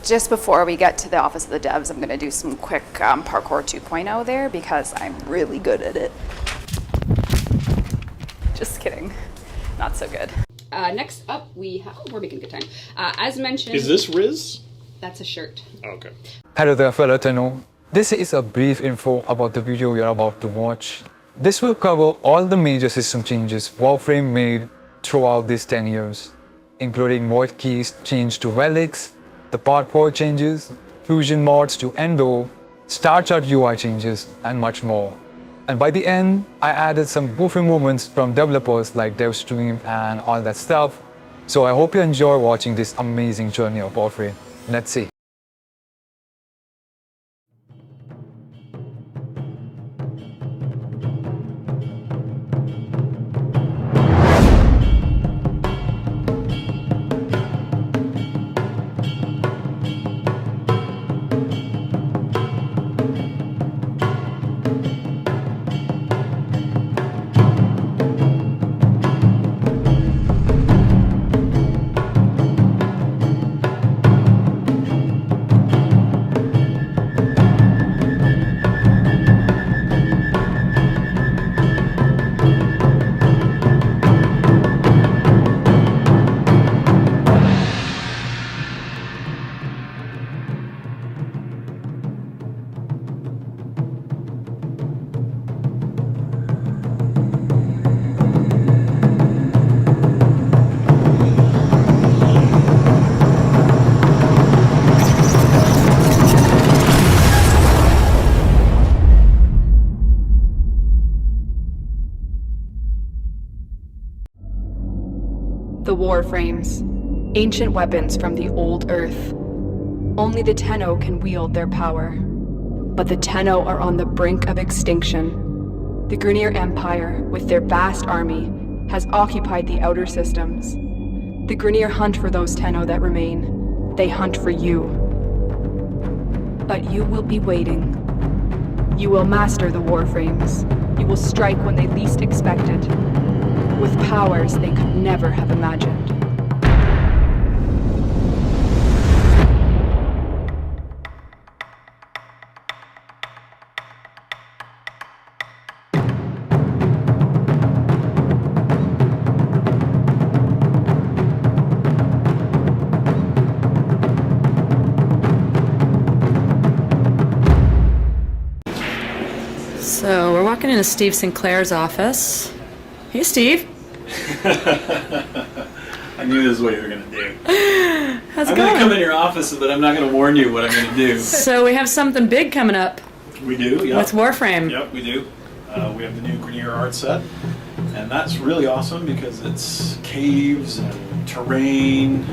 Just before we get to the Office of the Devs, I'm going to do some quick parkour 2.0 there because I'm really good at it. Just kidding. Not so good. Next up, we have... Oh, we're making good time. As mentioned... Is this Riz? That's a shirt. Oh, okay. Hello there, fellow Tenno. This is a brief info about the video you're about to watch. This will cover all the major system changes Warframe made throughout these 10 years, including void keys changed to Relics, the parkour changes, fusion mods to Endos, Starchart UI changes, and much more. And by the end, I added some goofy movements from developers like DevStream and all that stuff. So I hope you enjoy watching this amazing journey of Warframe. Let's see. The Warframes, ancient weapons from the old Earth. Only the Tenno can wield their power. But the Tenno are on the brink of extinction. The Grineer Empire, with their vast army, has occupied the outer systems. The Grineer hunt for those Tenno that remain. They hunt for you. But you will be waiting. You will master the Warframes. You will strike when they least expect it, with powers they could never have imagined. So we're walking into Steve Sinclair's office. Hey, Steve. I knew this is what you were going to do. How's it I'm going? going to come in your office, but I'm not going to warn you what I'm going to do. So we have something big coming up. We do, yep. With Warframe. Yep, we do. We have the new Grineer art set, and that's really awesome because it's caves and terrain.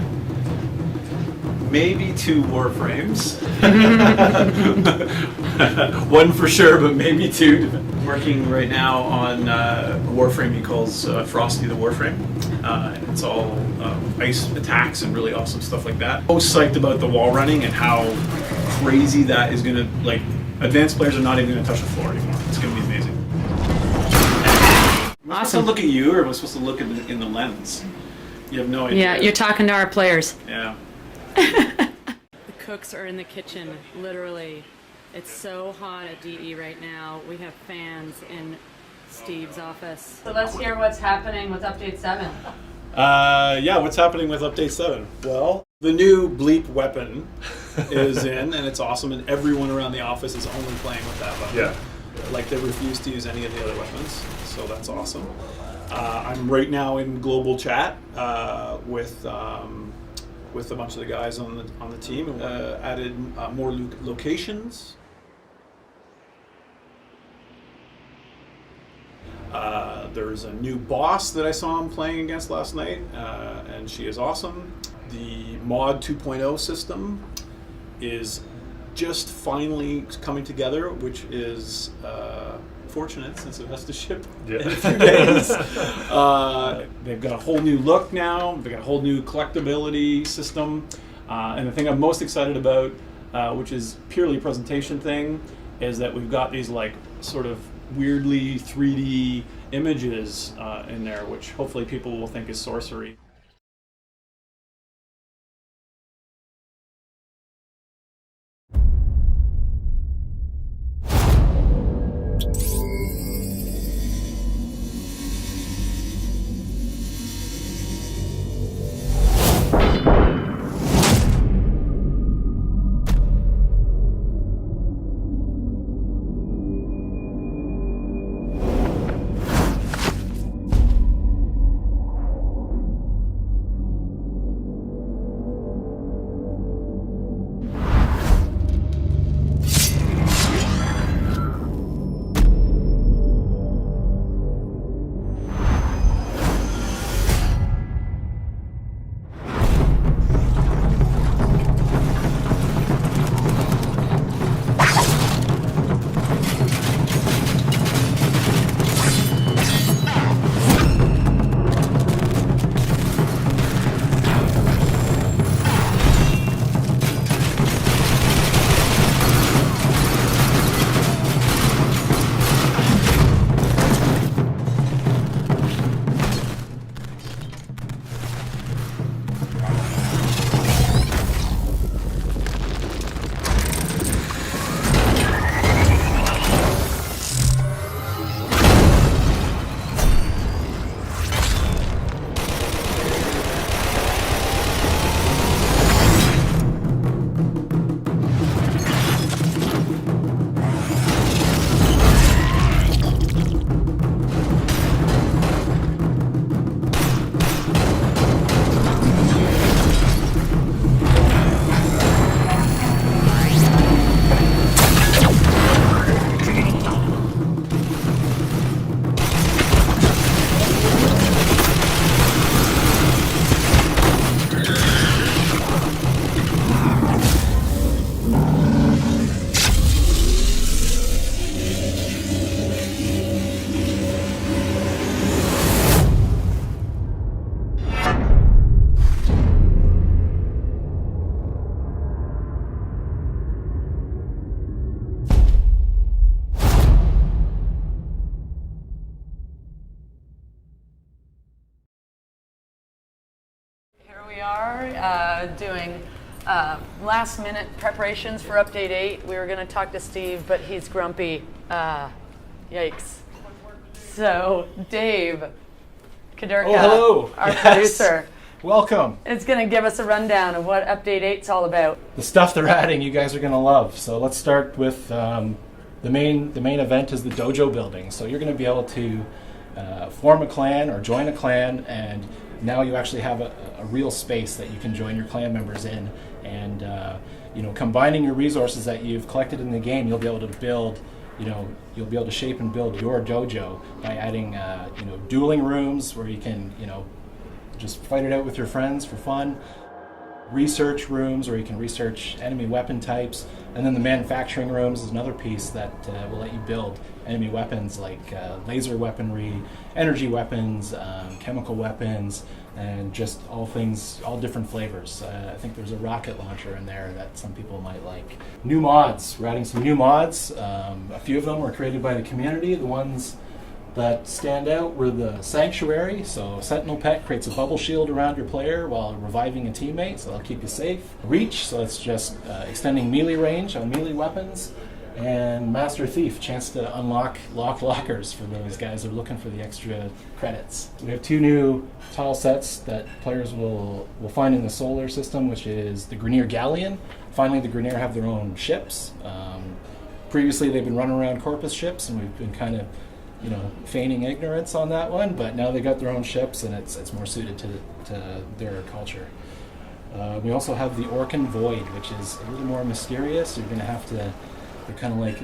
Maybe 2 Warframes. One for sure, but maybe 2. Working right now on a Warframe he calls Frosty the Warframe. And it's all ice attacks and really awesome stuff like that. Most psyched about the wall running and how crazy that is going to, like, advanced players are not even going to touch the floor anymore. It's going to be amazing. Am I supposed to look at you, or am I supposed to look in the lens? You have no idea. Yeah, you're talking to our players. Yeah. The cooks are in the kitchen, literally. It's so hot at DE right now. We have fans in Steve's office. So let's hear what's happening with Update 7. Yeah, what's happening with Update 7? Well, the new bleep weapon is in, and it's awesome, and everyone around the office is only playing with that weapon. Yeah. Like, they refuse to use any of the other weapons, so that's awesome. I'm right now in global chat with a bunch of the guys on the team. Added more locations. There's a new boss that I saw him playing against last night, and she is awesome. The mod 2.0 system is just finally coming together, which is fortunate since it has to ship in a few days. They've got a whole new look now. They've got a whole new collectability system. And the thing I'm most excited about, which is purely a presentation thing, is that we've got these like sort of weirdly 3D images in there, which hopefully people will think is sorcery. Doing last minute preparations for Update 8. We were going to talk to Steve, but he's grumpy. Yikes. So, Dave Kadurka, hello. our Yes. producer, Welcome. is going to give us a rundown of what Update 8's all about. The stuff they're adding, you guys are going to love. So let's start with the main event is the Dojo building. So you're going to be able to form a clan or join a clan, and now you actually have a real space that you can join your clan members in. And combining your resources that you've collected in the game, you'll be able to build. You'll be able to shape and build your dojo by adding dueling rooms where you can just fight it out with your friends for fun. Research rooms where you can research enemy weapon types, and then the manufacturing rooms is another piece that will let you build enemy weapons like laser weaponry, energy weapons, chemical weapons, and just all different flavors. I think there's a rocket launcher in there that some people might like. New mods. We're adding some new mods. A few of them were created by the community. The ones that stand out were the Sanctuary. So Sentinel Pet creates a bubble shield around your player while reviving a teammate, so that'll keep you safe. Reach, so it's just extending melee range on melee weapons. And Master Thief, chance to unlock locked lockers for those guys who are looking for the extra credits. We have two new tile sets that players will find in the solar system, which is the Grineer Galleon. Finally, the Grineer have their own ships. Previously, they've been running around Corpus ships, and we've been kind of feigning ignorance on that one, but now they got their own ships, and it's more suited to their culture. We also have the Orcan Void, which is a little more mysterious. You're going to have to, they're kind of like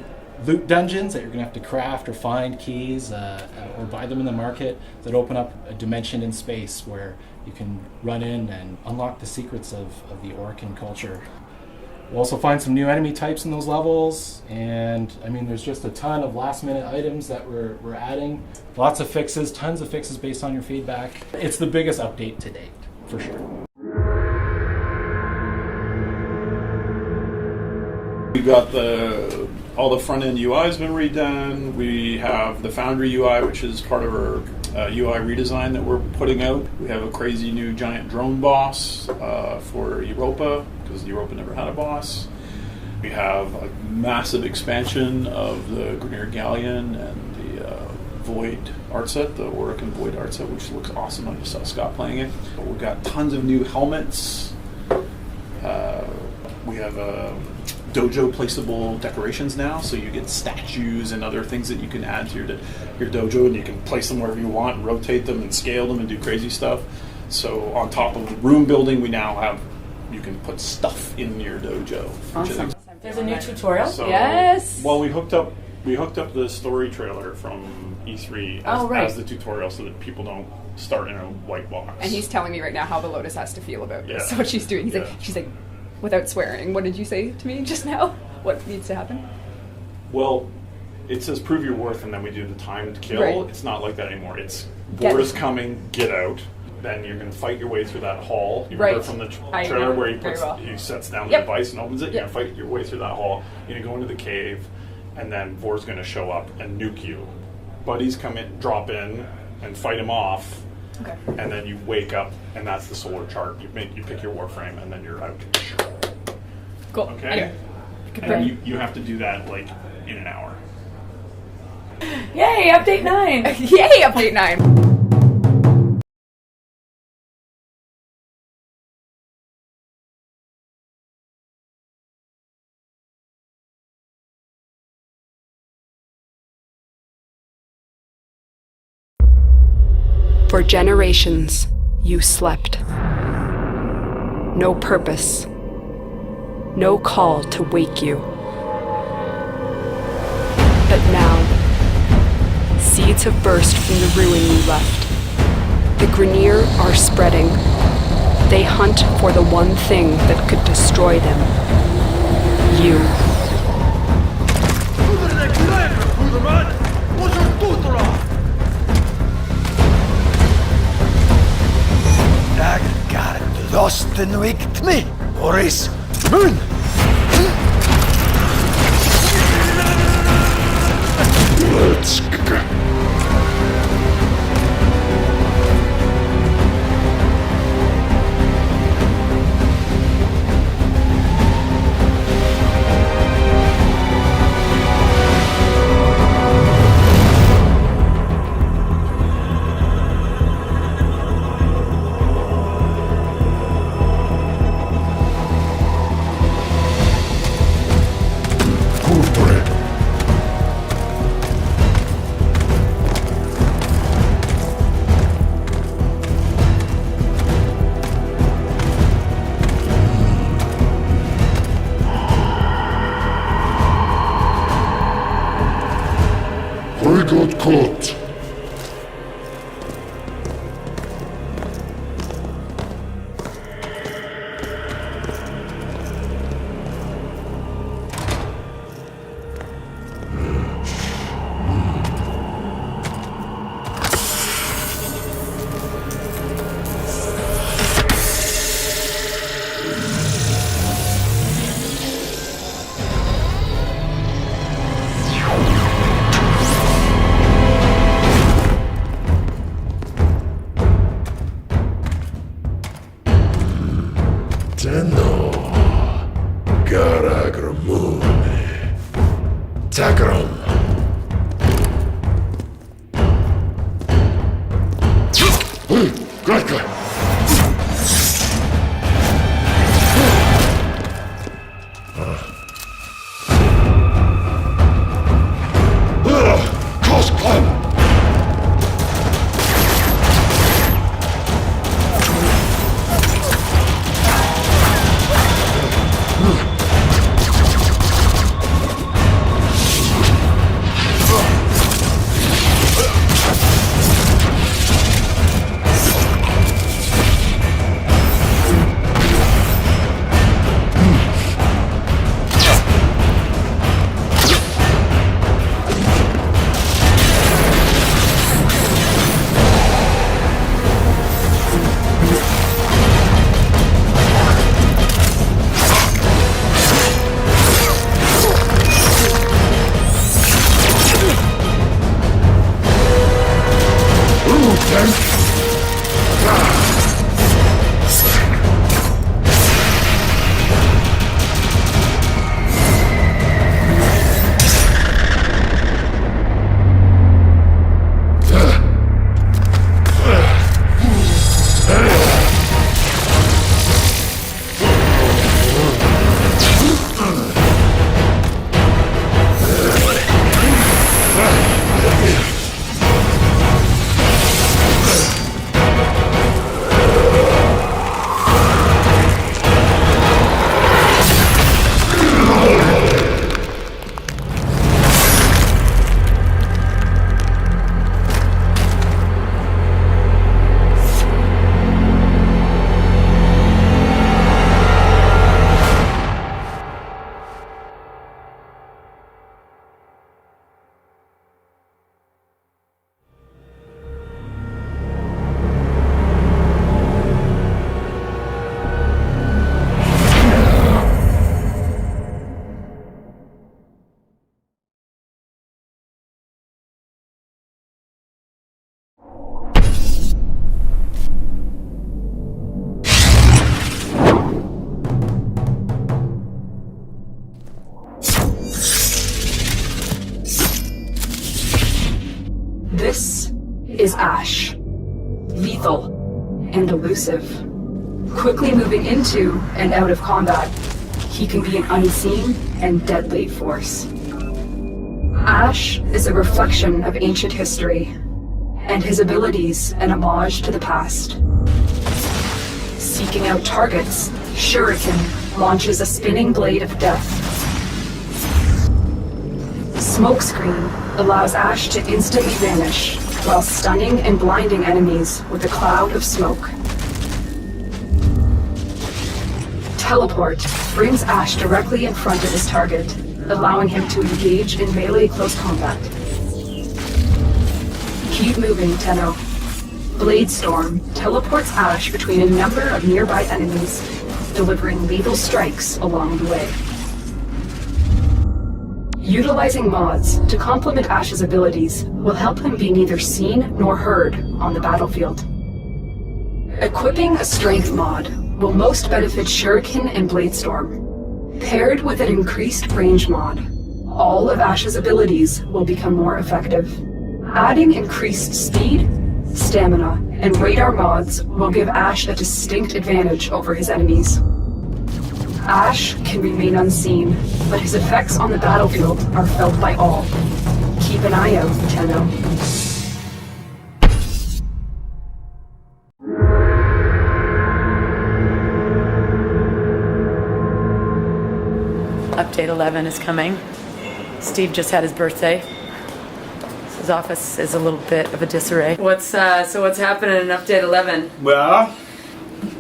loot dungeons that you're going to have to craft or find keys or buy them in the market that open up a dimension in space where you can run in and unlock the secrets of the Orcan culture. We'll also find some new enemy types in those levels, and there's just a ton of last-minute items that we're adding. Lots of fixes, tons of fixes based on your feedback. It's the biggest update to date, for sure. We got all the front-end UI has been redone. We have the Foundry UI, which is part of our UI redesign that we're putting out. We have a crazy new giant drone boss for Europa, because Europa never had a boss. We have a massive expansion of the Grenier Galleon and the Void art set, the Warwick and Void art set, which looks awesome. I just saw Scott playing it. We've got tons of new helmets. We have dojo placeable decorations now, so you get statues and other things that you can add to your dojo, and you can place them wherever you want, and rotate them and scale them and do crazy stuff. So on top of the room building, we now have, you can put stuff in your dojo. Awesome. There's a new tutorial. So, Yes. Well, we hooked up the story trailer from E3 as the tutorial, so that people don't start in a white box. And he's telling me right now how the Lotus has to feel about this. Yeah. What she's doing. Yeah. She's like, without swearing, what did you say to me just now? What needs to happen? Well, it says prove your worth, and then we do the timed kill. Right. It's not like that anymore. It's Get war is it. coming, get out. Then you're going to fight your way through that hall. You Right. remember from the I trailer remember where very well. he sets down the Yep. device and opens it? You're Yep. going to fight your way through that hall. You're going to go into the cave, and then Vor's going to show up and nuke you. Buddies come in, drop in, and fight him off. Okay. And then you wake up, and that's the solar chart. You pick your Warframe, and then you're out. Cool. Okay? Anyway. And then you have to do that, like, in an hour. Yay! Update 9. Yay, update 9. For generations, you slept. No purpose. No call to wake you. But now, seeds have burst from the ruin you left. The Grenier are spreading. They hunt for the one thing that could destroy them. You. Daggar lost and waked me, Boris. Moon! Let's go. I got caught. Tenno. Garagramune. Takram. Great guy. Cross climb. elusive. Quickly moving into and out of combat, he can be an unseen and deadly force. Ash is a reflection of ancient history, and his abilities an homage to the past. Seeking out targets, Shuriken launches a spinning blade of death. Smokescreen allows Ash to instantly vanish, while stunning and blinding enemies with a cloud of smoke. Teleport brings Ash directly in front of his target, allowing him to engage in melee close combat. Keep moving, Tenno. Bladestorm teleports Ash between a number of nearby enemies, delivering lethal strikes along the way. Utilizing mods to complement Ash's abilities will help him be neither seen nor heard on the battlefield. Equipping a strength mod will most benefit Shuriken and Bladestorm. Paired with an increased range mod, all of Ash's abilities will become more effective. Adding increased speed, stamina, and radar mods will give Ash a distinct advantage over his enemies. Ash can remain unseen, but his effects on the battlefield are felt by all. Keep an eye out, Tenno. Update 11 is coming. Steve just had his birthday. His office is a little bit of a disarray. What's happening in Update 11? Well,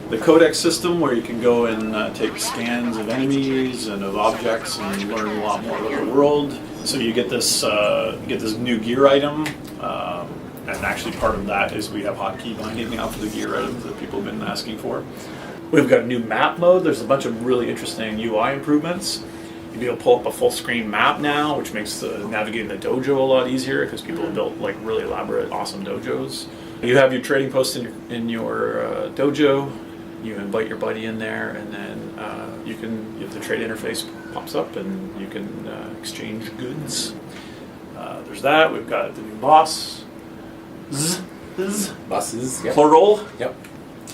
the codex system where you can go and take scans of enemies and of objects and learn a lot more about the world. So you get this new gear item, and actually part of that is we have hotkey binding now for the gear items that people have been asking for. We've got a new map mode. There's a bunch of really interesting UI improvements. You'll be able to pull up a full screen map now, which makes navigating the dojo a lot easier because people have built like really elaborate, awesome dojos. You have your trading post in your dojo. You invite your buddy in there, and then the trade interface pops up, and you can exchange goods. There's that. We've got the new boss. Bosses, yep. Plural. Yep.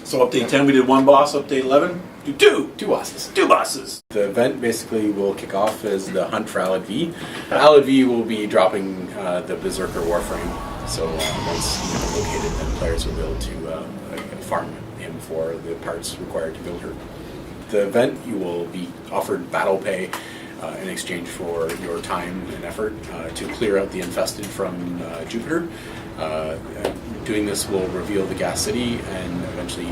So update 10 we did one boss, update 11 do two bosses. Two bosses. The event basically will kick off as the hunt for Alad V. Alad V will be dropping the Berserker Warframe. So once he's located, then players will be able to farm him for the parts required to build her. The event, you will be offered battle pay in exchange for your time and effort to clear out the infested from Jupiter. Doing this will reveal the gas city, and eventually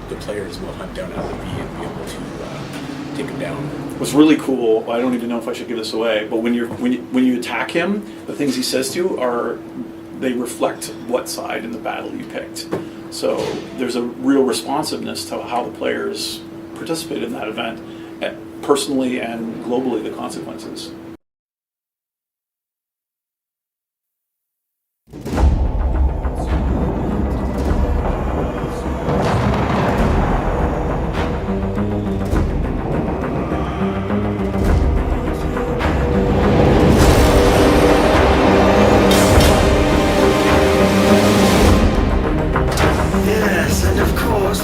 the players will hunt down Alad V and be able to take him down. What's really cool, I don't even know if I should give this away, but when you attack him, the things he says to you they reflect what side in the battle you picked. So there's a real responsiveness to how the players participate in that event, personally and globally, the consequences.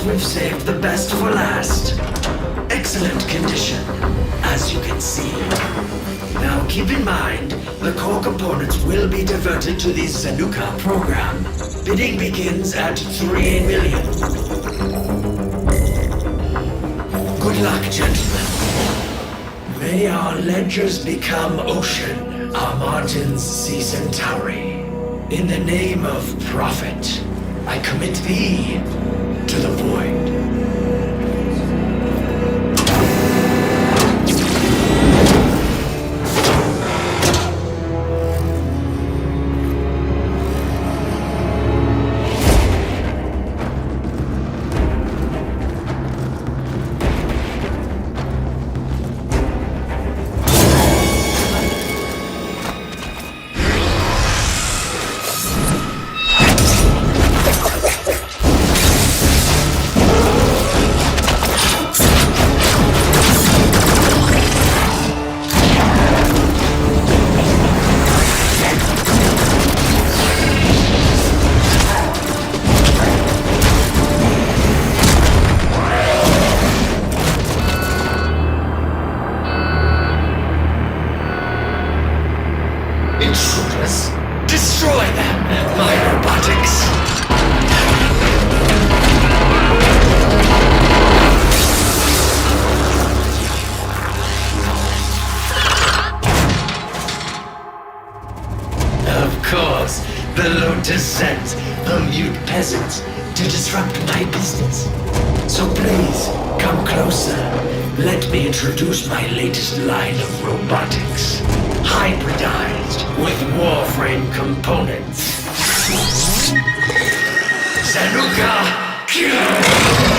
We've saved the best for last. Excellent condition, as you can see. Now keep in mind, the core components will be diverted to the Zanuka program. Bidding begins at 3 million. Good luck, gentlemen. May our ledgers become ocean, our margins see Centauri. In the name of profit, I commit thee to the void. peasants to disrupt my business. So please, come closer. Let me introduce my latest line of robotics. Hybridized with Warframe components. Zanuka Kill!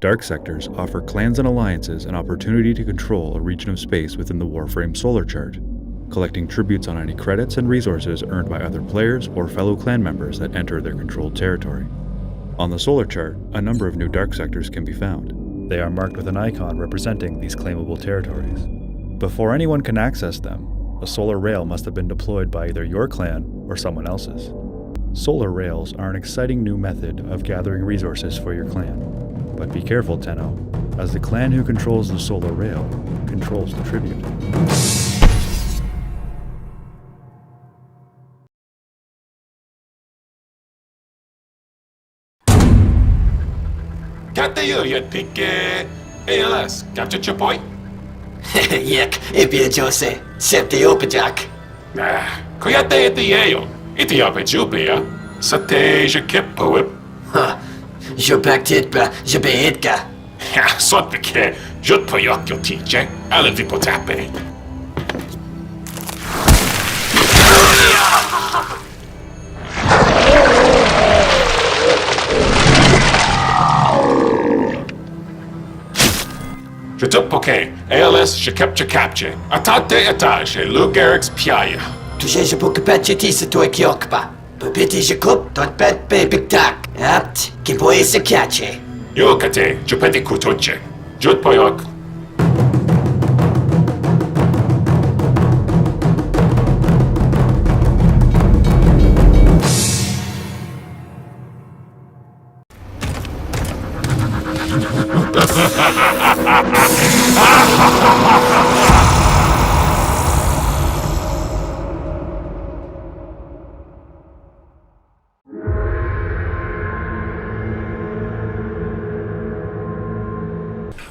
Dark sectors offer clans and alliances an opportunity to control a region of space within the Warframe solar chart, collecting tributes on any credits and resources earned by other players or fellow clan members that enter their controlled territory. On the solar chart, a number of new dark sectors can be found. They are marked with an icon representing these claimable territories. Before anyone can access them, a solar rail must have been deployed by either your clan or someone else's. Solar rails are an exciting new method of gathering resources for your clan. But be careful, Tenno, as the clan who controls the solar rail controls the tribute. Katejöjjön, Pikke! ALS, capture your point? Jek, epie Jose, septi opajak. Koja te eti jejo? Iti ape jupia. Sa te je kippuip. Je baktitba, je beitka. Sot Pikke, jut pojok jo tiče, ale vi potape. Je tup poke, ALS je capture. Atate etage, Lugerix piaja. Tu je pukapetje tisa toi kiokpa. Pupiti je kup, tot pet bebik tak. Apt, kiboy se kache. Jukate, jupeti kutuche. Jut pojok.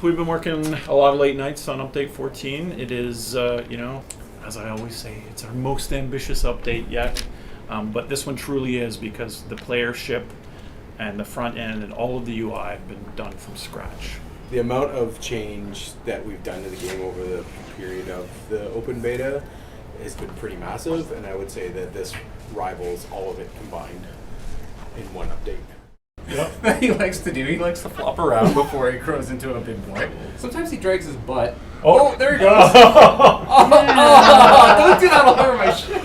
We've been working a lot of late nights on update 14. It is, as I always say, it's our most ambitious update yet. But this one truly is because the player ship and the front end and all of the UI have been done from scratch. The amount of change that we've done to the game over the period of the open beta has been pretty massive, and I would say that this rivals all of it combined in one update. Yep. He likes to do. He likes to flop around before he grows into a big boy. Sometimes he drags his butt. Oh, there he goes. Don't do that all over my shit.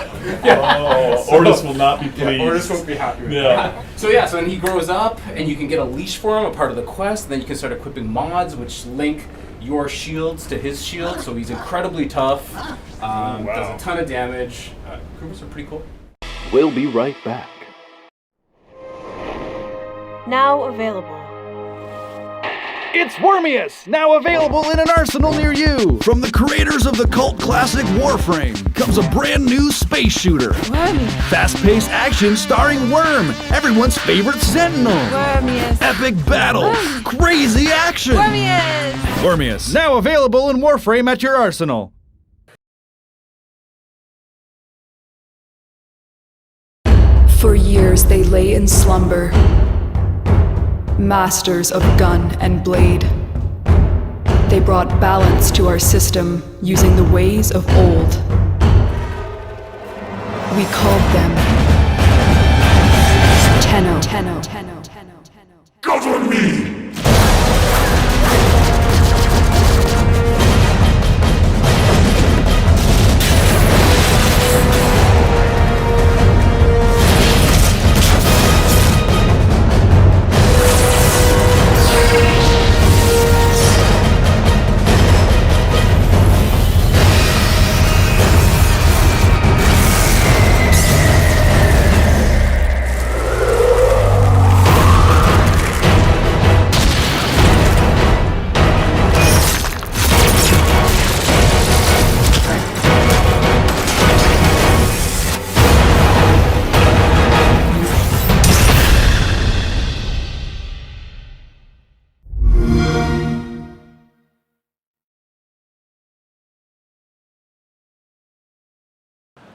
Ordis will not be pleased. Yeah, Ordis won't be happy with that. So then he grows up, and you can get a leash for him, a part of the quest. And then you can start equipping mods, which link your shields to his shield. So he's incredibly tough. Does a ton of damage. Kubrows are pretty cool. We'll be right back. Now available. It's Wormius, now available in an arsenal near you. From the creators of the cult classic Warframe comes a brand new space shooter. Wormius. Fast-paced action starring Worm, everyone's favorite sentinel. Wormius. Epic battles, crazy action. Wormius. Wormius, now available in Warframe at your arsenal. For years they lay in slumber, masters of gun and blade. They brought balance to our system using the ways of old. We called them Tenno. Govern me!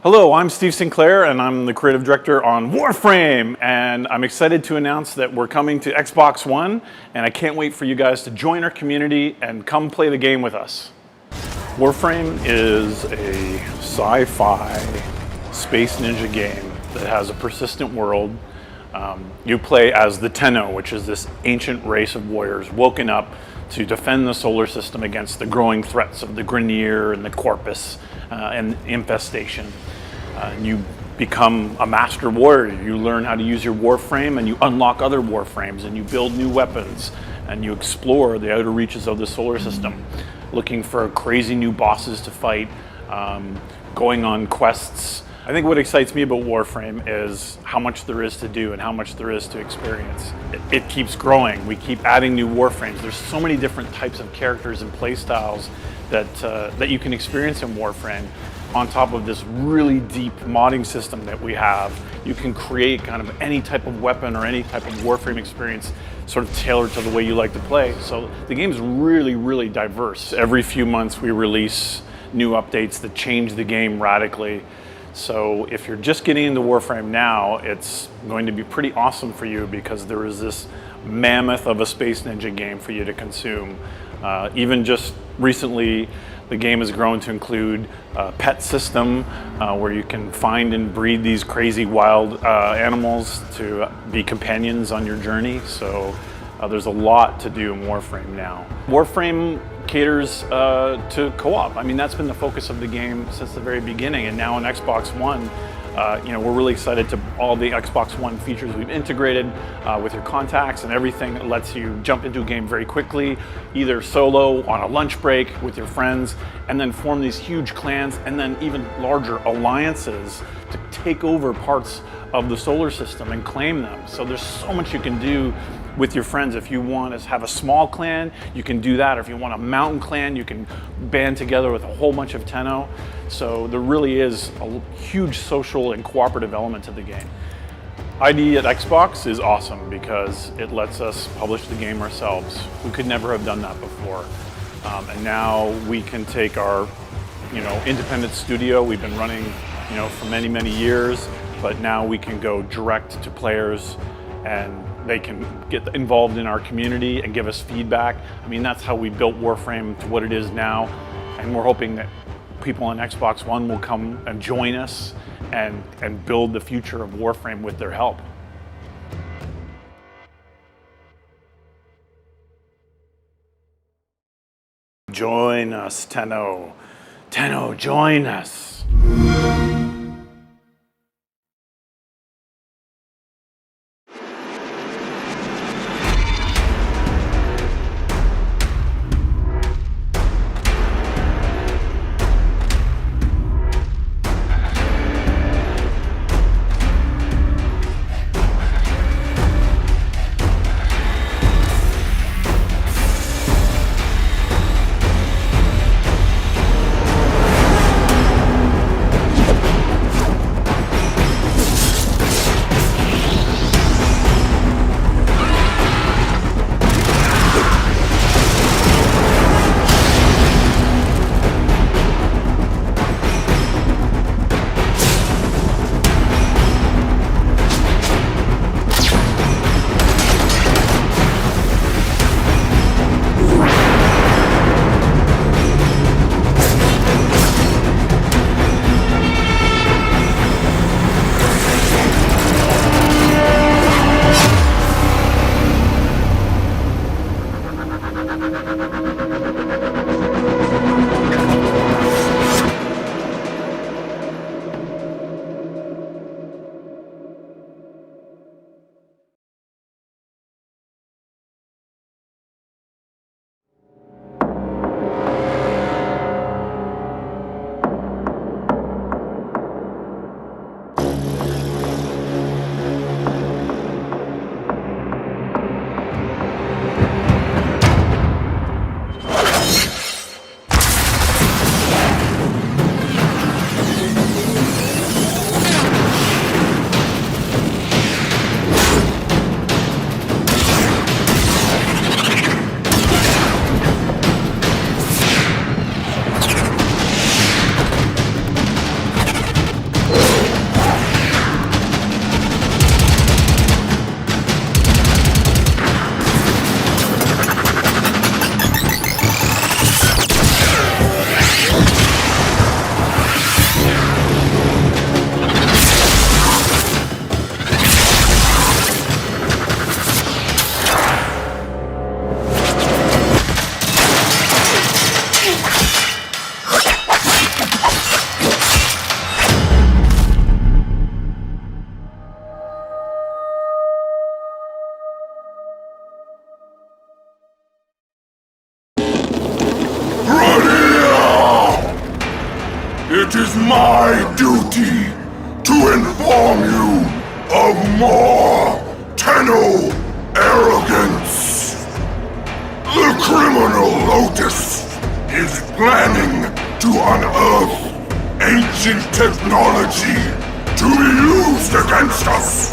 Hello, I'm Steve Sinclair, and I'm the creative director on Warframe, and I'm excited to announce that we're coming to Xbox One, and I can't wait for you guys to join our community and come play the game with us. Warframe is a sci-fi space ninja game that has a persistent world. You play as the Tenno, which is this ancient race of warriors woken up to defend the solar system against the growing threats of the Grineer and the Corpus and infestation. You become a master warrior. You learn how to use your Warframe, and you unlock other Warframes, and you build new weapons, and you explore the outer reaches of the solar system, looking for crazy new bosses to fight, going on quests. I think what excites me about Warframe is how much there is to do and how much there is to experience. It keeps growing. We keep adding new Warframes. There's so many different types of characters and playstyles that you can experience in Warframe. On top of this really deep modding system that we have, you can create kind of any type of weapon or any type of Warframe experience sort of tailored to the way you like to play. So the game's really, really diverse. Every few months we release new updates that change the game radically. So if you're just getting into Warframe now, it's going to be pretty awesome for you because there is this mammoth of a Space Ninja game for you to consume. Even just recently, the game has grown to include a pet system where you can find and breed these crazy wild animals to be companions on your journey. So there's a lot to do in Warframe now. Warframe caters to co-op. I mean, that's been the focus of the game since the very beginning, and now on Xbox One, we're really excited to all the Xbox One features we've integrated with your contacts and everything that lets you jump into a game very quickly, either solo, on a lunch break, with your friends, and then form these huge clans and then even larger alliances to take over parts of the solar system and claim them. So there's so much you can do with your friends. If you want to have a small clan, you can do that. If you want a mountain clan, you can band together with a whole bunch of Tenno. So there really is a huge social and cooperative element to the game. ID at Xbox is awesome because it lets us publish the game ourselves. We could never have done that before. And now we can take our independent studio we've been running for many, many years, but now we can go direct to players and they can get involved in our community and give us feedback. I mean, that's how we built Warframe to what it is now. And we're hoping that people on Xbox One will come and join us and build the future of Warframe with their help. Join us, Tenno. Tenno, join us. It is my duty to inform you of more Tenno arrogance. The criminal Lotus is planning to unearth ancient technology to be used against us.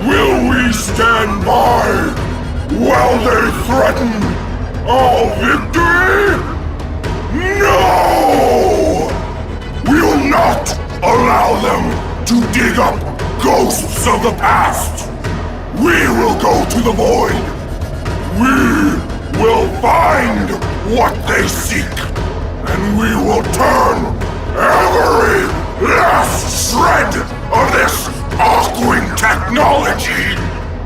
Will we stand by while they threaten our victory? No! We will not allow them to dig up ghosts of the past. We will go to the void. We will find what they seek, and we will turn every last shred of this archwing technology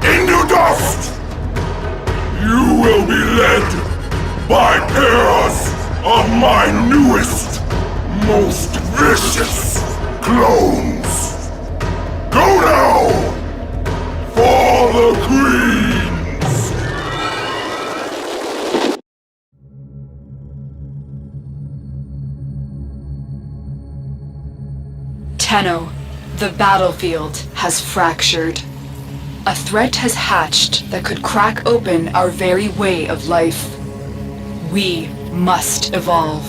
into dust. You will be led by pairs of my newest, most vicious clones. Go now for the queens. Tenno, the battlefield has fractured. A threat has hatched that could crack open our very way of life. We must evolve.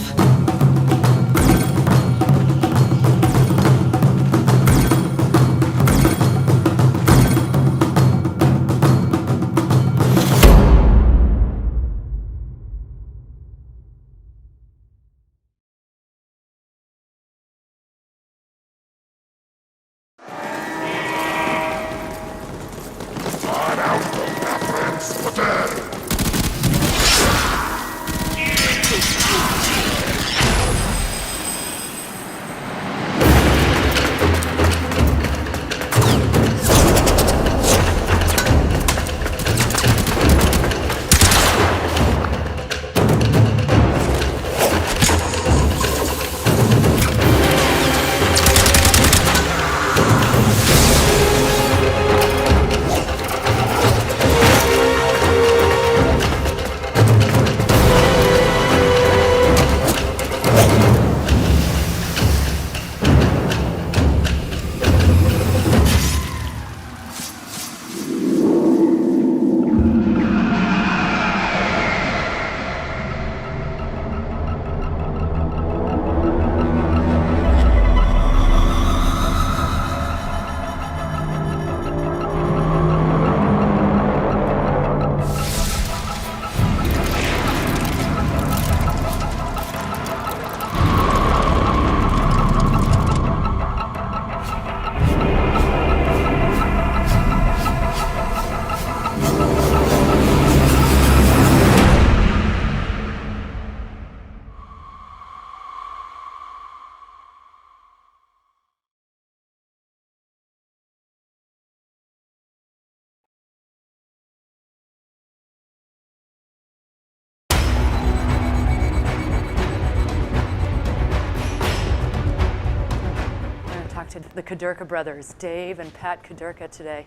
the Kudurka brothers, Dave and Pat Kudurka, today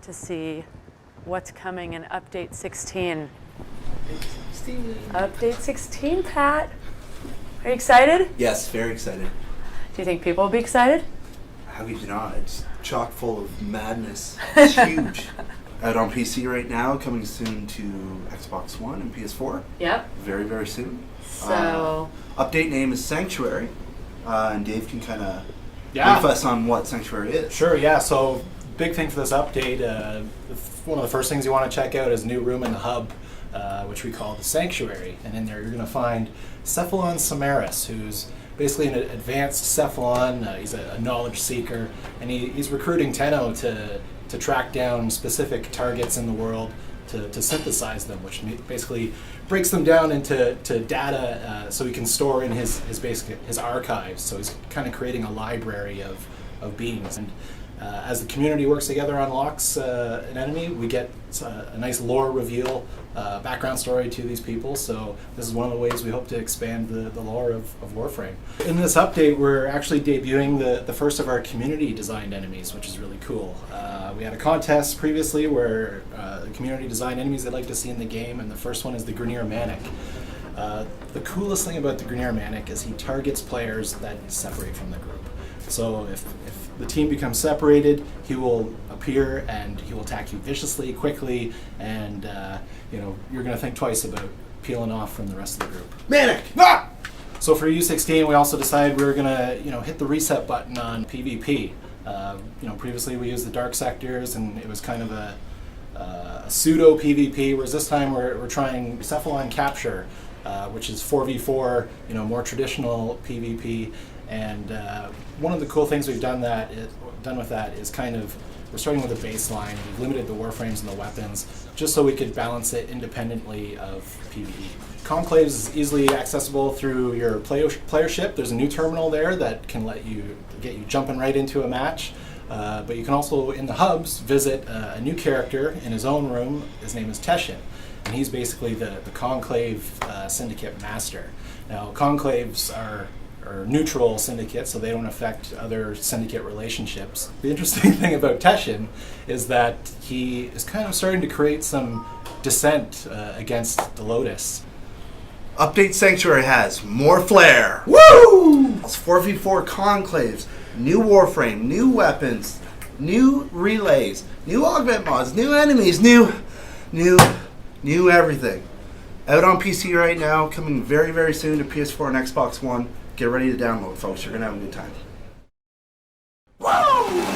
to see what's coming in Update 16. Update 16, Pat. Are you excited? Yes, very excited. Do you think people will be excited? How could you not? It's chock full of madness. It's huge. Out on PC right now, coming soon to Xbox One and PS4. Yep. Very, very soon. So, update name is Sanctuary, and Dave can kind of brief us on what Sanctuary is. Sure, yeah. So, big thing for this update, one of the first things you want to check out is a new room in the hub, which we call the Sanctuary. And in there you're going to find Cephalon Samaris, who's basically an advanced Cephalon. He's a knowledge seeker, and he's recruiting Tenno to track down specific targets in the world to synthesize them, which basically breaks them down into data so he can store in his archives. So he's kind of creating a library of beings. And as the community works together on unlocks an enemy, we get a nice lore reveal, background story to these people. So this is one of the ways we hope to expand the lore of Warframe. In this update, we're actually debuting the first of our community-designed enemies, which is really cool. We had a contest previously where the community-designed enemies they'd like to see in the game, and the first one is the Grineer Manic. The coolest thing about the Grineer Manic is he targets players that separate from the group. So if the team becomes separated, he will appear and he will attack you viciously, quickly, and you're going to think twice about peeling off from the rest of the group. Manic! Ah! So for U16, we also decided we were going to hit the reset button on PvP. Previously we used the DarkSectors, and it was kind of a pseudo PvP, whereas this time we're trying Cephalon Capture, which is 4v4, more traditional PvP. And one of the cool things we've done with that is kind of, we're starting with a baseline. We've limited the warframes and the weapons just so we could balance it independently of PvE. Conclaves is easily accessible through your playership. There's a new terminal there that can get you jumping right into a match. But you can also, in the hubs, visit a new character in his own room. His name is Teshin, and he's basically the Conclave Syndicate Master. Now, Conclaves are neutral syndicates, so they don't affect other syndicate relationships. The interesting thing about Teshin is that he is kind of starting to create some dissent against the Lotus. Update Sanctuary has more flair. Woo! It's 4v4 conclaves, new warframe, new weapons, new relays, new augment mods, new enemies, new everything. Out on PC right now, coming very, very soon to PS4 and Xbox One. Get ready to download, folks. You're going to have a good time. Woo!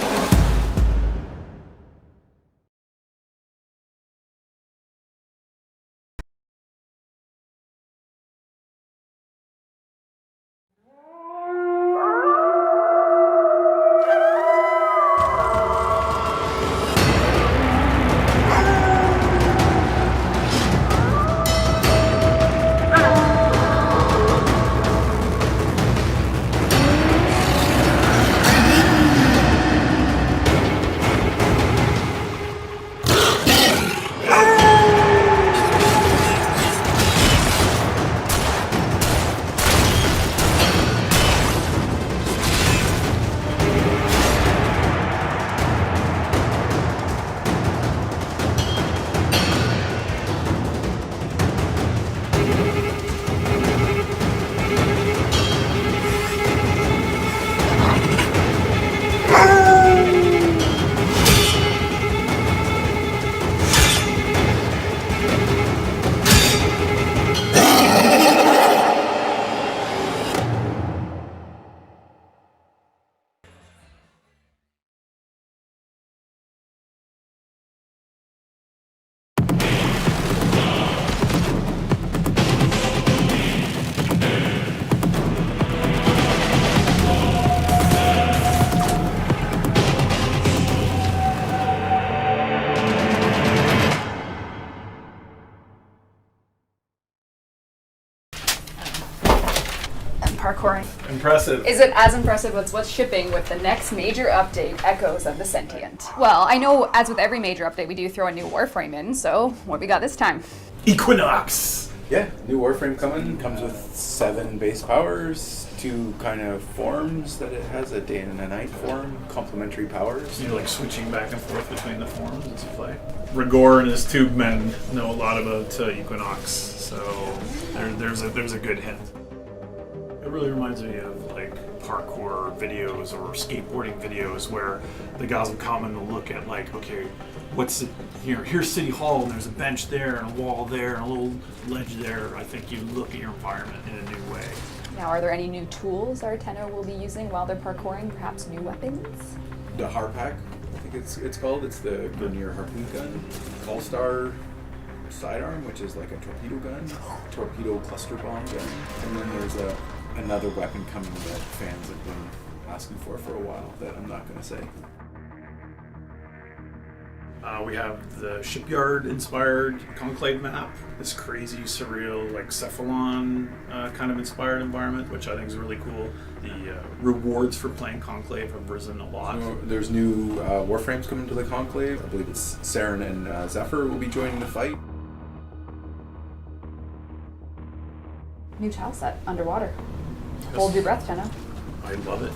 Parkour. Impressive. Is it as impressive as what's shipping with the next major update, Echoes of the Sentient? Well, I know as with every major update, we do throw a new Warframe in, so what we got this time? Equinox. Yeah, new Warframe coming. Comes with 7 base powers, 2 kind of forms that it has, a day and a night form, complementary powers. You're like switching back and forth between the forms as you play. Rigor and his tube men know a lot about Equinox, so there's a good hint. It really reminds me of like parkour videos or skateboarding videos where the guys will come and they'll look at like, okay, what's it, here's City Hall and there's a bench there and a wall there and a little ledge there. I think you look at your environment in a new way. Now, are there any new tools our Tenno will be using while they're parkouring? Perhaps new weapons? The Harpack, I think it's called. It's the Vernier harpoon gun. All-Star sidearm, which is like a torpedo gun, torpedo cluster bomb gun. And then there's another weapon coming that fans have been asking for a while that I'm not going to say. We have the shipyard-inspired Conclave map, this crazy, surreal, like Cephalon kind of inspired environment, which I think is really cool. The rewards for playing Conclave have risen a lot. There's new Warframes coming to the Conclave. I believe it's Saren and Zephyr will be joining the fight. New Tileset, underwater. Hold your breath, Tenno. I love it.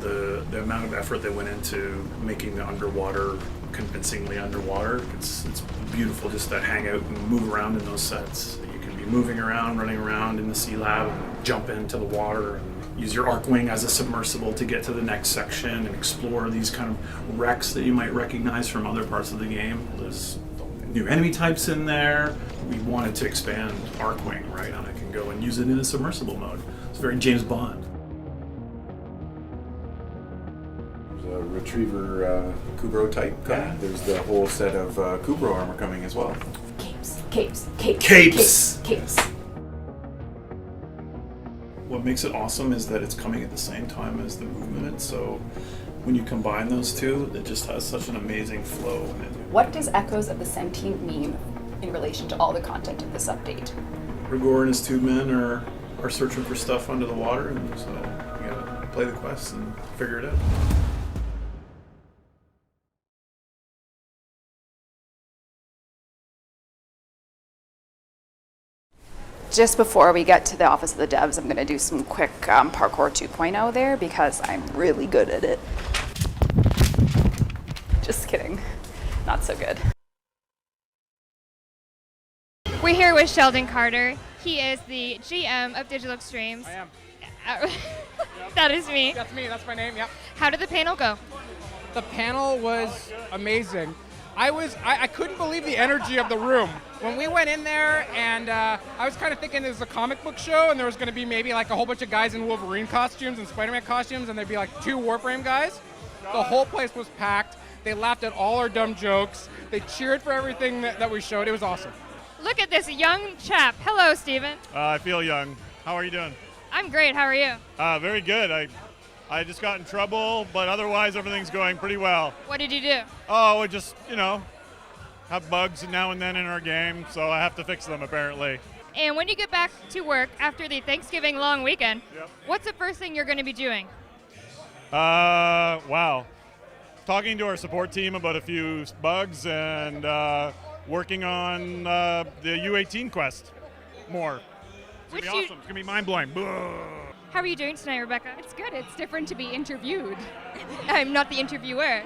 The amount of effort that went into making the underwater convincingly underwater, it's beautiful just to hang out and move around in those sets. You can be moving around, running around in the sea lab, and jump into the water and use your archwing as a submersible to get to the next section and explore these kind of wrecks that you might recognize from other parts of the game. There's new enemy types in there. We wanted to expand archwing, right? And I can go and use it in a submersible mode. It's very James Bond. There's a Retriever Kubrow type coming. Yeah. There's the whole set of Kubrow armor coming as well. Capes. What makes it awesome is that it's coming at the same time as the movement, so when you combine those two, it just has such an amazing flow. What does Echoes of the Sentient mean in relation to all the content of this update? Rigor and his tube men are searching for stuff under the water, and so you gotta play the quests and figure it out. Just before we get to the Office of the Devs, I'm going to do some quick Parkour 2.0 there because I'm really good at it. Just kidding. Not so good. We're here with Sheldon Carter. He is the GM of Digital Extremes. I am. That is me. That's me, that's my name, yep. How did the panel go? The panel was amazing. I couldn't believe the energy of the room. When we went in there, and I was kind of thinking it was a comic book show, and there was going to be maybe like a whole bunch of guys in Wolverine costumes and Spider-Man costumes, and there'd be like 2 Warframe guys. The whole place was packed. They laughed at all our dumb jokes. They cheered for everything that we showed. It was awesome. Look at this young chap. Hello, Steven. I feel young. How are you doing? I'm great. How are you? Very good. I just got in trouble, but otherwise everything's going pretty well. What did you do? Oh, we just, have bugs now and then in our game, so I have to fix them apparently. And when you get back to work after the Thanksgiving long weekend, what's the first thing you're going to be doing? Wow. Talking to our support team about a few bugs and working on the U18 quest more. It's going to be awesome. It's going to be mind-blowing. How are you doing tonight, Rebecca? It's good. It's different to be interviewed. I'm not the interviewer.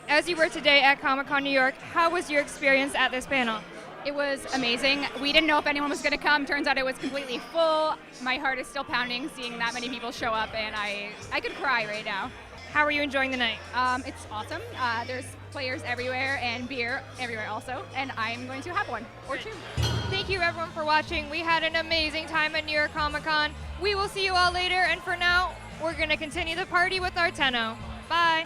As you were today at Comic-Con New York, how was your experience at this panel? It was amazing. We didn't know if anyone was going to come. Turns out it was completely full. My heart is still pounding seeing that many people show up, and I could cry right now. How are you enjoying the night? It's awesome. There's players everywhere and beer everywhere also, and I'm going to have one or 2. Thank you everyone for watching. We had an amazing time at New York Comic Con. We will see you all later, and for now, we're going to continue the party with our Tenno. Bye.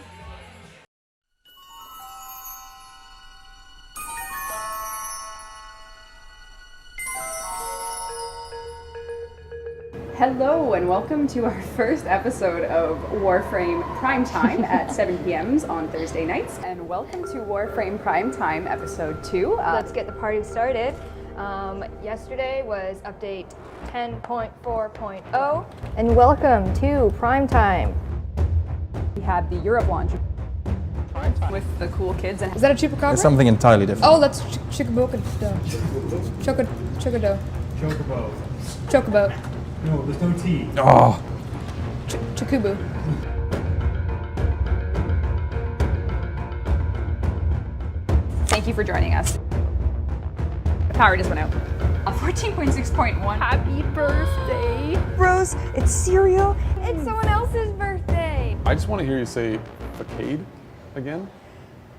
Hello and welcome to our first episode of Warframe Primetime at 7 p.m. on Thursday nights. And welcome to Warframe Primetime episode 2. Let's get the party started. Yesterday was update 10.4.0, and welcome to Primetime. We have the Europe launch. with the cool kids. And Is that a chupacabra? It's something entirely different. Oh, that's Chocobo. Chocodo. Chocobo. Chocobo. No, there's no T. Oh. Chocobo. Thank you for joining us. The power just went out. 14.6.1. Happy birthday. Rose, it's cereal. It's someone else's birthday. I just want to hear you say facade again.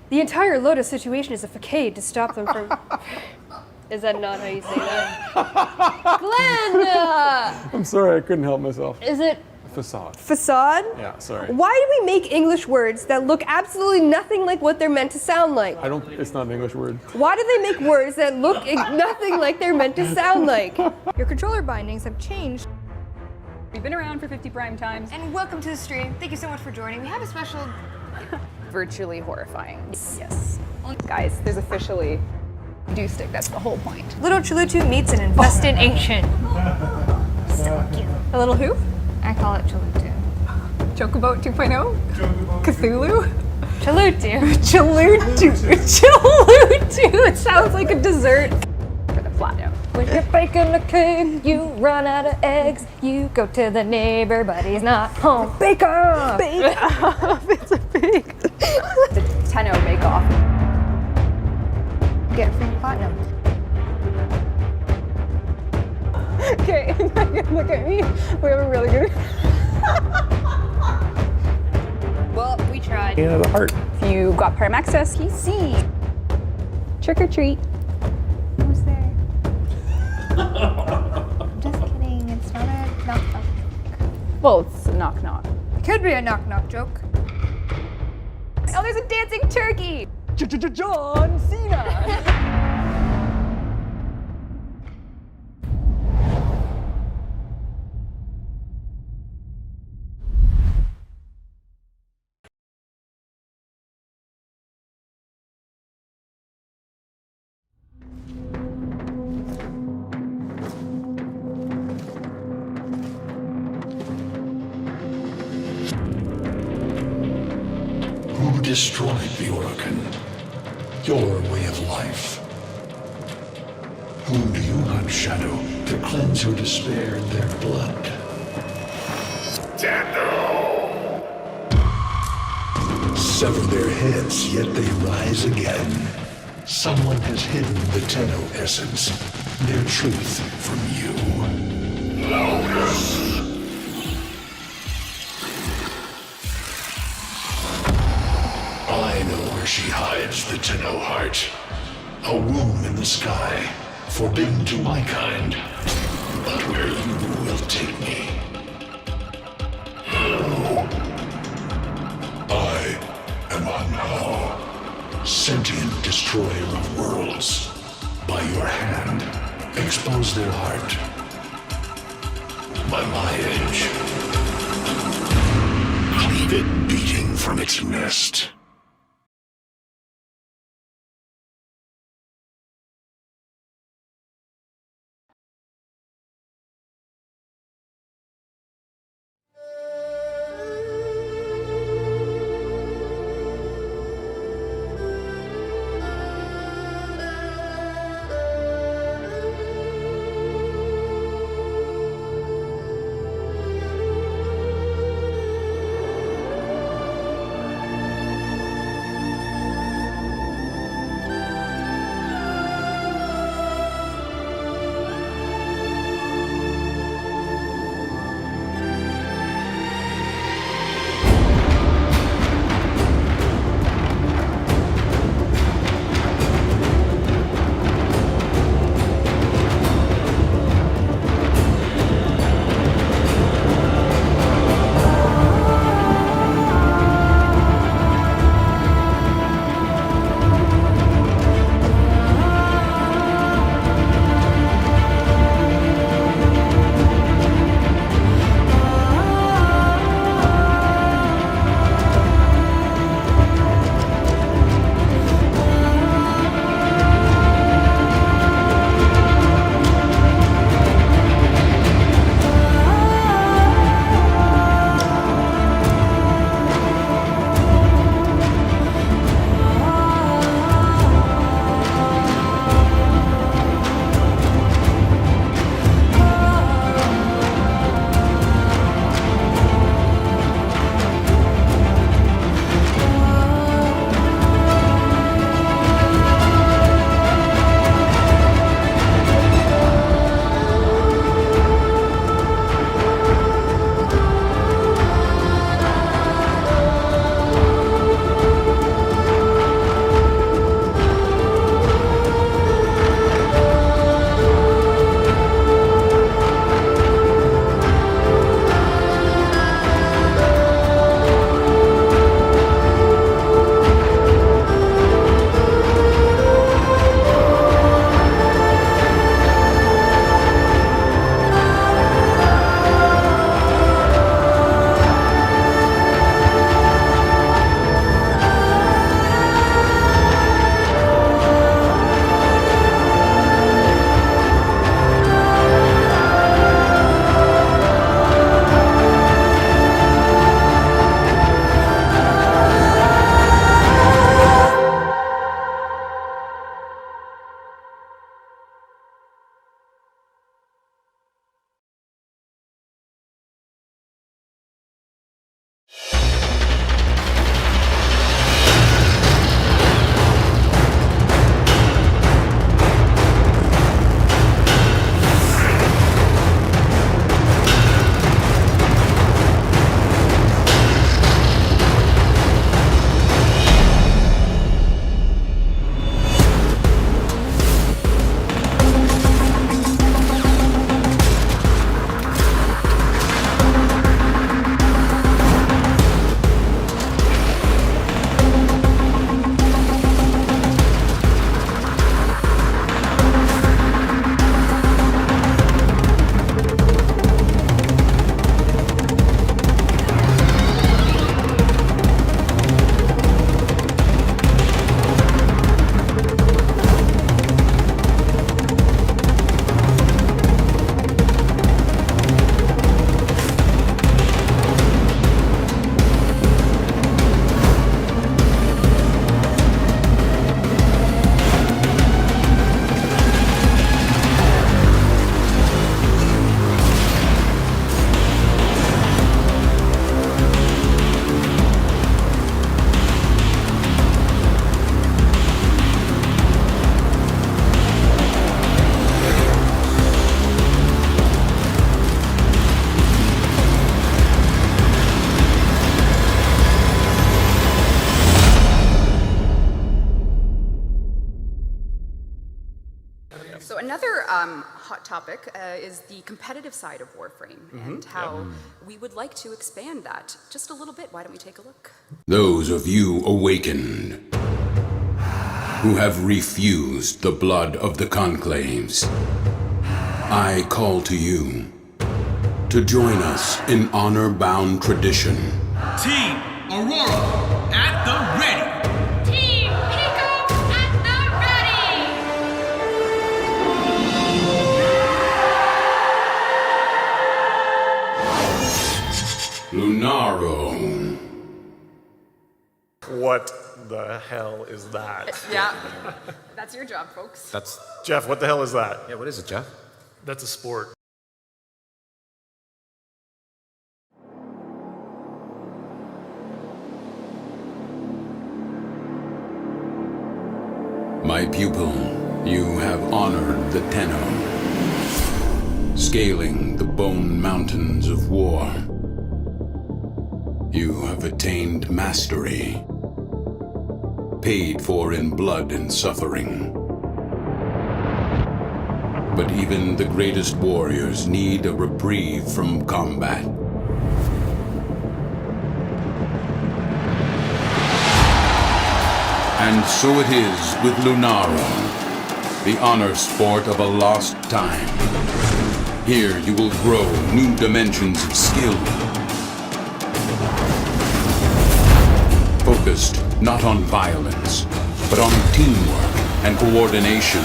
The entire Lotus situation is a facade to stop them from... Is that not how you say that? Glenn! I'm sorry, I couldn't help myself. Is it Facade. facade? Yeah, sorry. Why do we make English words that look absolutely nothing like what they're meant to sound like? It's not an English word. Why do they make words that look nothing like they're meant to sound like? Your controller bindings have changed. We've been around for 50 prime times. And welcome to the stream. Thank you so much for joining. We have a special... Virtually horrifying. Yes. Guys, there's officially do stick. That's the whole point. Little Chalutu meets an infested ancient. So cute. A little who? I call it Chalutu. Chocobo 2.0? Cthulhu? Chalutu. Chalutu. Chalutu. It sounds like a dessert. For the flat note. When you're baking a cake, you run out of eggs. You go to the neighbor, but he's not home. Bake off! Bake off! It's a bake. The Tenno bake off. Get free platinum. Okay, look at me. We have a really good. Well, we tried. Yeah, the heart. If you got Prime Access, PC. Trick or treat. Who's there? Just kidding. It's not a knock-knock. Well, it's a knock-knock. It could be a knock-knock joke. Oh, there's a dancing turkey! John Cena! Who destroyed the Orkan? Your way of life. Whom do you hunt, Shadow, to cleanse your despair in their blood? Tenno! Sever their heads, yet they rise again. Someone has hidden the Tenno essence, their truth from you. Loudest! I know where she hides the Tenno heart. A womb in the sky, forbidden to my kind, but where you will take me. I am Anhao, sentient destroyer of worlds. By your hand, expose their heart. By my edge, cleave it beating from its nest. other hot topic is the competitive side of Warframe and how we would like to expand that just a little bit. Why don't we take a look? Those of you awakened who have refused the blood of the conclaves, I call to you to join us in honor-bound tradition. Team Aurora at the ready. Team Pico at the ready. Lunaro. What the hell is that? Yeah, that's your job, folks. That's Jeff. What the hell is that? Yeah, what is it, Jeff? That's a sport. My pupil, you have honored the Tenno, scaling the bone mountains of war. You have attained mastery, paid for in blood and suffering. But even the greatest warriors need a reprieve from combat. And so it is with Lunaro, the honor sport of a lost time. Here you will grow new dimensions of skill, focused not on violence, but on teamwork and coordination.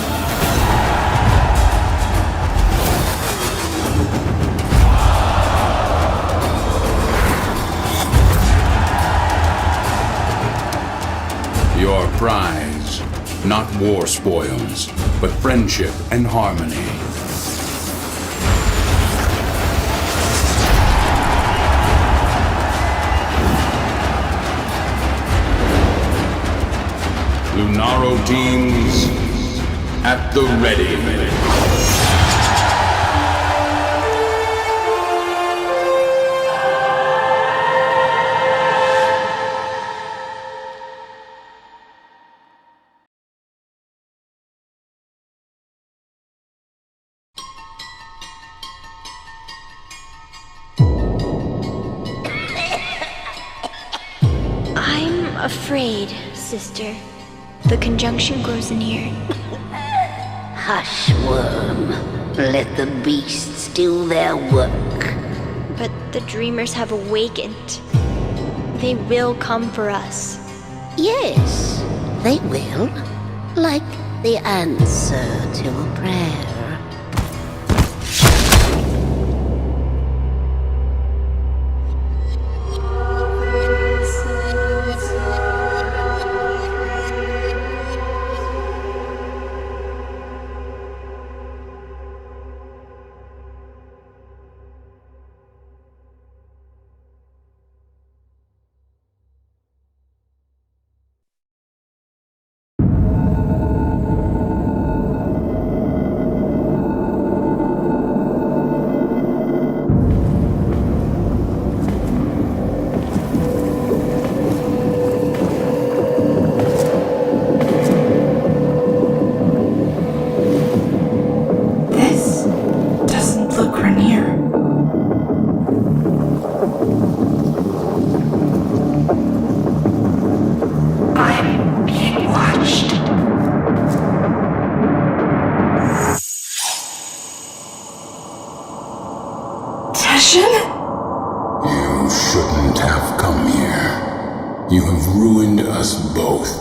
Your prize, not war spoils, but friendship and harmony. Lunaro teams at the ready. I'm afraid, sister. The conjunction grows near. Hush, worm. Let the beasts do their work. But the dreamers have awakened. They will come for us. Yes, they will. Like the answer to a prayer. You shouldn't have come here. You have ruined us both.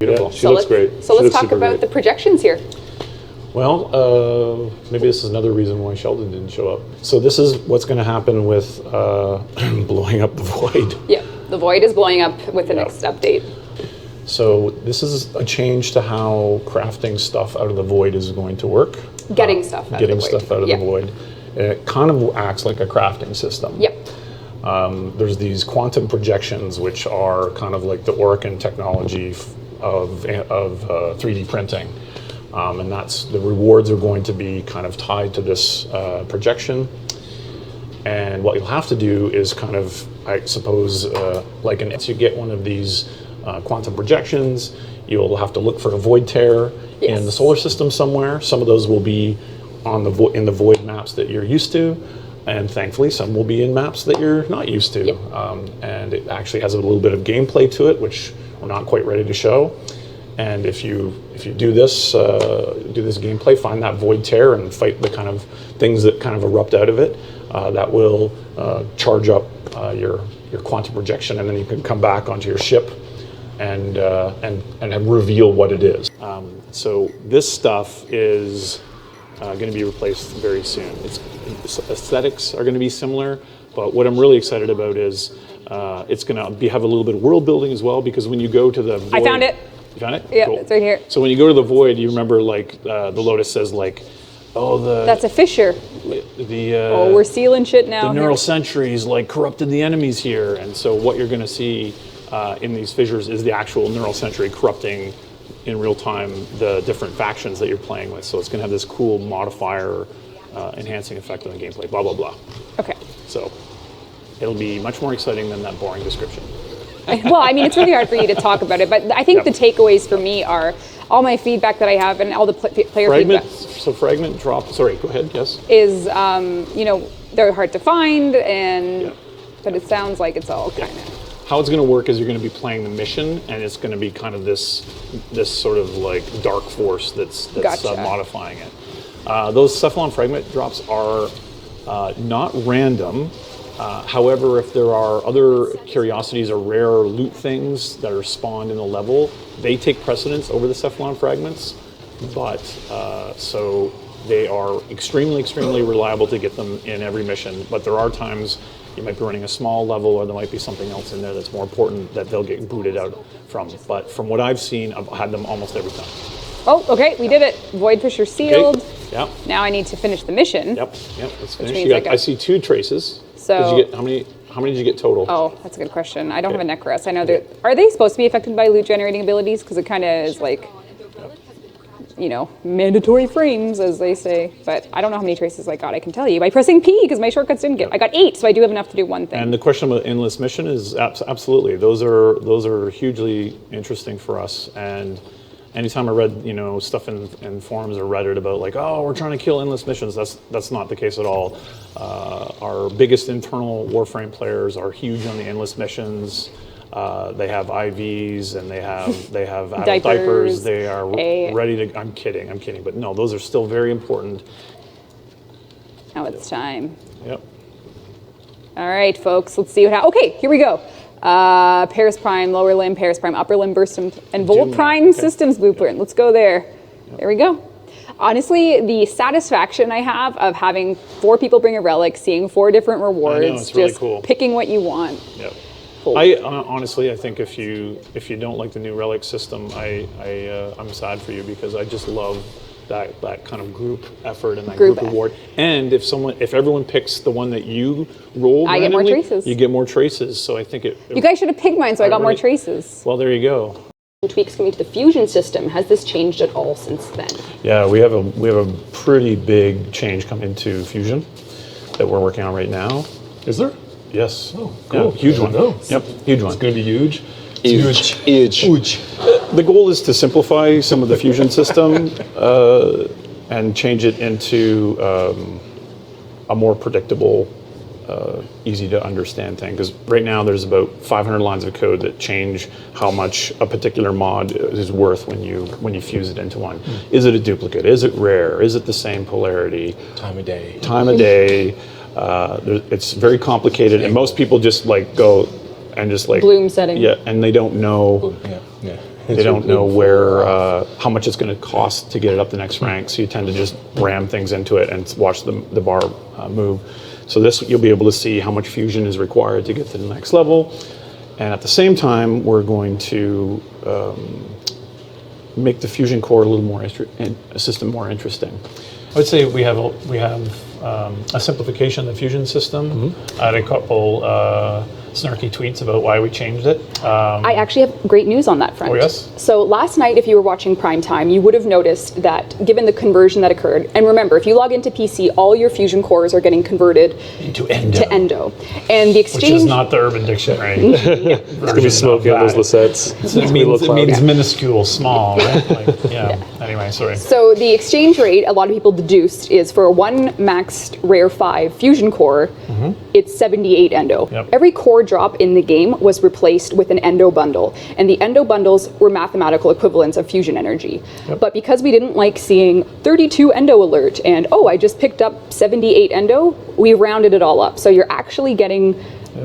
Beautiful. She looks great. So let's talk about the projections here. Well, maybe this is another reason why Sheldon didn't show up. So this is what's going to happen with blowing up the void. Yeah, the void is blowing up with the next update. So this is a change to how crafting stuff out of the void is going to work. Getting stuff out Getting of the void. stuff out of the void. It kind of acts like a crafting system. Yep. There's these quantum projections, which are kind of like the Oricon technology of 3D printing. And that's the rewards are going to be kind of tied to this projection. And what you'll have to do is kind of, I suppose, if you get one of these quantum projections, you'll have to look for a void tear in the solar system somewhere. Some of those will be on in the void maps that you're used to, and thankfully some will be in maps that you're not used to. And it actually has a little bit of gameplay to it, which we're not quite ready to show. And if you do this gameplay, find that void tear and fight the kind of things that kind of erupt out of it, that will charge up your quantum projection, and then you can come back onto your ship and reveal what it is. So this stuff is going to be replaced very soon. Aesthetics are going to be similar, but what I'm really excited about is it's going to have a little bit of world building as well, because when you go to the void, I found it. You found it? Yeah, cool. It's right here. So when you go to the void, you remember like the Lotus says like, that's a fissure. We're sealing shit now. The neural sentries like corrupted the enemies here, and so what you're going to see in these fissures is the actual neural sentry corrupting in real time the different factions that you're playing with. So it's going to have this cool modifier enhancing effect on the gameplay. Blah blah blah. Okay. So it'll be much more exciting than that boring description. Well, I mean, it's really hard for you to talk about it, but I think the takeaways for me are all my feedback that I have and all the player feedback. So fragment drop. Sorry, go ahead. Yes. Is they're hard to find, but it sounds like it's all kind of. How it's going to work is you're going to be playing the mission, and it's going to be kind of this sort of like dark force that's Gotcha. Modifying it. Those cephalon fragment drops are not random. However, if there are other curiosities or rare loot things that are spawned in a level, they take precedence over the cephalon fragments. But so they are extremely, extremely reliable to get them in every mission. But there are times you might be running a small level, or there might be something else in there that's more important that they'll get booted out from. But from what I've seen, I've had them almost every time. Oh, okay, we did it. Void fissure sealed. Okay. Yep. Now I need to finish the mission. Yep. Let's finish. Means I see 2 traces. So did you get, how many did you get total? Oh, that's a good question. I don't have a neck rest. I know that. Are they supposed to be affected by loot generating abilities? Because it kind of is like, mandatory frames, as they say. But I don't know how many traces I got. I can tell you by pressing P, because my shortcuts didn't get. I got 8, so I do have enough to do one thing. And the question about endless mission is absolutely. Those are hugely interesting for us. And anytime I read stuff in forums or Reddit about like, oh, we're trying to kill endless missions, that's not the case at all. Our biggest internal Warframe players are huge on the endless missions. They have IVs and they have adult diapers. They are ready to. I'm kidding. But no, those are still very important. Now it's time. Yep. All right, folks. Let's see what happens. Okay, here we go. Paris Prime, lower limb, Paris Prime, upper limb burst, and Volt Prime systems blueprint. Let's go there. There we go. Honestly, the satisfaction I have of having 4 people bring a relic, seeing 4 different rewards, I know, it's really just cool. Picking what you want. Yep. Cool. Honestly, I think if you don't like the new relic system, I'm sad for you, because I just love that kind of group effort and that group reward. And if everyone picks the one that you roll, I get more traces. You get more traces. So I think you guys should have picked mine, so I got more traces. Well, there you go. Tweaks coming to the fusion system. Has this changed at all since then? Yeah, we have a pretty big change coming to fusion that we're working on right now. Is there? Yes. Oh, cool. Yeah, huge one. No. Yep, huge one. It's going to be huge. Huge. The goal is to simplify some of the fusion system and change it into a more predictable, easy to understand thing. Because right now there's about 500 lines of code that change how much a particular mod is worth when you fuse it into one. Is it a duplicate? Is it rare? Is it the same polarity? Time of day. It's very complicated, and most people just like go and just like bloom setting. Yeah, and they don't know. They don't know where, how much it's going to cost to get it up the next rank, so you tend to just ram things into it and watch the bar move. So this, you'll be able to see how much fusion is required to get to the next level. And at the same time, we're going to make the fusion core a little more, a system more interesting. I would say we have a simplification of the fusion system. I had a couple snarky tweets about why we changed it. I actually have great news on that front. Oh, yes? So last night, if you were watching Prime Time, you would have noticed that given the conversion that occurred, and remember, if you log into PC, all your fusion cores are getting converted into Endo. And the exchange... Which is not the Urban Dictionary. It's going to be smoky on those Lichets. It means minuscule, small, right? Anyway, sorry. So the exchange rate, a lot of people deduced, is for one maxed rare 5 fusion core, it's 78 Endo. Every core drop in the game was replaced with an Endo bundle, and the Endo bundles were mathematical equivalents of fusion energy. But because we didn't like seeing 32 Endo alert and, oh, I just picked up 78 Endo, we rounded it all up. So you're actually getting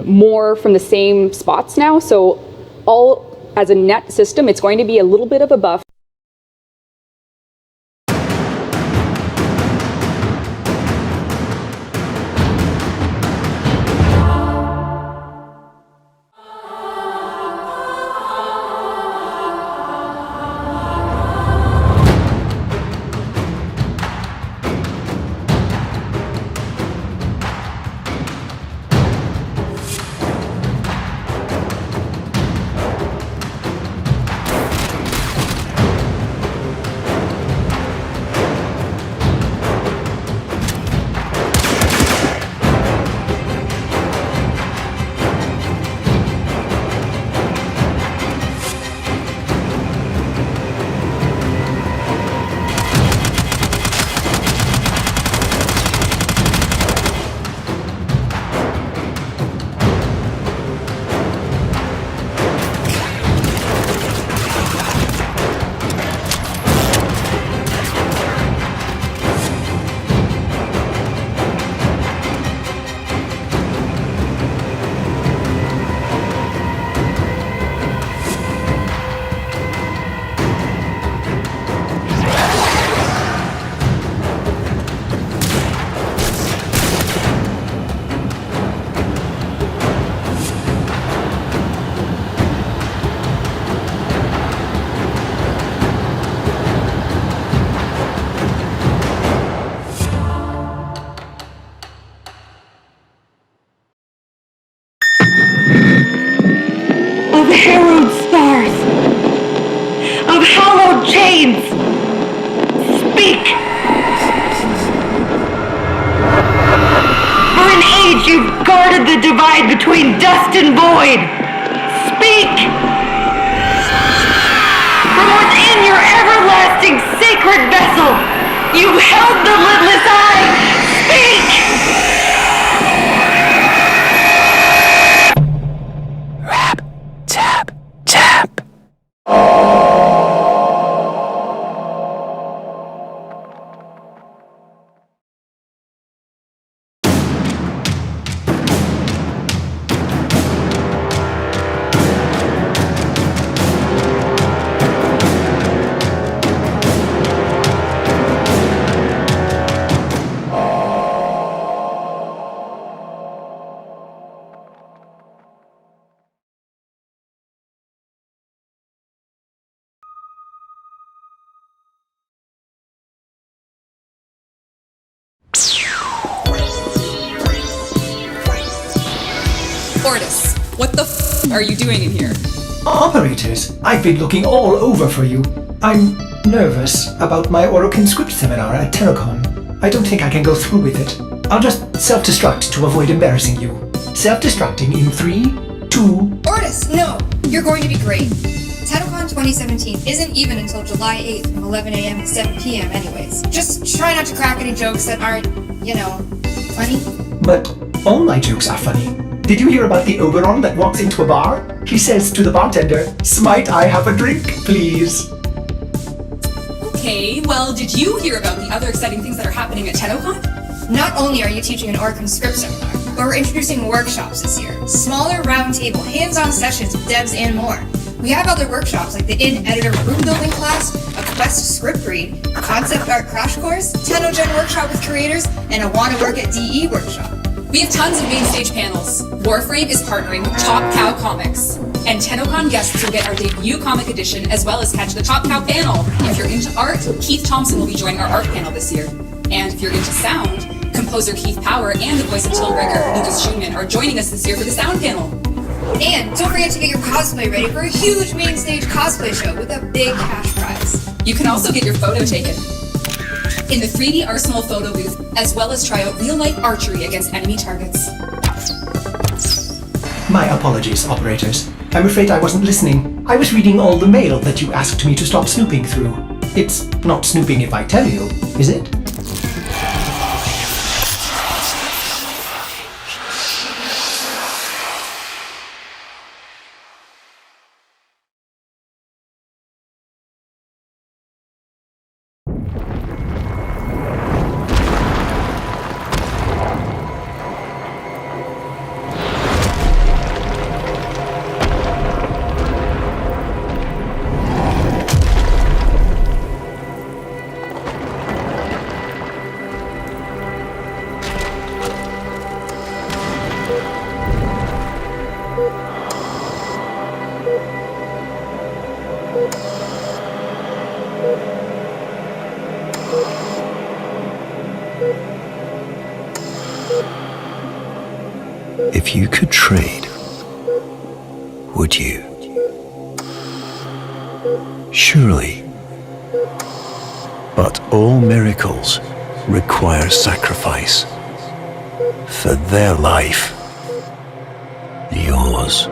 more from the same spots now. So all as a net system, it's going to be a little bit of a buff. chains! Speak! For an age you've guarded the divide between dust and void! Speak! From within your everlasting sacred vessel, you've held the lidless eye! Speak! Rap, tap, tap. What the are you doing in here? Operators, I've been looking all over for you. I'm nervous about my Orokin script seminar at Tennocon. I don't think I can go through with it. I'll just self-destruct to avoid embarrassing you. Self-destructing in 3, 2... Ortis, no! You're going to be great. Tennocon 2017 isn't even until July 8th from 11 a.m. to 7 p.m. anyways. Just try not to crack any jokes that aren't, you know, funny. But all my jokes are funny. Did you hear about the Oberon that walks into a bar? He says to the bartender, "Smite I have a drink, please?" Okay, well, did you hear about the other exciting things that are happening at Tennocon? Not only are you teaching an Orokin script seminar, but we're introducing workshops this year. Smaller roundtable, hands-on sessions with devs and more. We have other workshops like the in-editor room building class, a quest script read, a concept art crash course, Tenno Gen workshop with creators, and a wanna work at DE workshop. We have tons of main stage panels. Warframe is partnering with Top Cow Comics. And Tennocon guests will get our debut comic edition as well as catch the Top Cow panel. If you're into art, Keith Thompson will be joining our art panel this year. And if you're into sound, composer Keith Power and the voice of Tilbreaker, Lucas Schumann, are joining us this year for the sound panel. And don't forget to get your cosplay ready for a huge main stage cosplay show with a big cash prize. You can also get your photo taken in the 3D Arsenal photo booth, as well as try out real-life archery against enemy targets. My apologies, operators. I'm afraid I wasn't listening. I was reading all the mail that you asked me to stop snooping through. It's not snooping if I tell you, is it? If you could trade, would you? Surely. But all miracles require sacrifice. For their life, yours.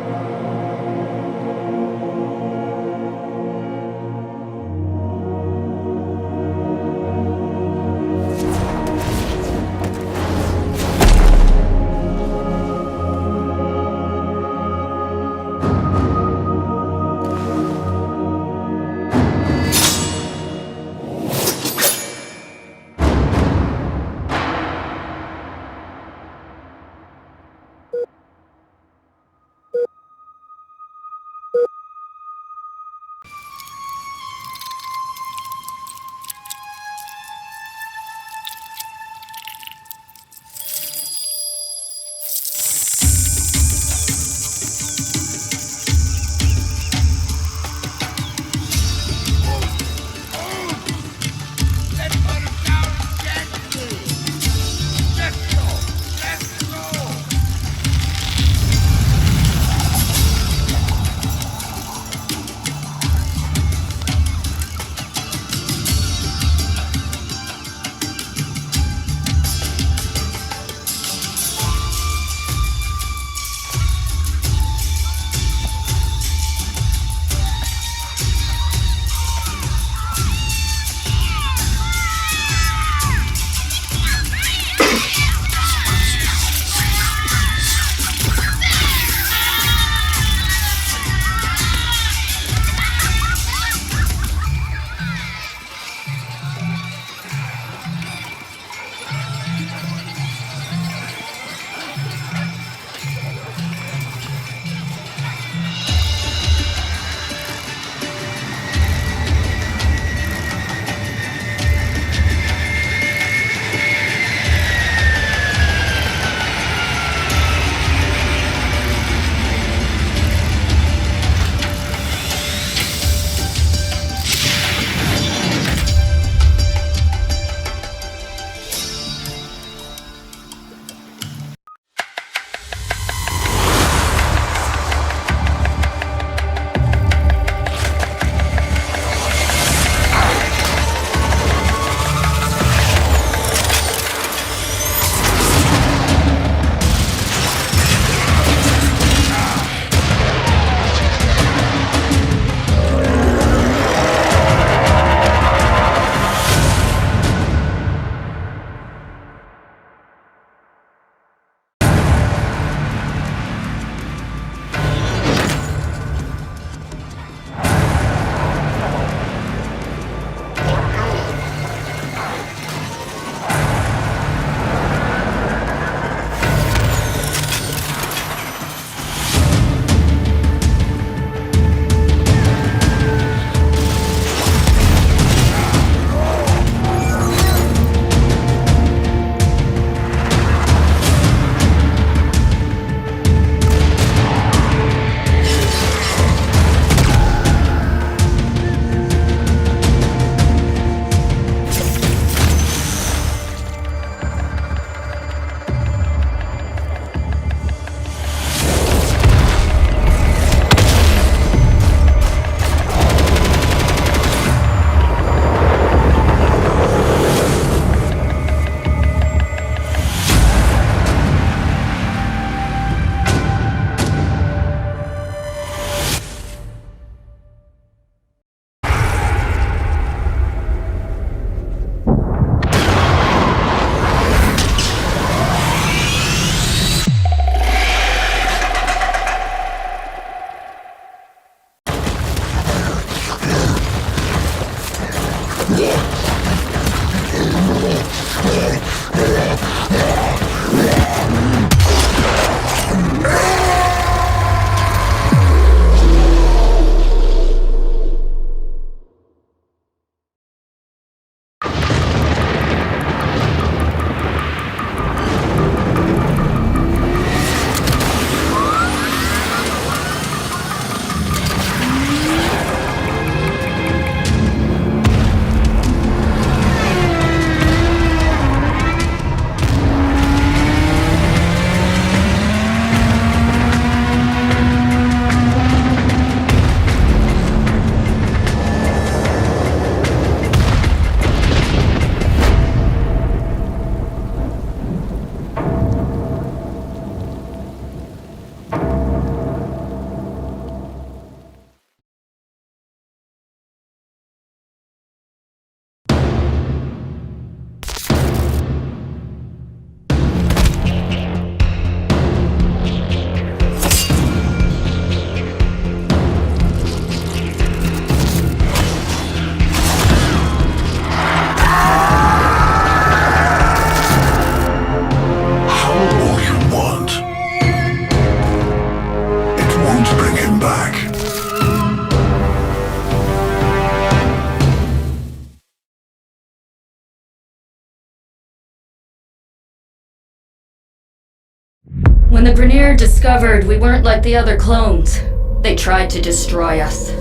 When the Grineer discovered we weren't like the other clones, they tried to destroy us.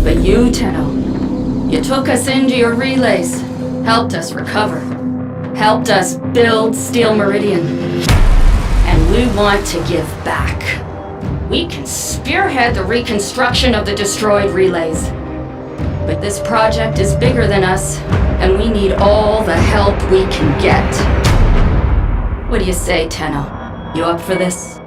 But you, Tenno, you took us into your relays, helped us recover, helped us build Steel Meridian. And we want to give back. We can spearhead the reconstruction of the destroyed relays. But this project is bigger than us, and we need all the help we can get. What do you say, Tenno? You up for this?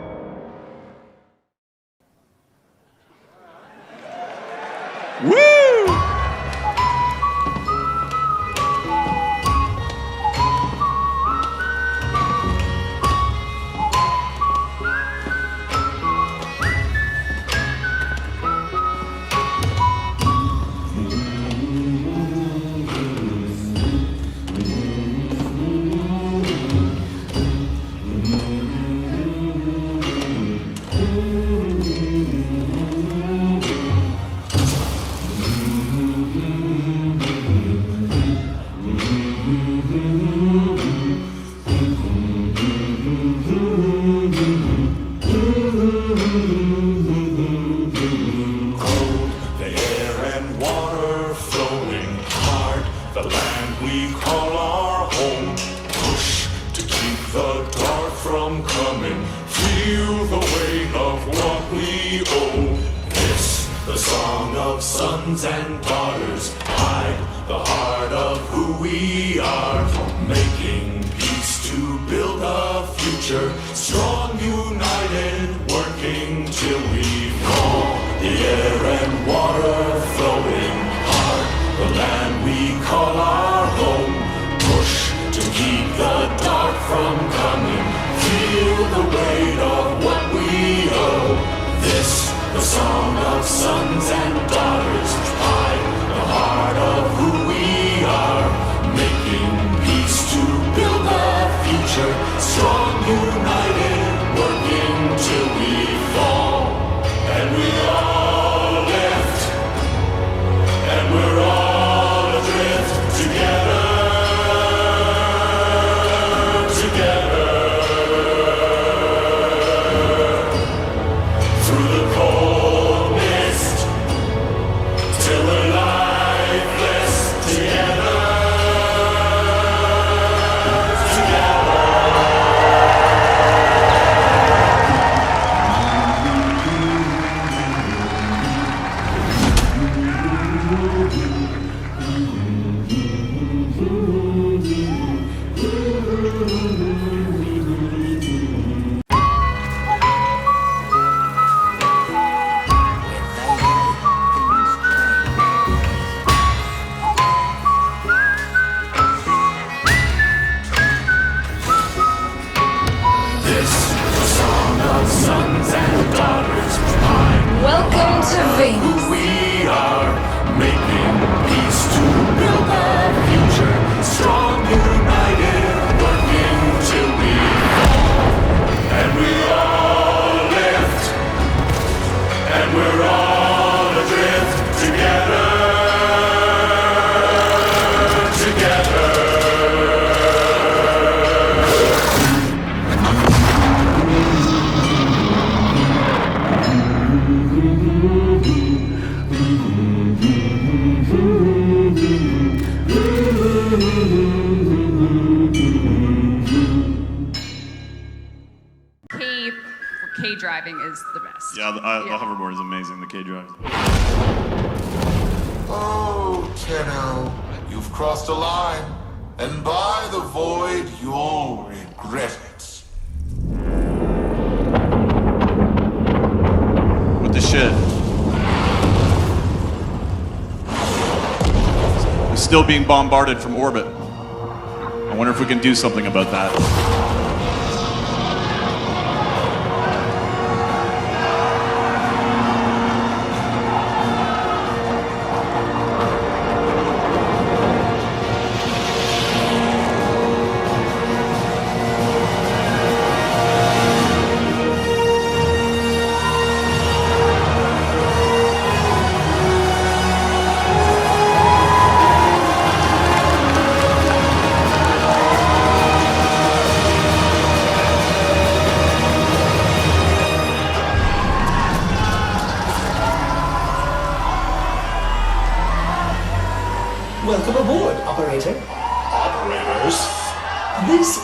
K-driving is the best. Yeah, the hoverboard is amazing. The K-drive. Oh, Tenno, you've crossed a line, and by the void, you'll regret it. What the shit? We're still being bombarded from orbit. I wonder if we can do something about that.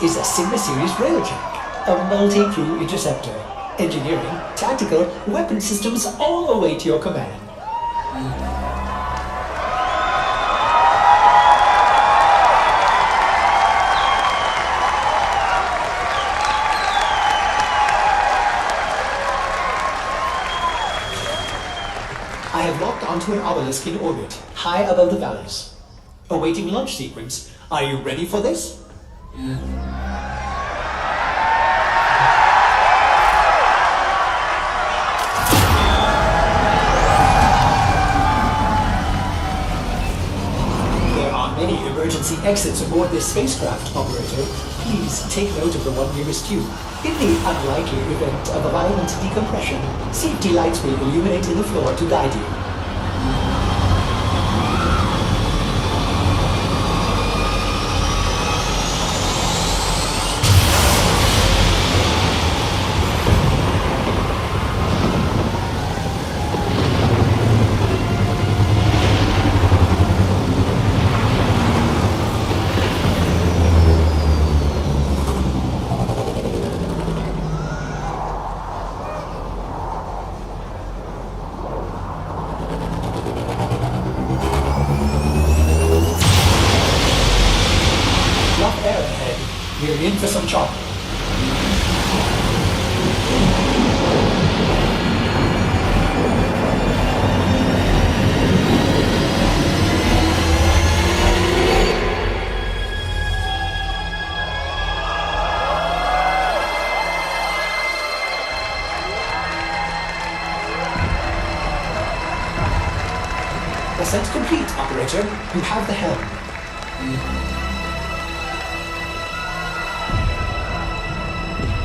This is a Sigma Series railjack, a multi-crew interceptor. Engineering, tactical, weapon systems all await your command. I have locked onto an obelisk in orbit, high above the valleys. Awaiting launch sequence. Are you ready for this? There are many emergency exits aboard this spacecraft, operator. Please take note of the one nearest you. In the unlikely event of a violent decompression, safety lights will illuminate in the floor to guide you. For some chop. Ascent complete, operator. You have the helm.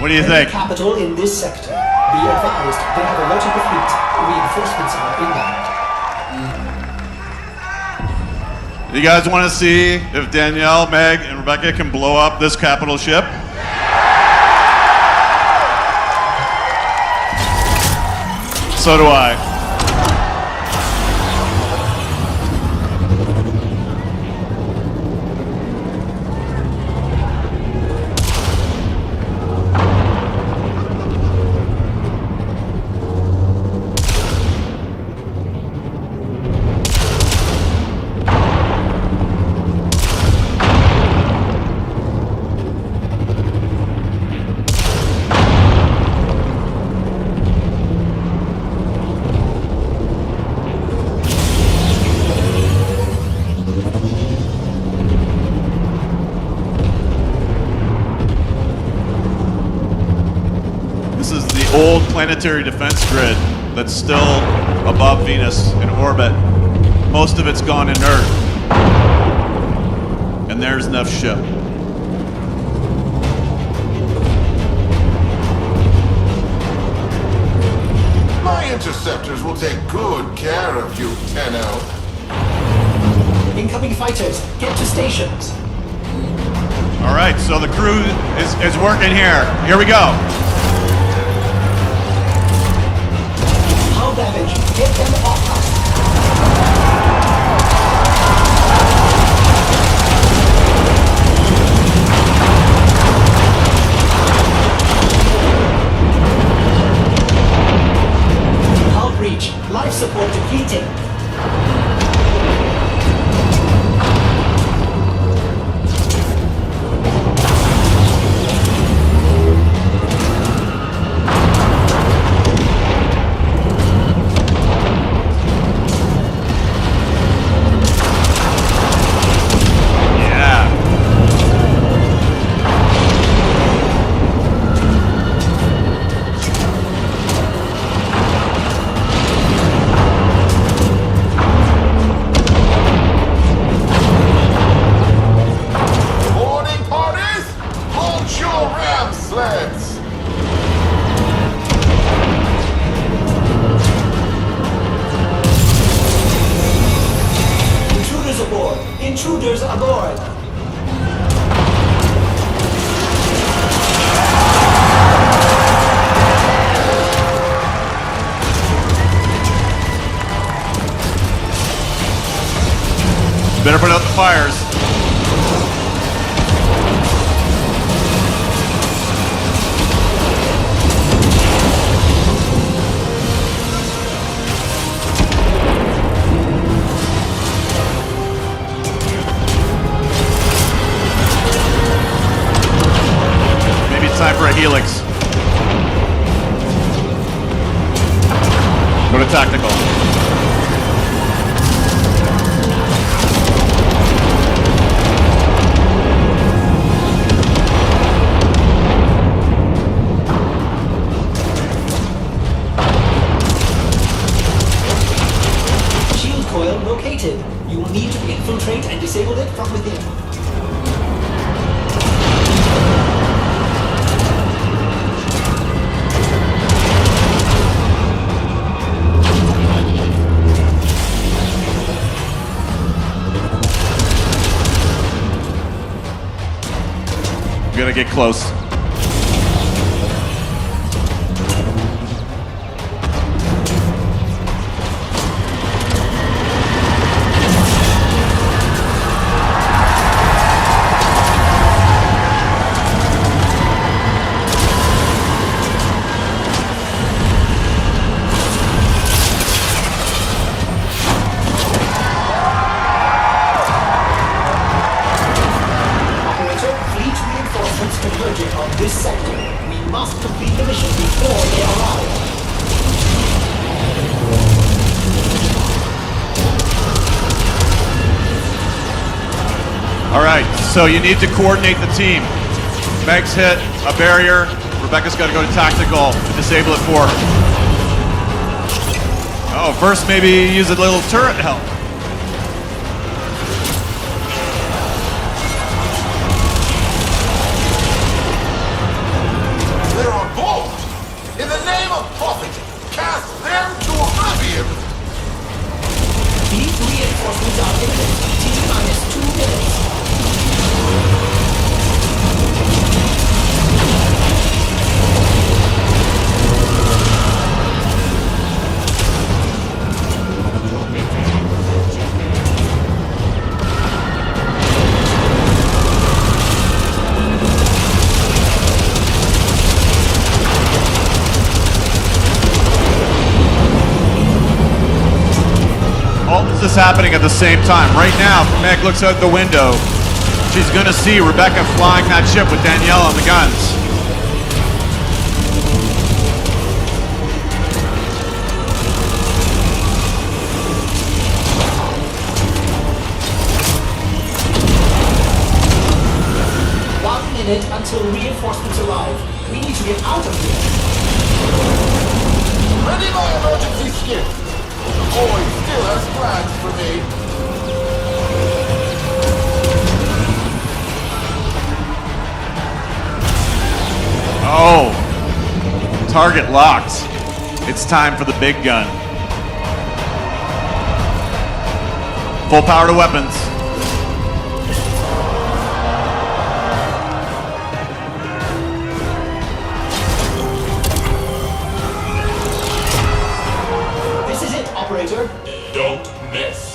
What do you think? Capital in this sector. Be advised, they have alerted the fleet. Reinforcements are inbound. You guys want to see if Danielle, Meg, and Rebecca can blow up this capital ship? So do I. Old planetary defense grid that's still above Venus in orbit. Most of it's gone inert. And there's Neff's ship. My interceptors will take good care of you, Tenno. Incoming fighters, get to stations. All right, so the crew is working here. Here we go. Damage. Get them off us. Hull breach. Life support depleting. Intruders aboard! Better put out the fires. tactical. Shield coil located. You will need to infiltrate and disable it from within. I'm gonna get close. So you need to coordinate the team. Meg's hit a barrier. Rebecca's got to go to tactical and disable it for her. Oh, first maybe use a little turret help. They're on board! In the name of profit, cast them to oblivion! These reinforcements are imminent. T-minus 2 minutes. All this is happening at the same time. Right now, Meg looks out the window. She's gonna see Rebecca flying that ship with Danielle on the guns. One minute until reinforcements arrive. We need to get out of here. Ready my emergency skip! The boy still has plans for me. Oh, target locked. It's time for the big gun. Full power to weapons. This is it, operator. Don't miss.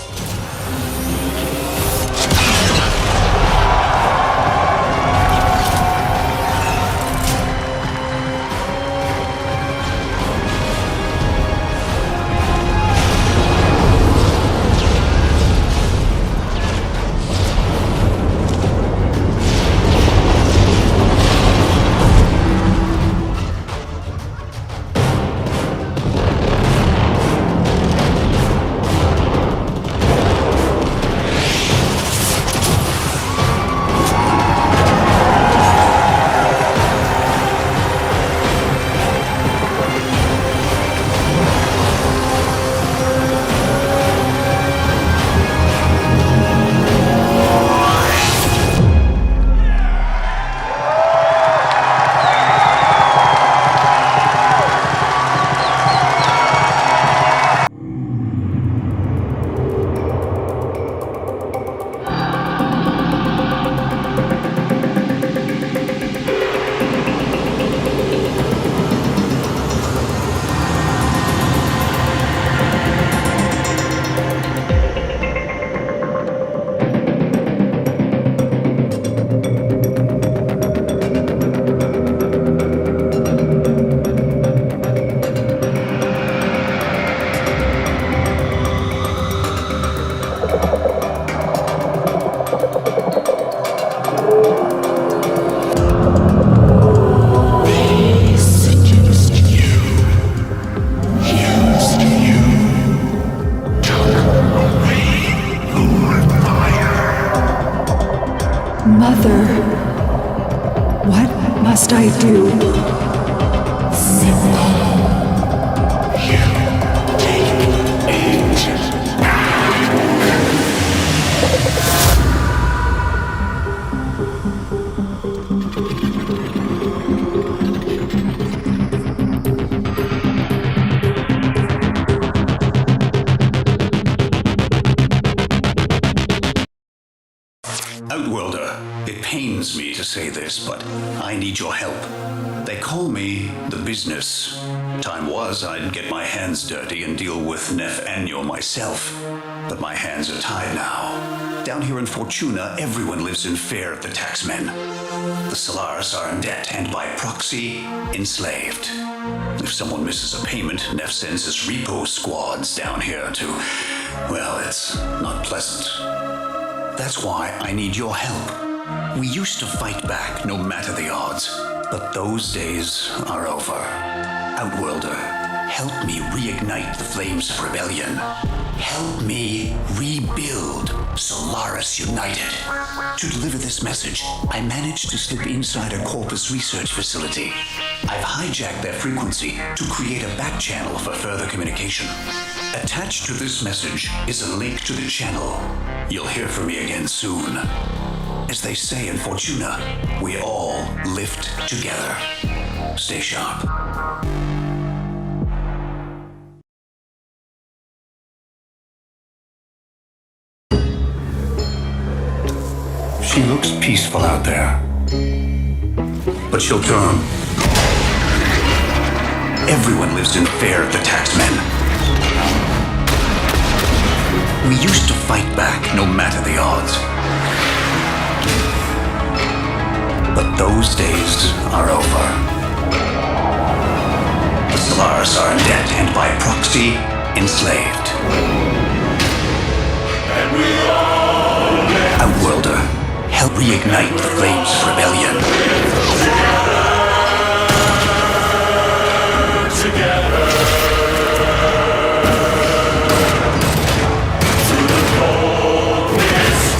pains me to say this, but I need your help. They call me the business. Time was I'd get my hands dirty and deal with Nef Anyo myself, but my hands are tied now. Down here in Fortuna, everyone lives in fear of the taxmen. The Solaris are in debt and by proxy, enslaved. If someone misses a payment, Nef sends his repo squads down here to, well, it's not pleasant. That's why I need your help. We used to fight back no matter the odds, but those days are over. Outworlder, help me reignite the flames of rebellion. Help me rebuild Solaris United. To deliver this message, I managed to slip inside a Corpus research facility. I've hijacked their frequency to create a back channel for further communication. Attached to this message is a link to the channel. You'll hear from me again soon. As they say in Fortuna, we all lift together. Stay sharp. She looks peaceful out there, but she'll turn. Everyone lives in fear of the taxmen. We used to fight back no matter the odds, but those days are over. The Solaris are in debt and by proxy, enslaved. And we all Outworlder, help reignite the flames of rebellion. Together. Through the cold mist,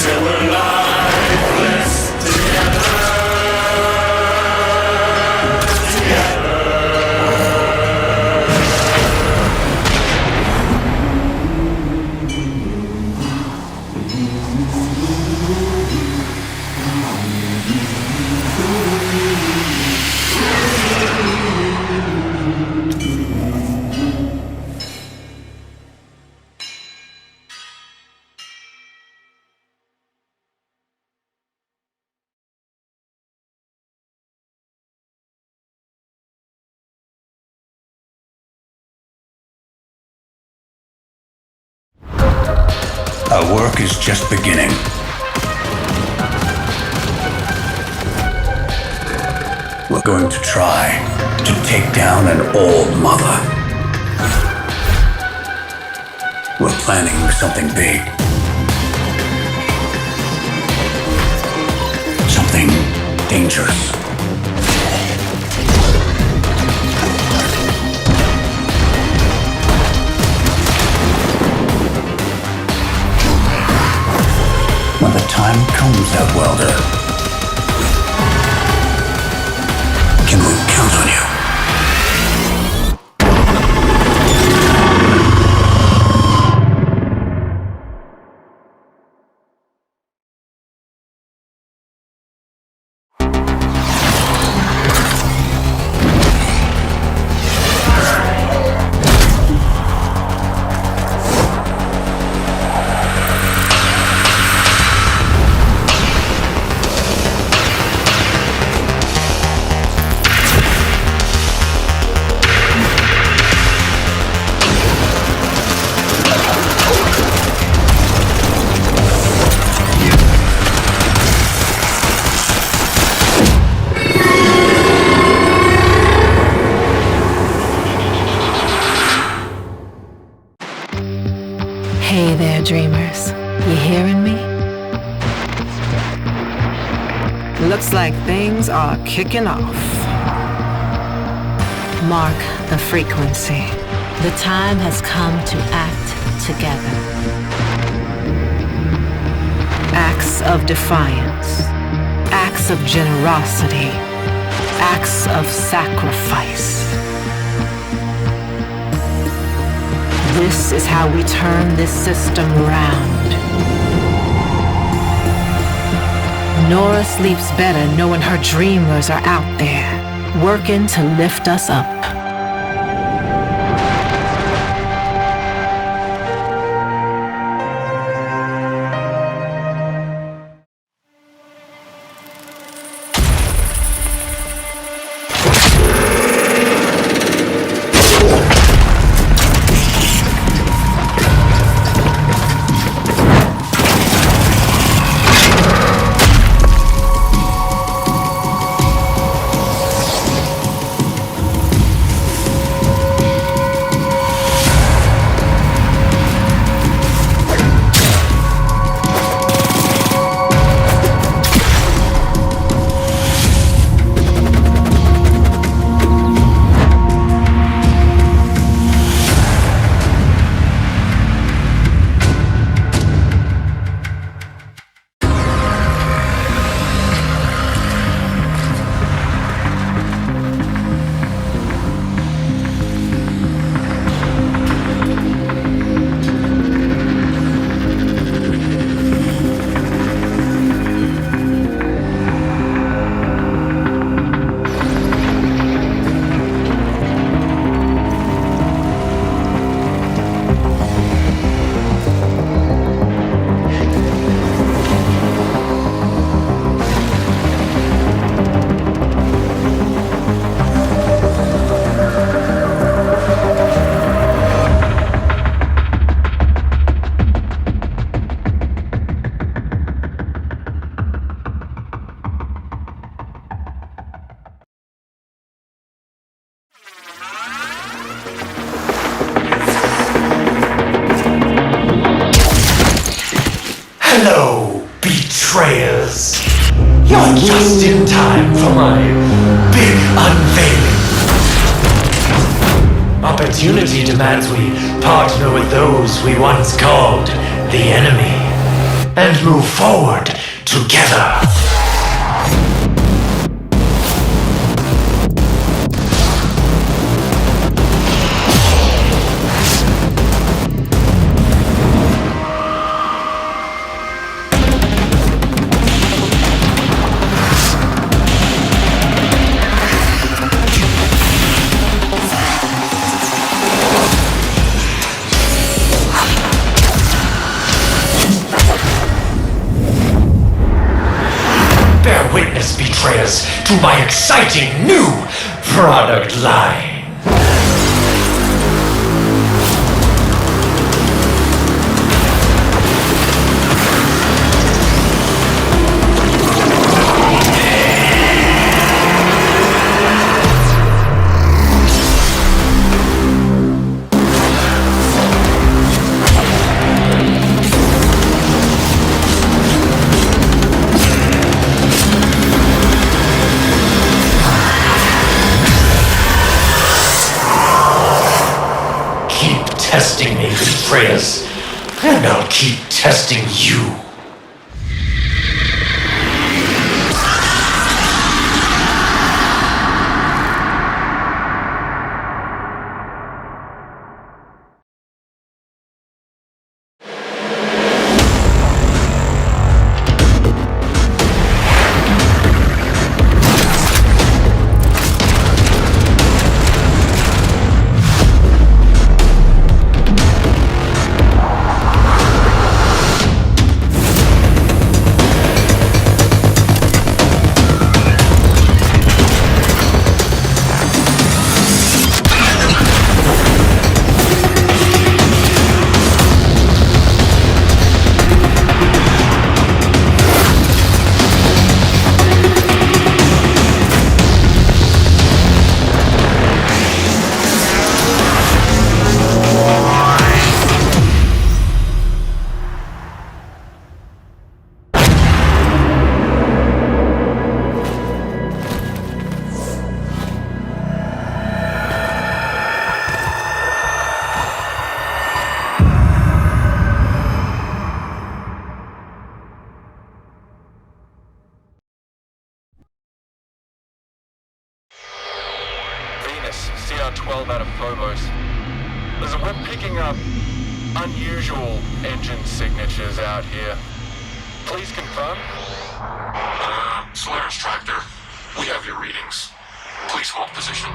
till we're lifeless. Together. Our work is just beginning. We're going to try to take down an old mother. We're planning something big. Something dangerous. When the time comes, Outworlder, can we count on you? Hey there, dreamers. You hearing me? Looks like things are kicking off. Mark the frequency. The time has come to act together. Acts of defiance. Acts of generosity. Acts of sacrifice. This is how we turn this system round. Nora sleeps better knowing her dreamers are out there, working to lift us up. Hello, betrayers. You're just in time for my big unveiling. Opportunity demands we partner with those we once called the enemy and move forward together. To my exciting new product line. Testing me, betrayers, and I'll keep testing you. CR12 out of Phobos. We're picking up unusual engine signatures out here. Please confirm. Solaris Tractor, we have your readings. Please hold position.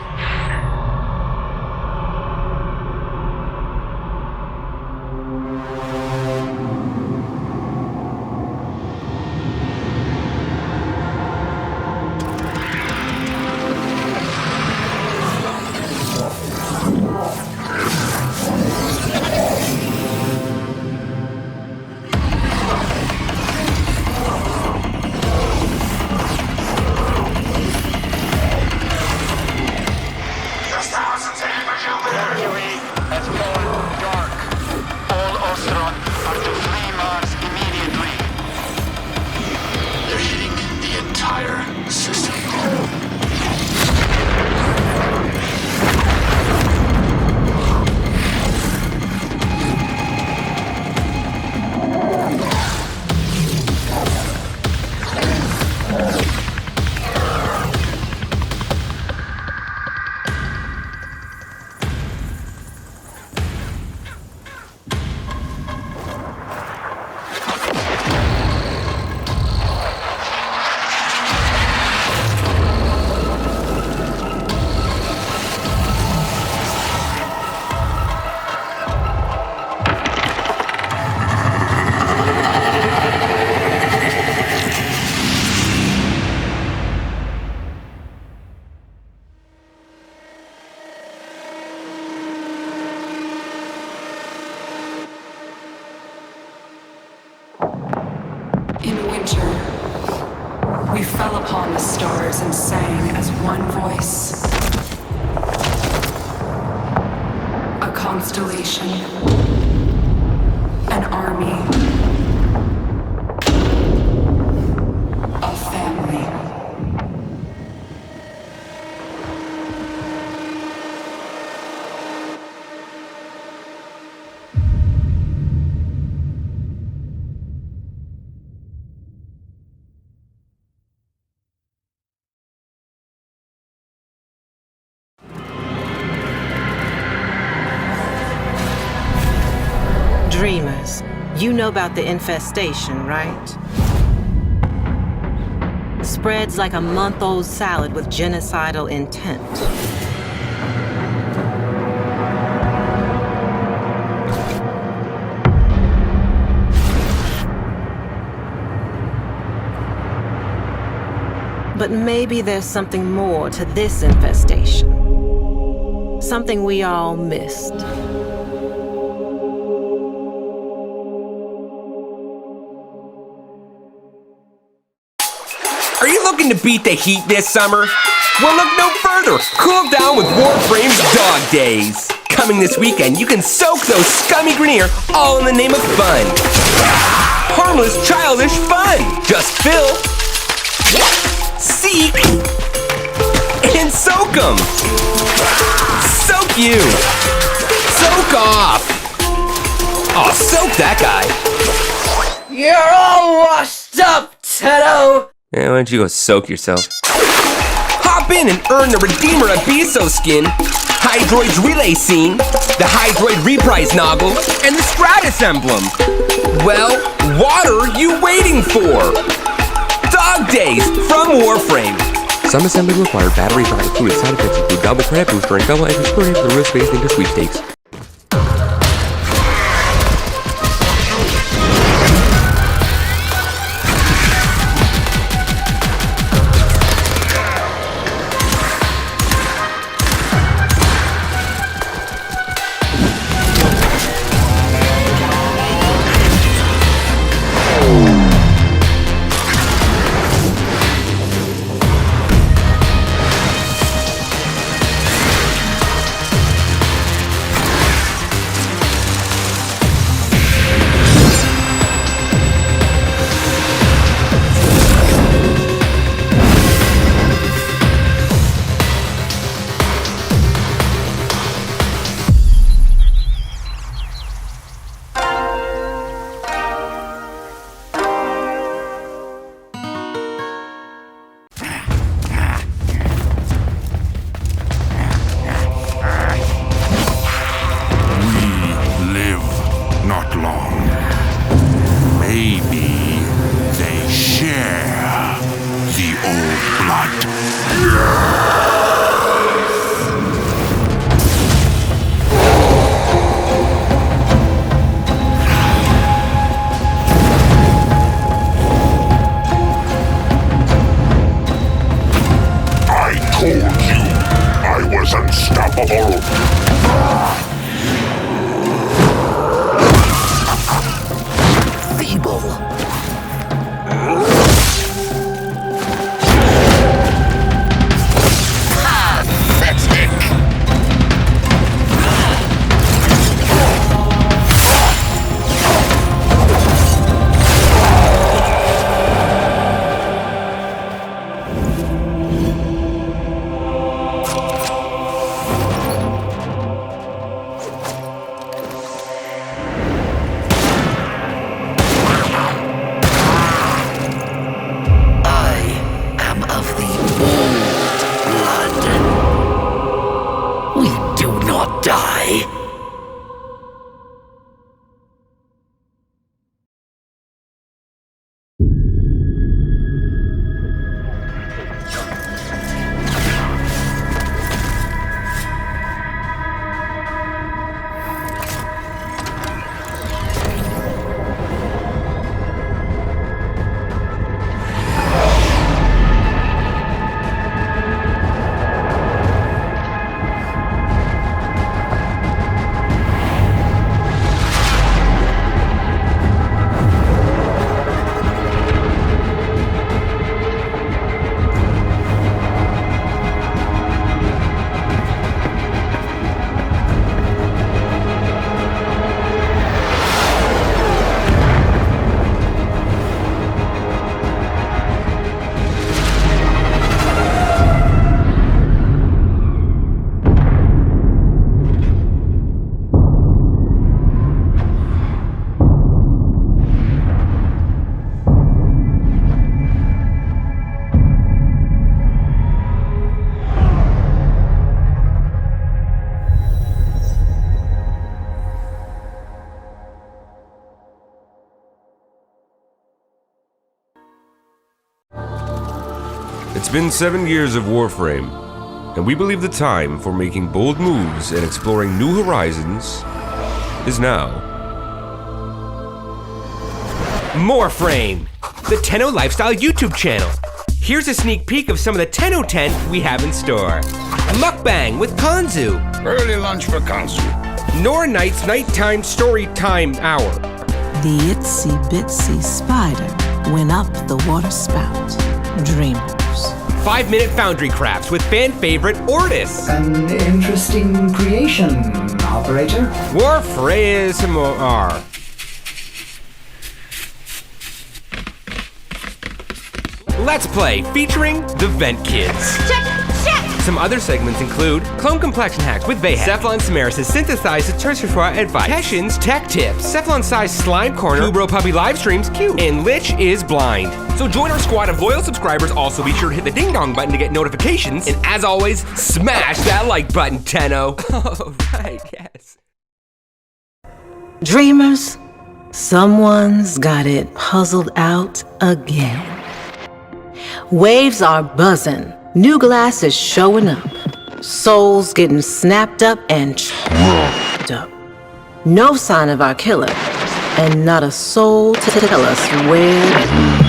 We fell upon the stars and sang as one voice. A constellation. An army. You know about the infestation, right? Spreads like a month-old salad with genocidal intent. But maybe there's something more to this infestation. Something we all missed. Are you looking to beat the heat this summer? Well, look no further. Cool down with Warframe's DogDays. Coming this weekend, you can soak those scummy grenier all in the name of fun. Harmless, childish fun. Just fill, seek, and soak 'em. Soak you. Soak off. Oh, soak that guy. You're all washed up, Tenno! Yeah, why don't you go soak yourself? Hop in and earn the Redeemer Abiso skin, Hydroid's relay scene, the Hydroid reprise novel, and the Stratus emblem. Well, what are you waiting for? DogDays from Warframe. Some assembly required. Batteries not included. Side effects include double credit booster and double extra security for the real space into sweepstakes. been 7 years of Warframe, and we believe the time for making bold moves and exploring new horizons is now. Warframe, the Tenno Lifestyle YouTube channel. Here's a sneak peek of some of the Tenno tent we have in store. Mukbang with Kanzu. Early lunch for Kanzu. Nora Knight's nighttime story time hour. The itsy bitsy spider went up the water spout. Dreamers. 5-minute foundry crafts with fan favorite Ortis. An interesting creation, operator. Warframe. Let's Play featuring the Vent Kids. Check. Some other segments include Clone Complexion Hacks with Vayhak, Cephalon Samaris' Synthesized Tertiary Advice, Hessian's Tech Tips, Cephalon Size Slime Corner, Kubrow Puppy Live Streams, Q, and Lich is Blind. So join our squad of loyal subscribers. Also be sure to hit the ding dong button to get notifications. And as always, smash that like button, Tenno. Oh, right, yes. Dreamers, someone's got it puzzled out again. Waves are buzzing. New glass is showing up. Souls getting snapped up and chopped up. No sign of our killer, and not a soul to tell us where.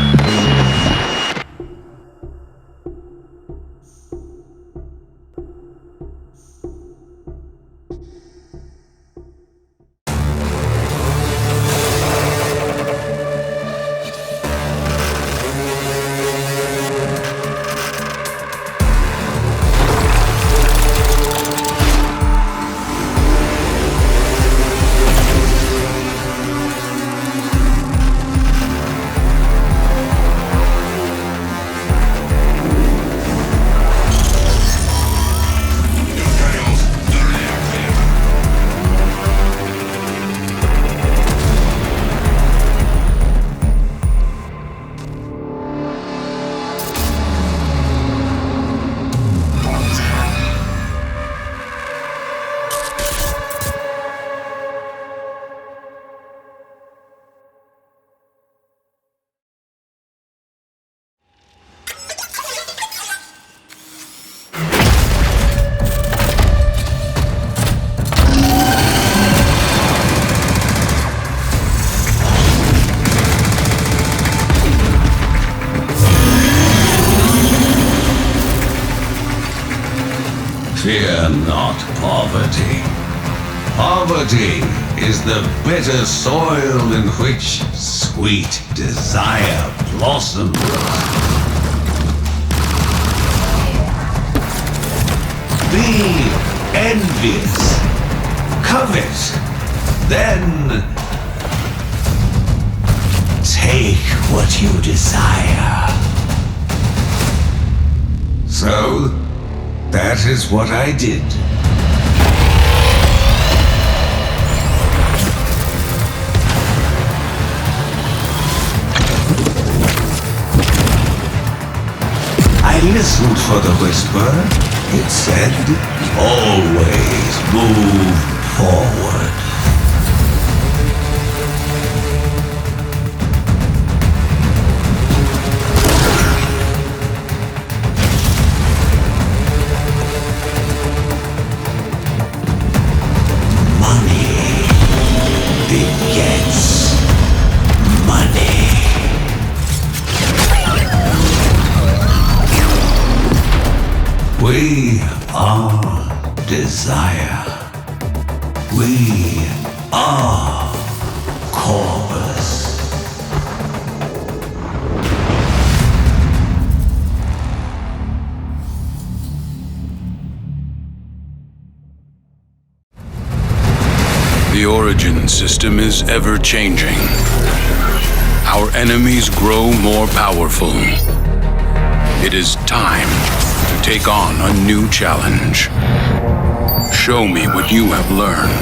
Fear not poverty. Poverty is the bitter soil in which sweet desire blossoms. Be envious, covet, then take what you desire. So, that is what I did. I listened for the whisper. It said, always move forward. We are desire. We are Corvus. The origin system is ever changing. Our enemies grow more powerful. It is time to take on a new challenge. Show me what you have learned.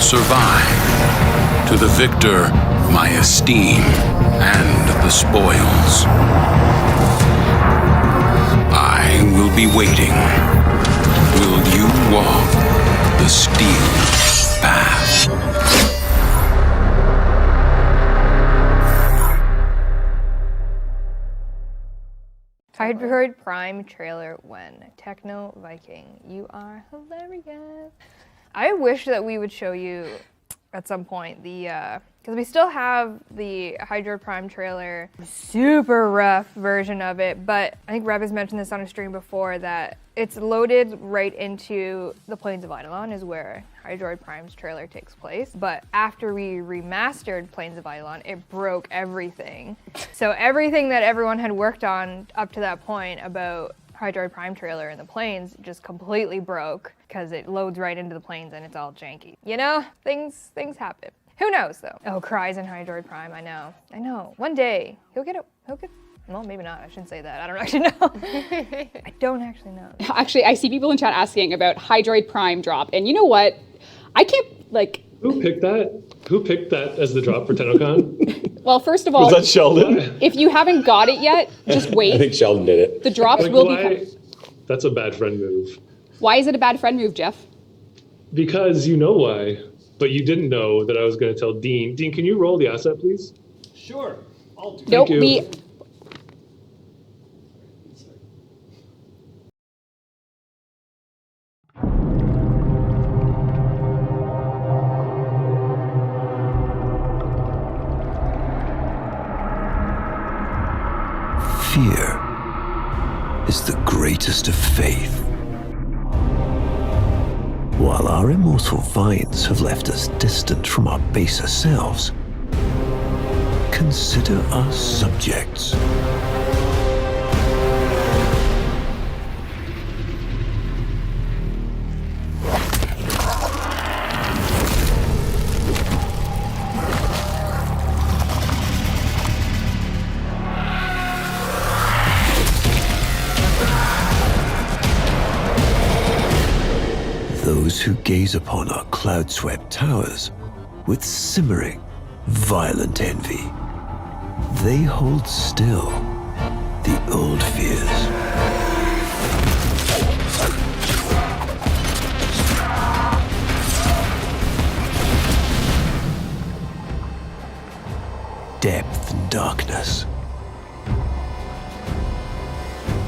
Survive. To the victor, my esteem and the spoils. I will be waiting. Will you walk the steel path? Hydroid Prime trailer when? Techno Viking, you are hilarious. I wish that we would show you at some point the, because we still have the Hydroid Prime trailer, super rough version of it, but I think Reb has mentioned this on a stream before that it's loaded right into the Plains of Eidolon is where Hydroid Prime's trailer takes place. But after we remastered Plains of Eidolon, it broke everything. So everything that everyone had worked on up to that point about Hydroid Prime trailer in the Plains just completely broke because it loads right into the Plains and it's all janky. You know, things happen. Who knows though? Oh, cries in Hydroid Prime, I know. One day, he'll get, well, maybe not, I shouldn't say that. I don't actually know. I don't actually know. Actually, I see people in chat asking about Hydroid Prime drop, and you know what? I can't, like... Who picked that? Who picked that as the drop for Tennocon? Well, first of all... Was that Sheldon? If you haven't got it yet, just wait. I think Sheldon did it. The drops will be coming. That's a bad friend move. Why is it a bad friend move, Jeff? Because you know why, but you didn't know that I was going to tell Dean. Dean, can you roll the asset, please? Sure, I'll do Nope, Fear is the greatest of faith. While our immortal vines have left us distant from our baser selves, consider us subjects. Those who gaze upon our cloud-swept towers with simmering, violent envy, they hold still the old fears. Depth and darkness.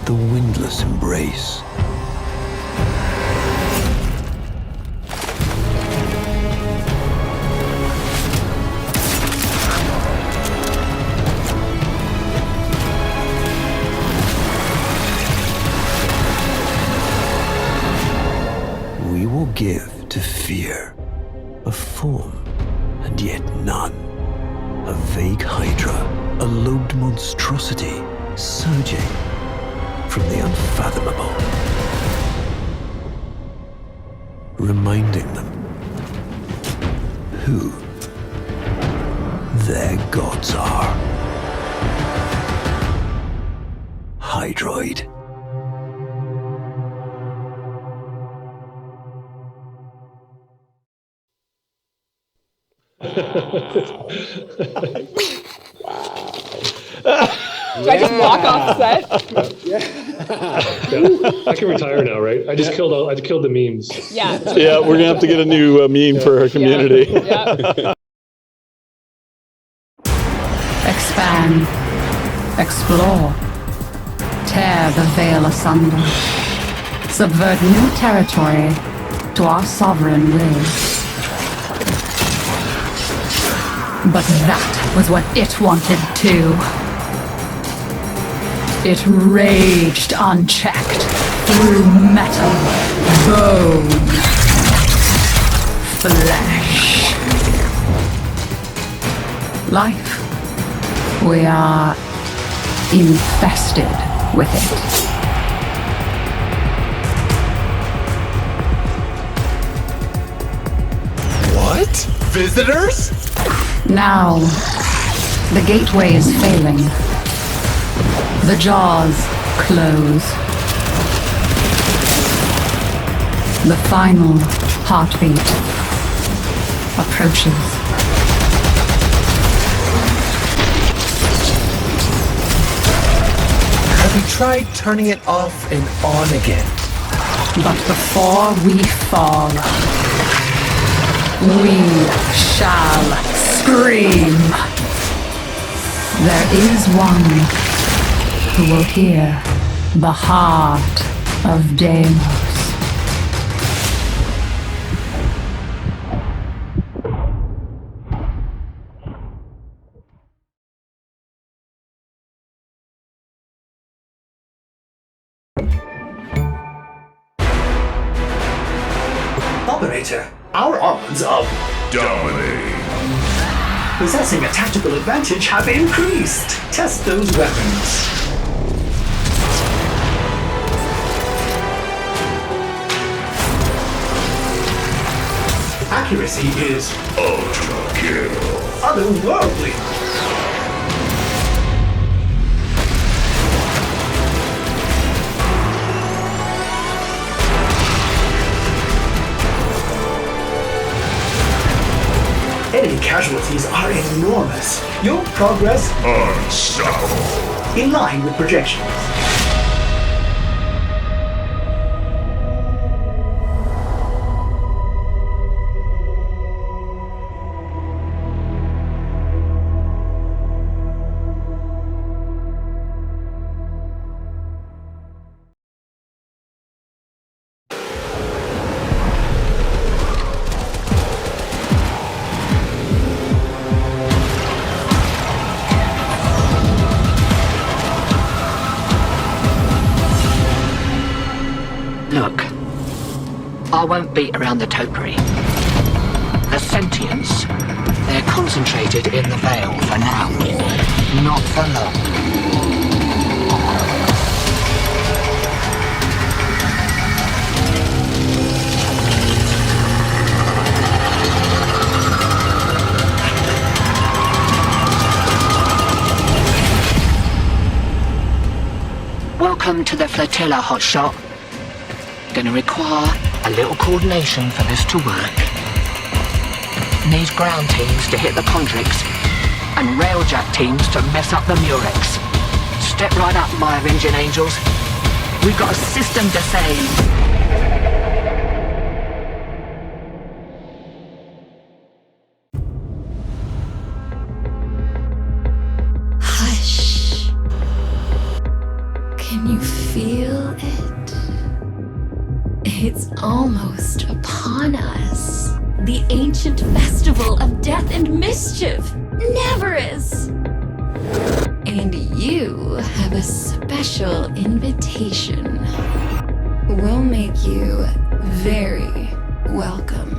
The windless embrace. Give to fear a form and yet none, a vague hydra, a lobed monstrosity surging from the unfathomable, reminding them who their gods are. Hydroid. Do I just walk off set? Yeah. I can retire now, right? I just killed the memes. Yeah. Yeah, we're gonna have to get a new meme for our community. Yeah. Expand. Explore. Tear the veil asunder. Subvert new territory to our sovereign will. But that was what it wanted too. It raged unchecked through metal, bone, flesh. Life. We are infested with it. What? Visitors? Now, the gateway is failing. The jaws close. The final heartbeat approaches. Have you tried turning it off and on again? But before we fall, we shall scream. There is one who will hear The heart of Deimos. Operator, our odds of dominating, possessing a tactical advantage have increased. Test those weapons. Accuracy is ultra kill, otherworldly. Enemy casualties are enormous. Your progress unstoppable, in line with projections. Look, I won't beat around the topiary. The Sentients, they're concentrated in the Vale for now, not for long. Welcome to the flotilla, hotshot. Gonna require a little coordination for this to work. Need ground teams to hit the Condrix and railjack teams to mess up the Murex. Step right up, my engine angels. We've got a system to save. Hush. Can you feel it? It's almost upon us. The ancient festival of death and mischief never is. And you have a special invitation. We'll make you very welcome.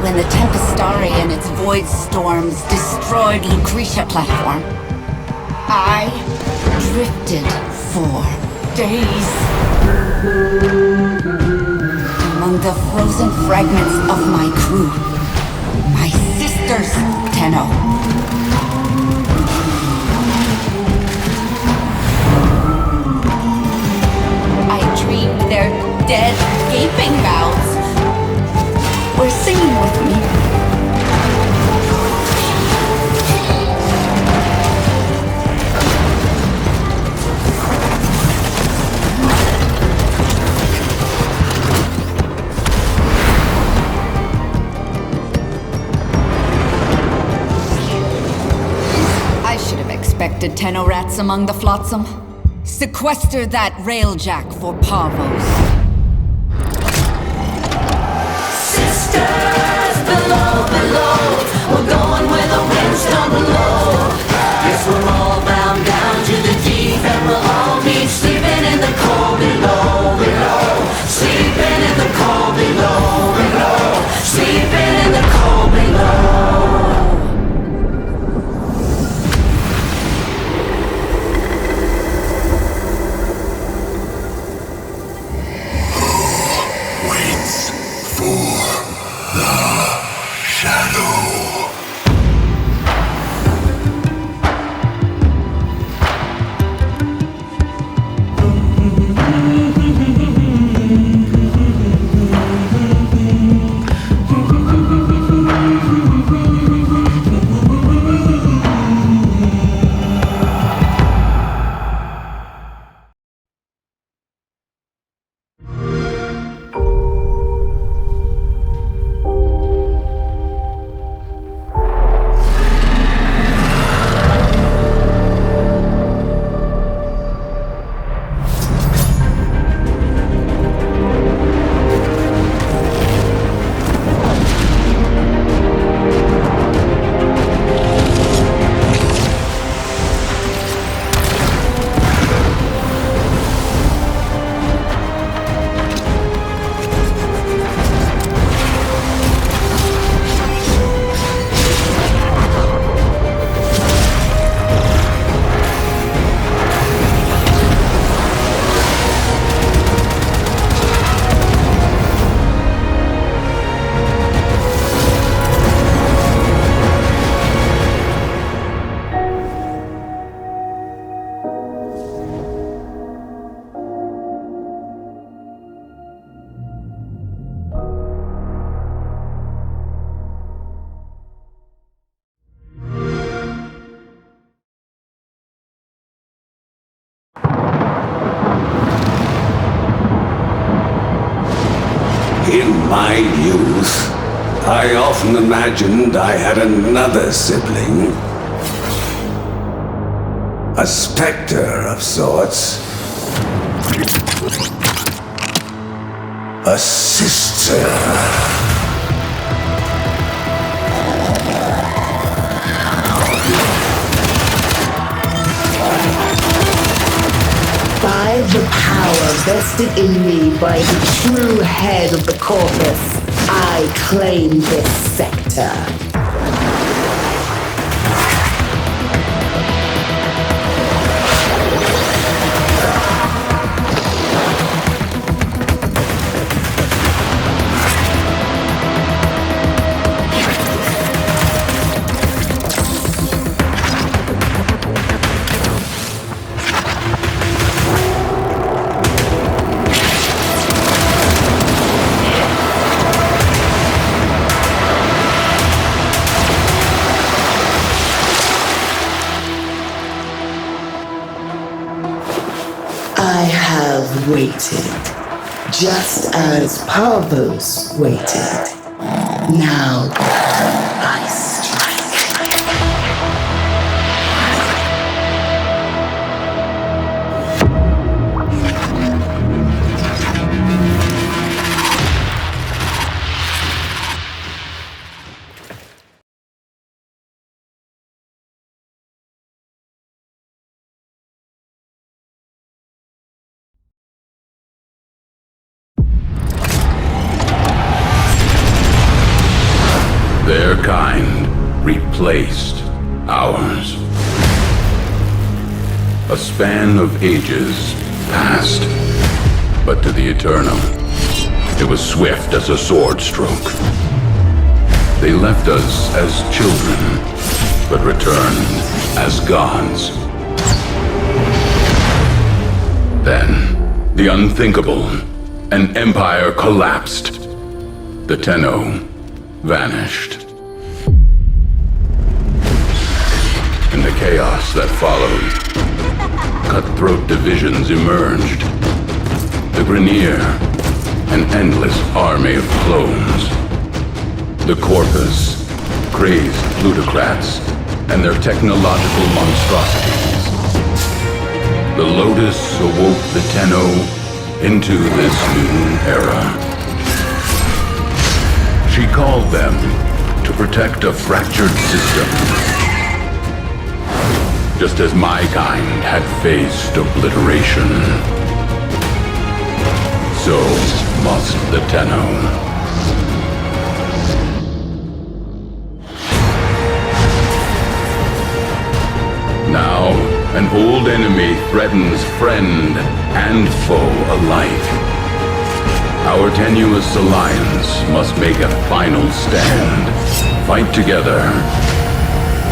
The Tempestari and its void storms destroyed Lucretia platform. I drifted for days among the frozen fragments of my crew, my sisters, Tenno. I dreamed their dead, gaping mouths were singing with me. I should have expected Tenno rats among the flotsam. Sequester that railjack for Pavos. Below, we're going where the winds don't blow. Yes, we're all bound down to the deep, and we'll all be sleeping in the cold below, sleeping in the cold below, sleeping in the cold below. In my youth, I often imagined I had another sibling. A specter of sorts. A sister. By the power vested in me by the true head of the corpus, I claim this sector. I have waited, just as Parvos waited. Now, I strike. Their kind replaced ours. A span of ages passed, but to the Eternal, it was swift as a sword stroke. They left us as children, but returned as gods. Then, the unthinkable, an empire collapsed. The Tenno vanished. In the chaos that followed, cutthroat divisions emerged. The Grineer, an endless army of clones. The Corpus, crazed plutocrats, and their technological monstrosities. The Lotus awoke the Tenno into this new era. She called them to protect a fractured system. Just as my kind had faced obliteration, so must the Tenno. Now, an old enemy threatens friend and foe alike. Our tenuous alliance must make a final stand. Fight together,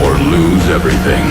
or lose everything.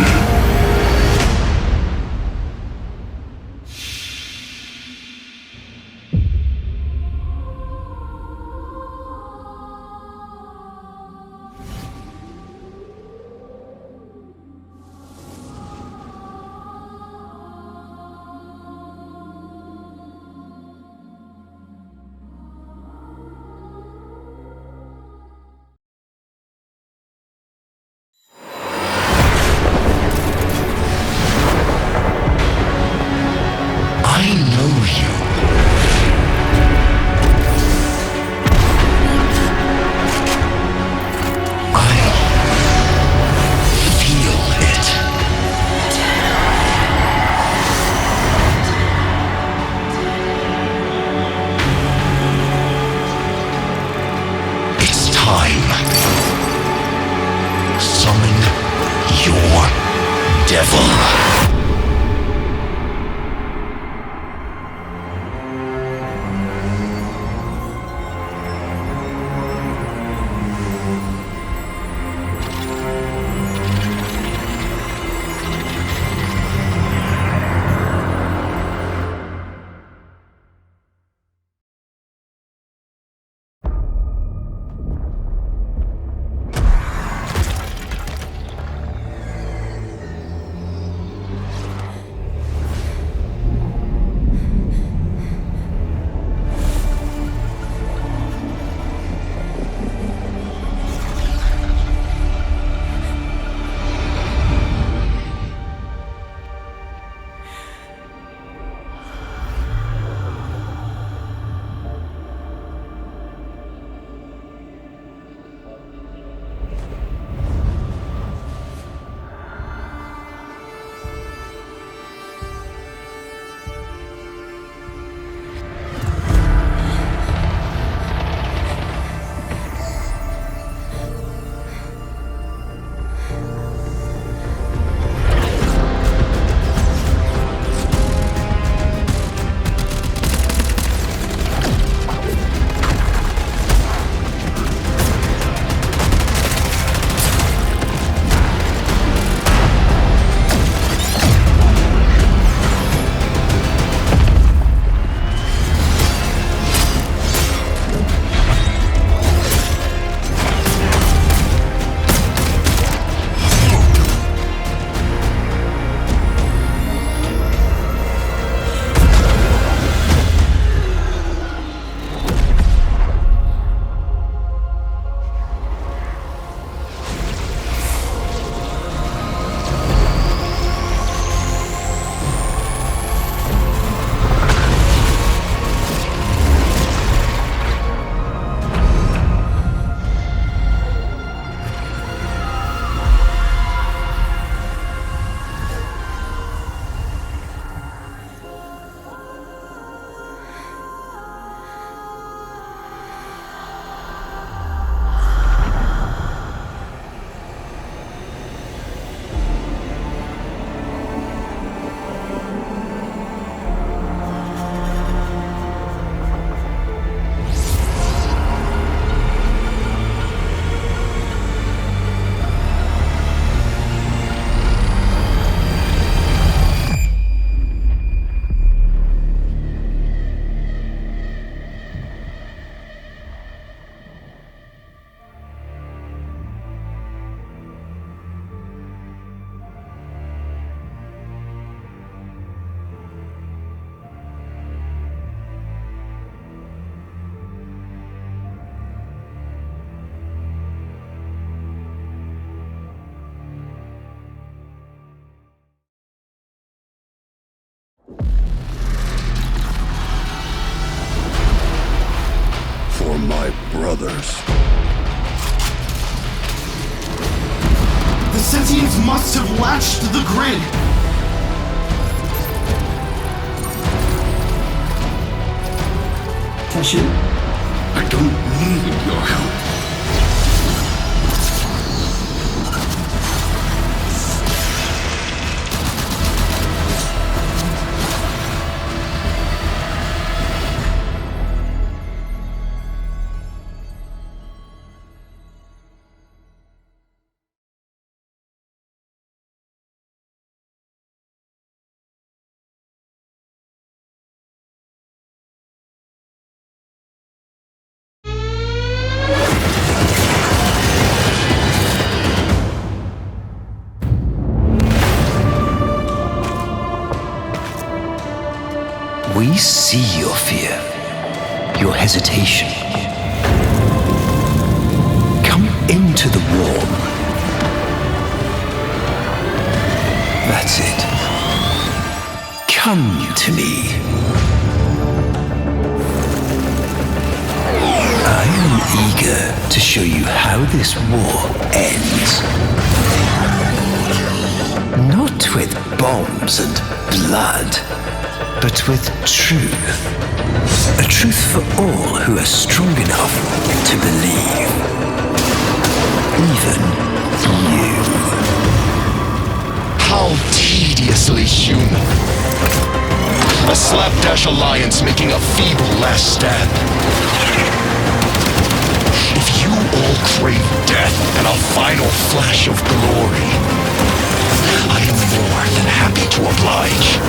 for my brothers. The Sentients must have latched the grid. Tashi? I don't need your help. We see your fear, your hesitation. Come into the warm. That's it. Come to me. I am eager to show you how this war ends. Not with bombs and blood, but with truth. A truth for all who are strong enough to believe. Even you. How tediously human. A slapdash alliance making a feeble last stand. If you all crave death and a final flash of glory, I am more than happy to oblige.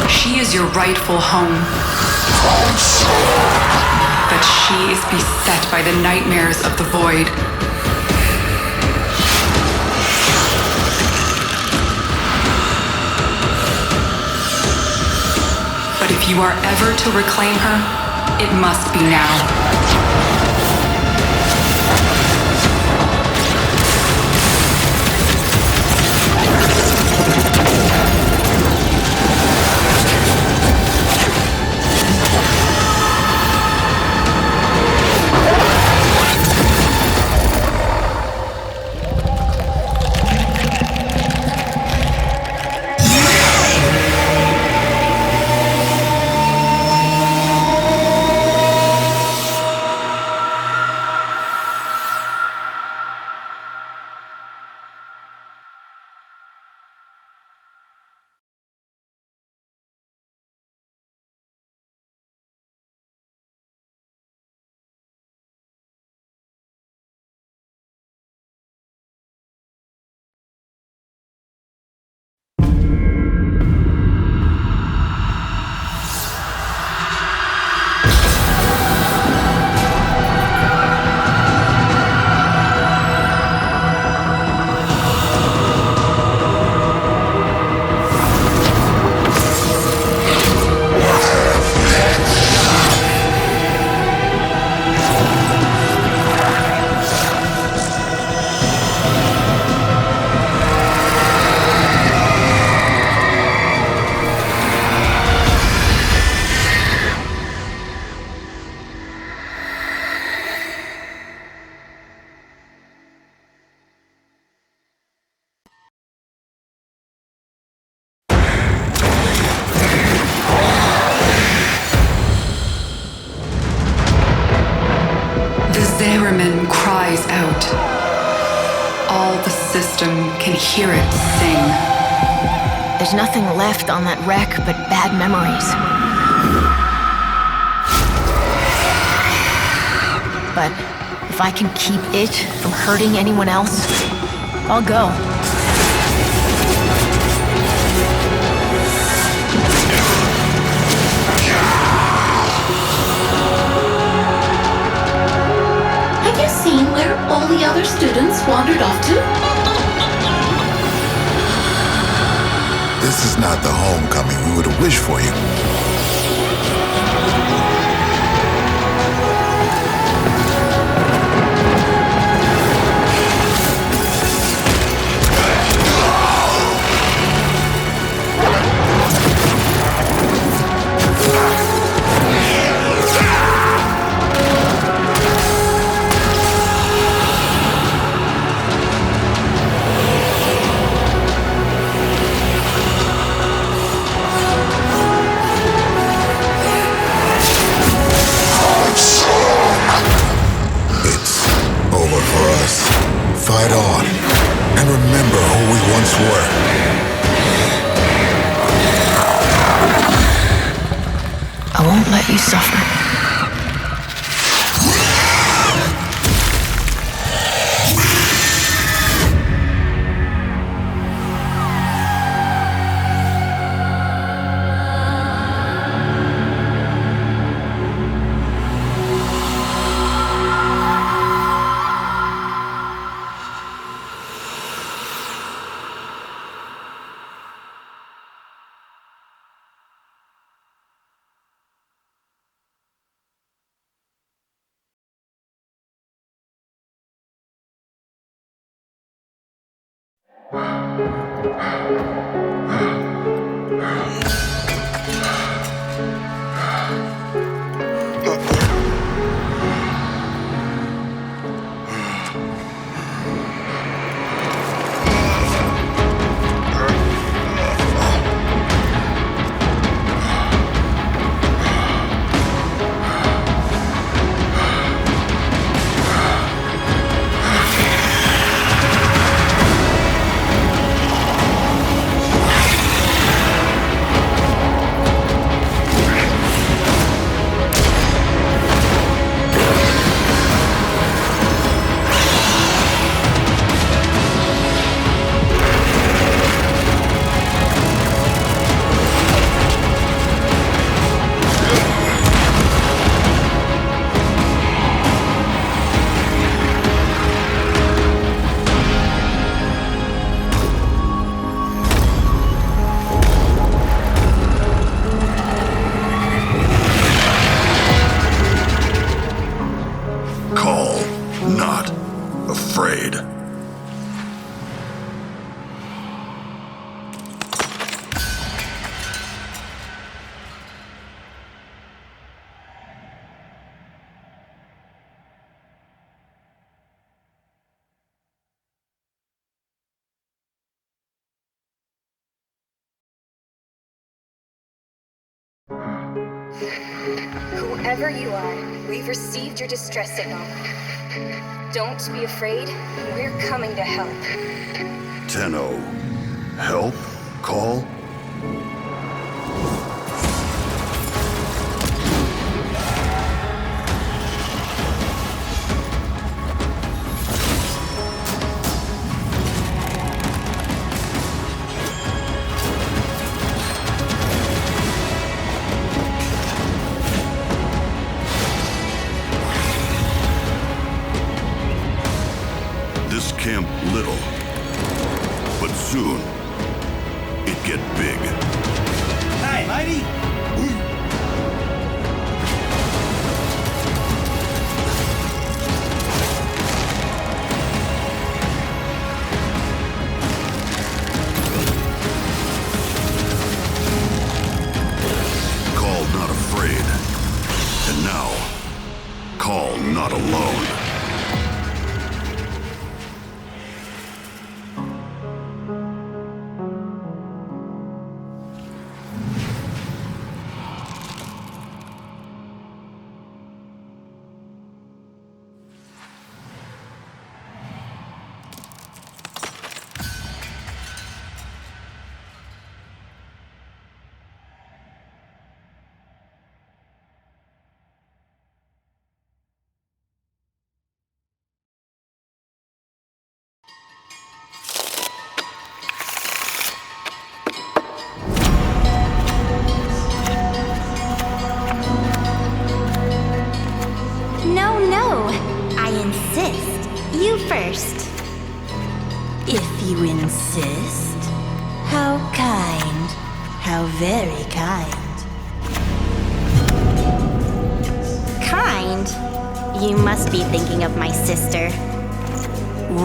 She is your rightful home. But she is beset by the nightmares of the void. But if you are ever to reclaim her, it must be now. Zariman cries out. All the system can hear it sing. There's nothing left on that wreck but bad memories. But if I can keep it from hurting anyone else, I'll go. Have you seen where all the other students wandered off to? This is not the homecoming we would have wished for you. Fight on, and remember who we once were. I won't let you suffer. Whoever you are, we've received your distress signal. Don't be afraid, we're coming to help. Tenno, help? Call? Camp little, but soon it get big. Hey, matey! Call not afraid, and now, call not alone. insist, you first. If you insist. How kind. How very kind. Kind? You must be thinking of my sister.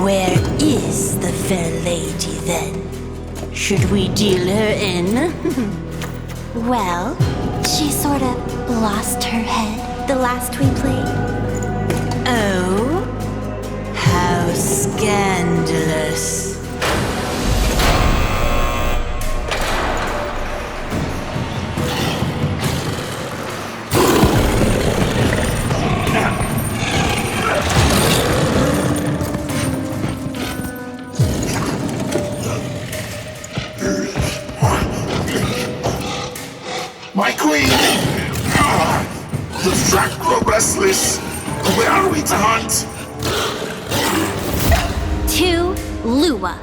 Where is the fair lady then? Should we deal her in? Well, she sort of lost her head the last we played. Oh? How scandalous. My queen! The track grow restless. Where are we to hunt? To Lua.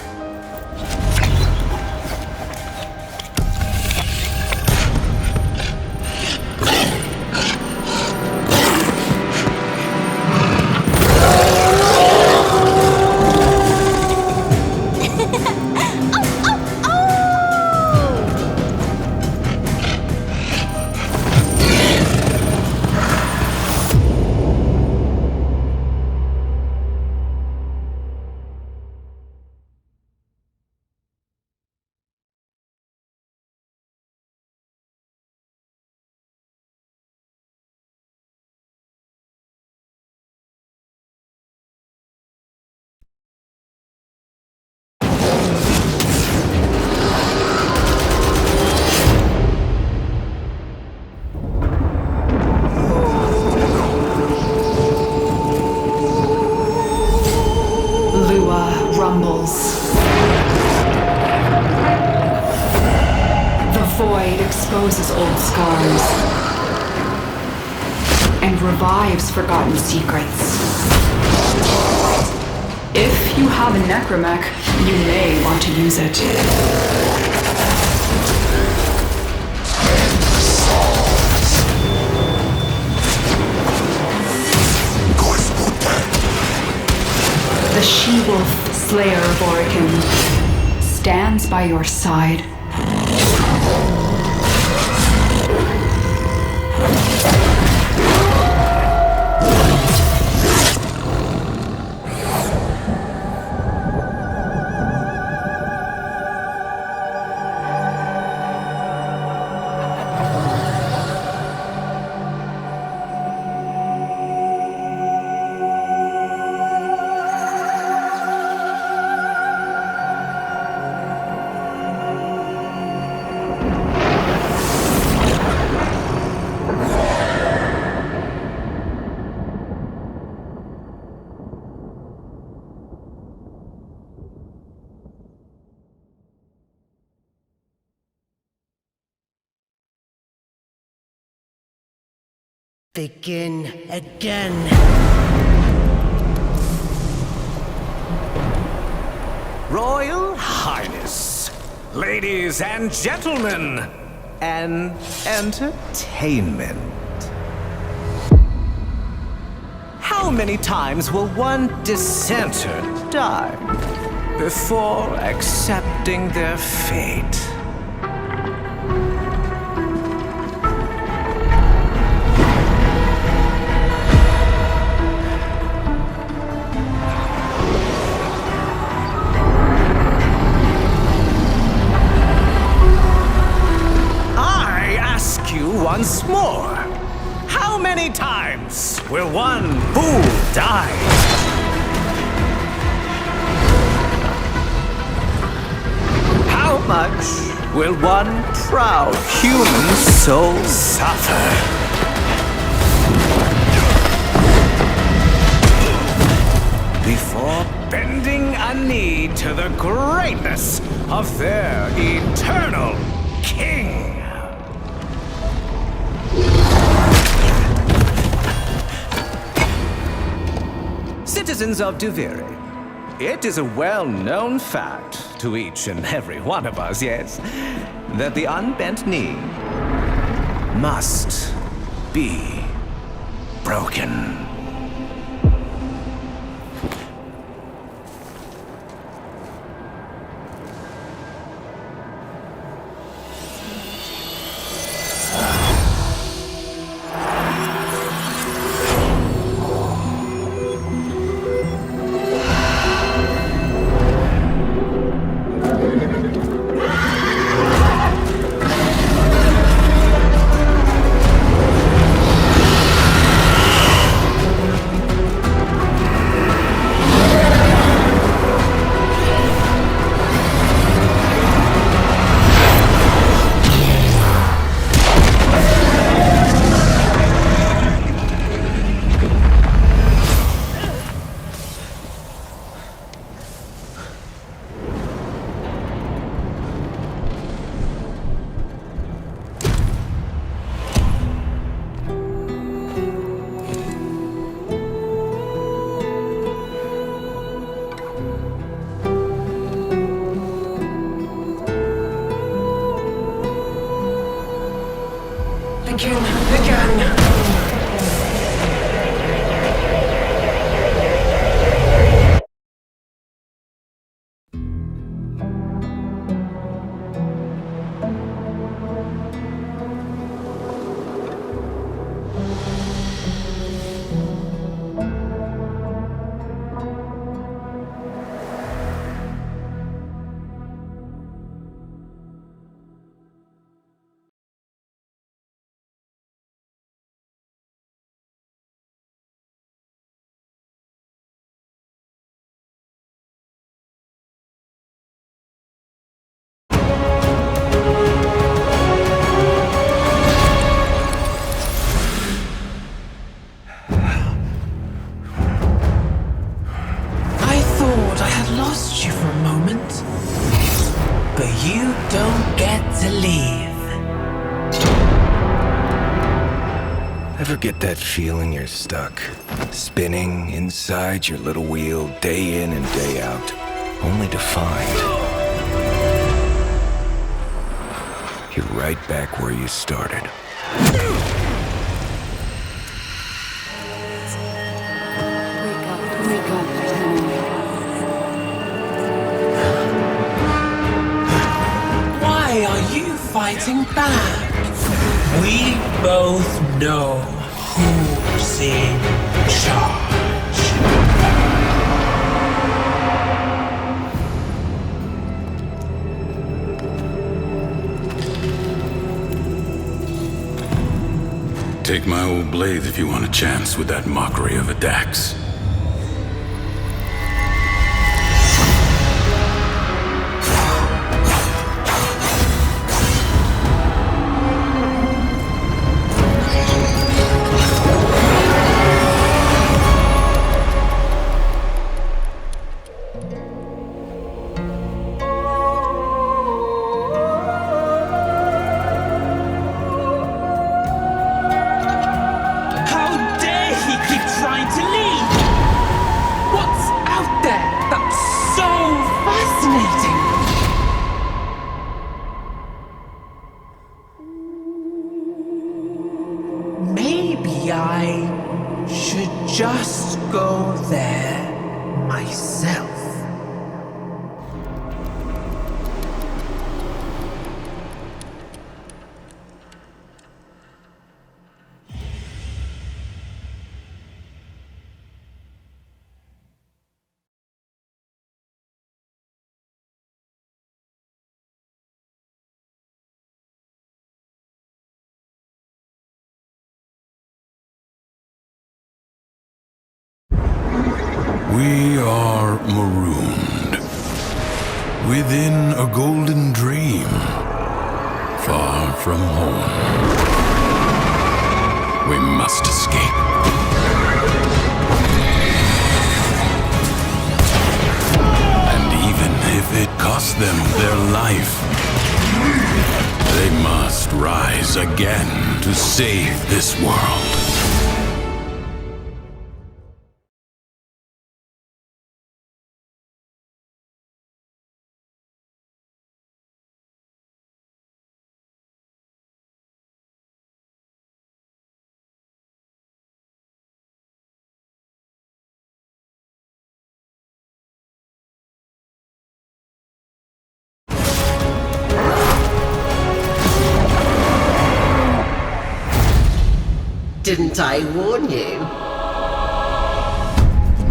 Exposes old scars and revives forgotten secrets. If you have a necromech, you may want to use it. The she-wolf, slayer of Orican, stands by your side. Begin again. Royal Highness, ladies and gentlemen, and entertainment. How many times will one dissenter die before accepting their fate? Once more, how many times will one fool die? How much will one proud human soul suffer? Before bending a knee to the greatness of their eternal king? Citizens of Duviri, it is a well-known fact to each and every one of us, yes, that the unbent knee must be broken. watch you for a moment, but you don't get to leave. Ever get that feeling you're stuck, spinning inside your little wheel day in and day out, only to find you're right back where you started? Why are you fighting back? We both know who's in charge. Take my old blade if you want a chance with that mockery of a Dax. We are marooned within a golden dream, far from home. We must escape. And even if it costs them their life, they must rise again to save this world. Didn't I warn you?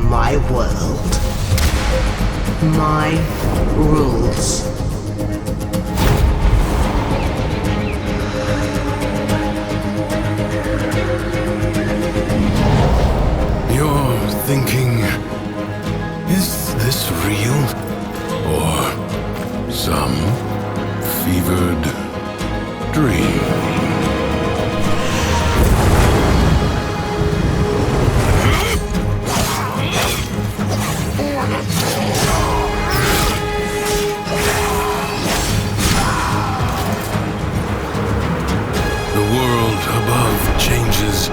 My world. My rules. You're thinking, is this real? Or some fevered dream? Above changes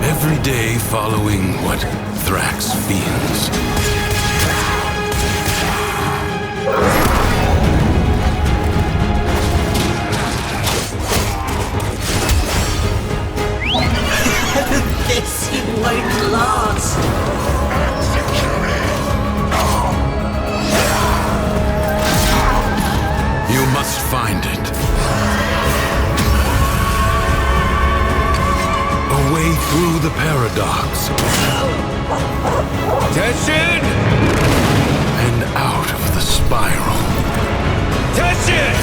every day following what Thrax feels. This won't last. You must find it. A way through the paradox. Tension! And out of the spiral. Tension!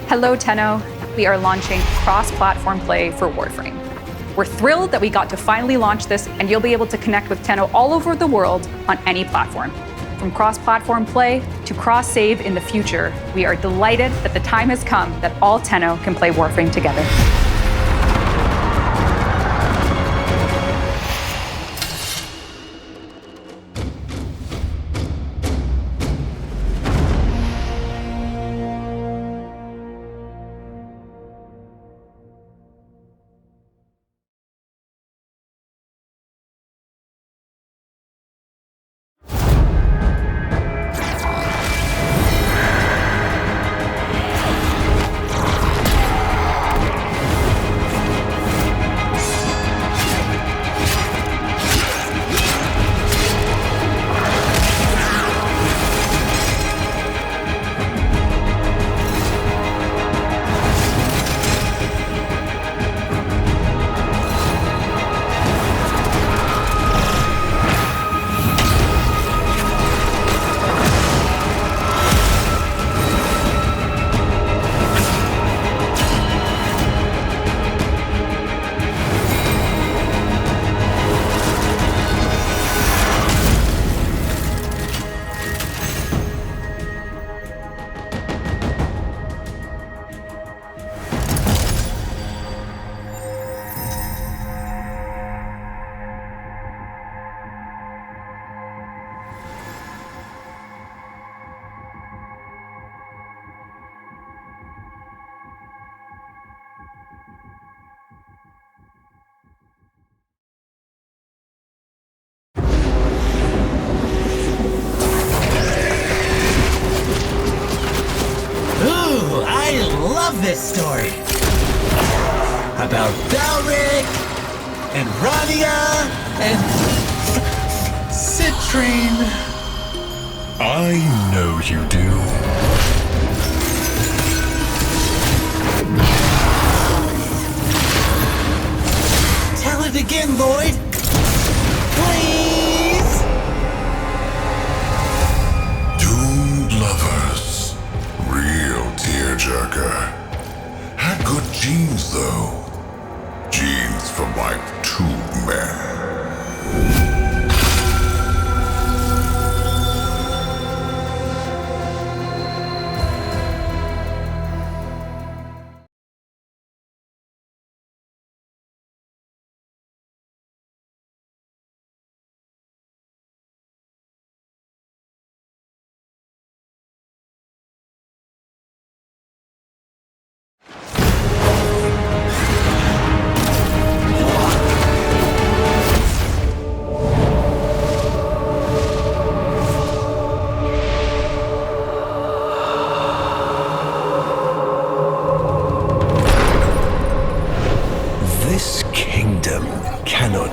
Hello, Tenno. We are launching cross-platform play for Warframe. We're thrilled that we got to finally launch this, and you'll be able to connect with Tenno all over the world on any platform. From cross-platform play to cross-save in the future, we are delighted that the time has come that all Tenno can play Warframe together. This story about Belric and Rania and Citrine. I know you do. Tell it again, Lloyd. Please. Doomed lovers. Real tearjerker. Had good genes, though. Genes from like 2 men.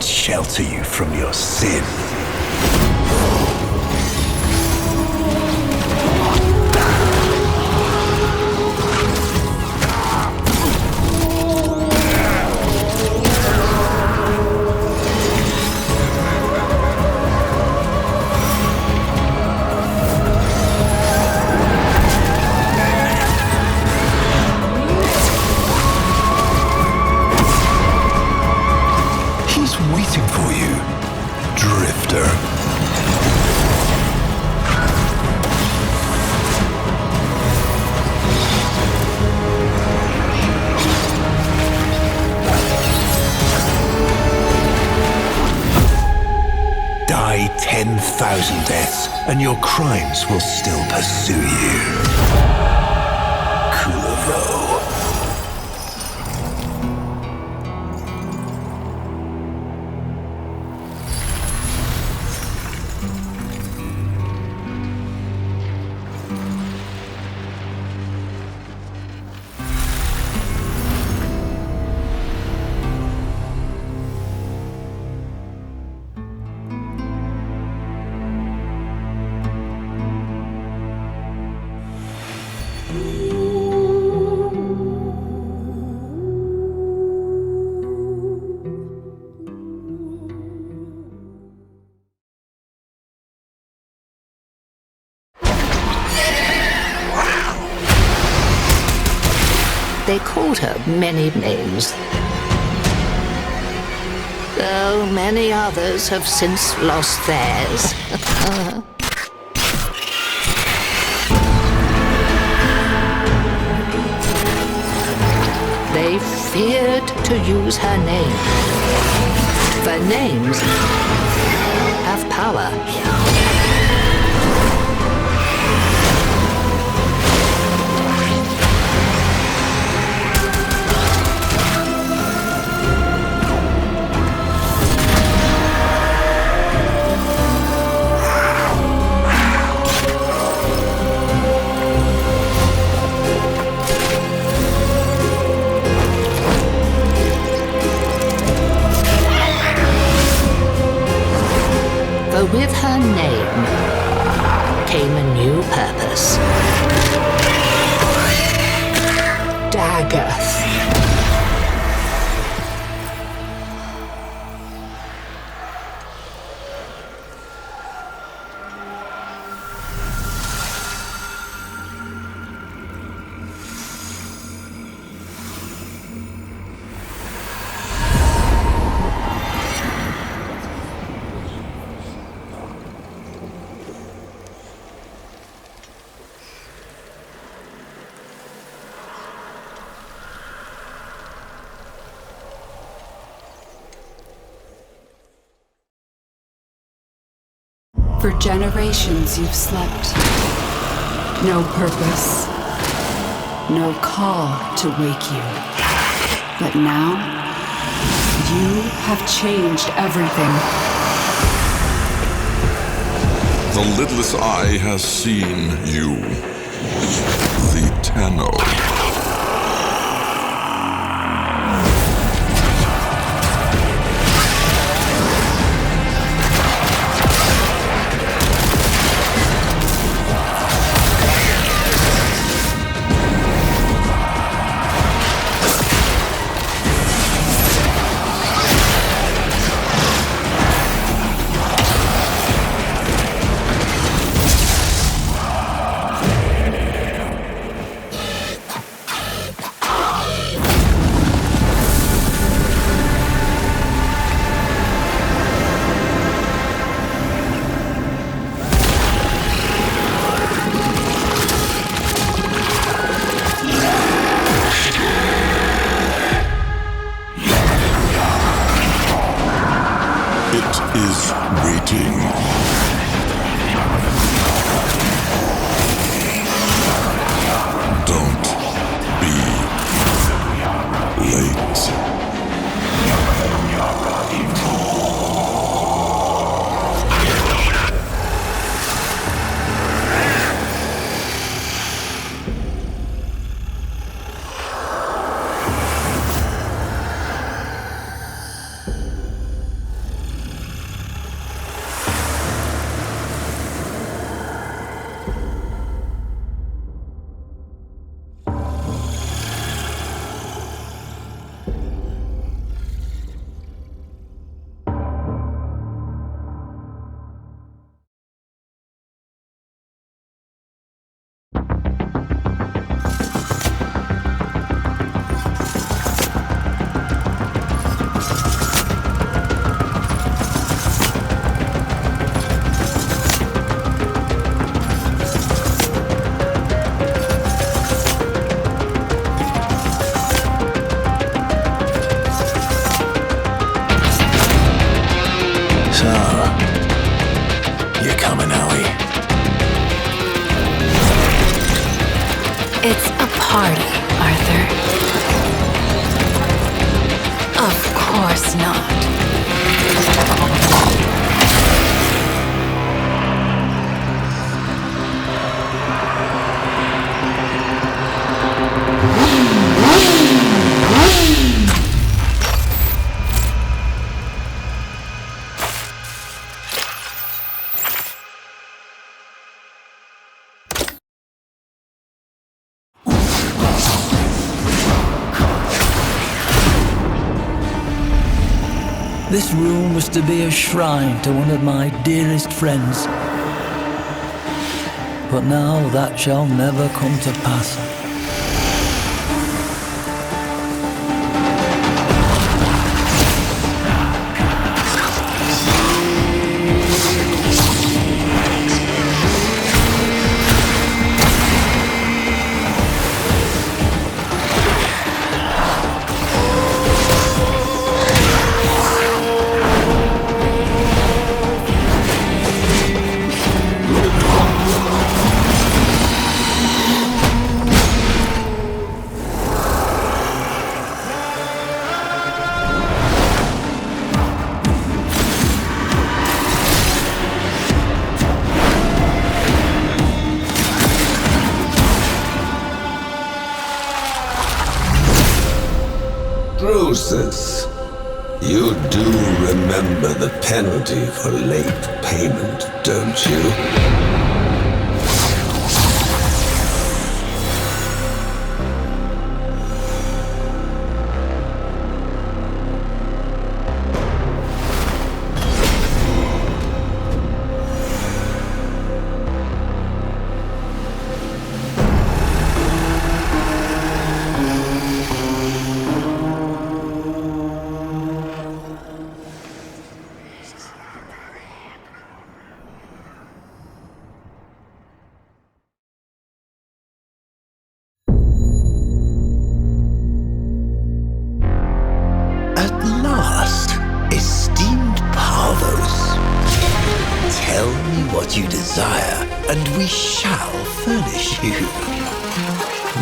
Shelter you from your sin. Waiting for you, Drifter. Die 10,000 deaths, and your crimes will still pursue you. Kubrow. They called her many names, though many others have since lost theirs. They feared to use her name, for names have power. With her name came a new purpose. Daggers. For generations you've slept. No purpose. No call to wake you. But now, you have changed everything. The lidless eye has seen you. The Tenno. It's a party, Arthur. Of course not. This room was to be a shrine to one of my dearest friends. But now that shall never come to pass. Drusus, you do remember the penalty for late payment, don't you? You desire, and we shall furnish you.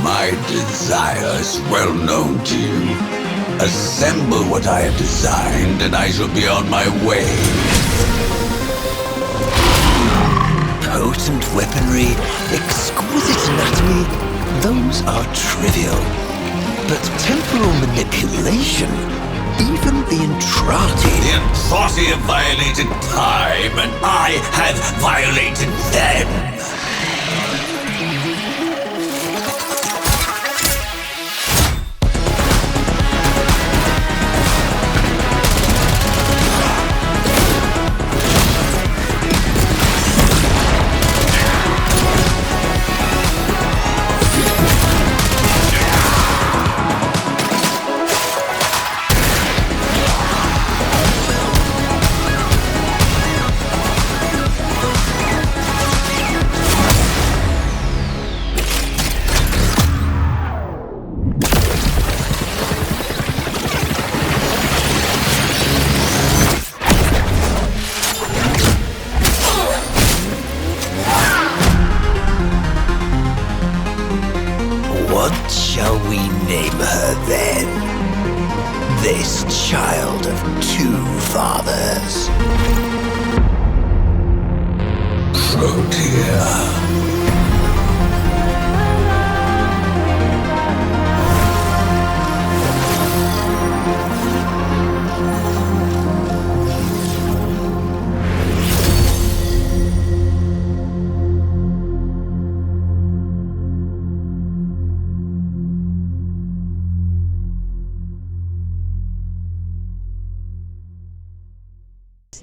My desire is well known to you. Assemble what I have designed, and I shall be on my way. Potent weaponry, exquisite anatomy, those are trivial. But temporal manipulation, even the Entrati. The Entrati have violated time, and I have violated them.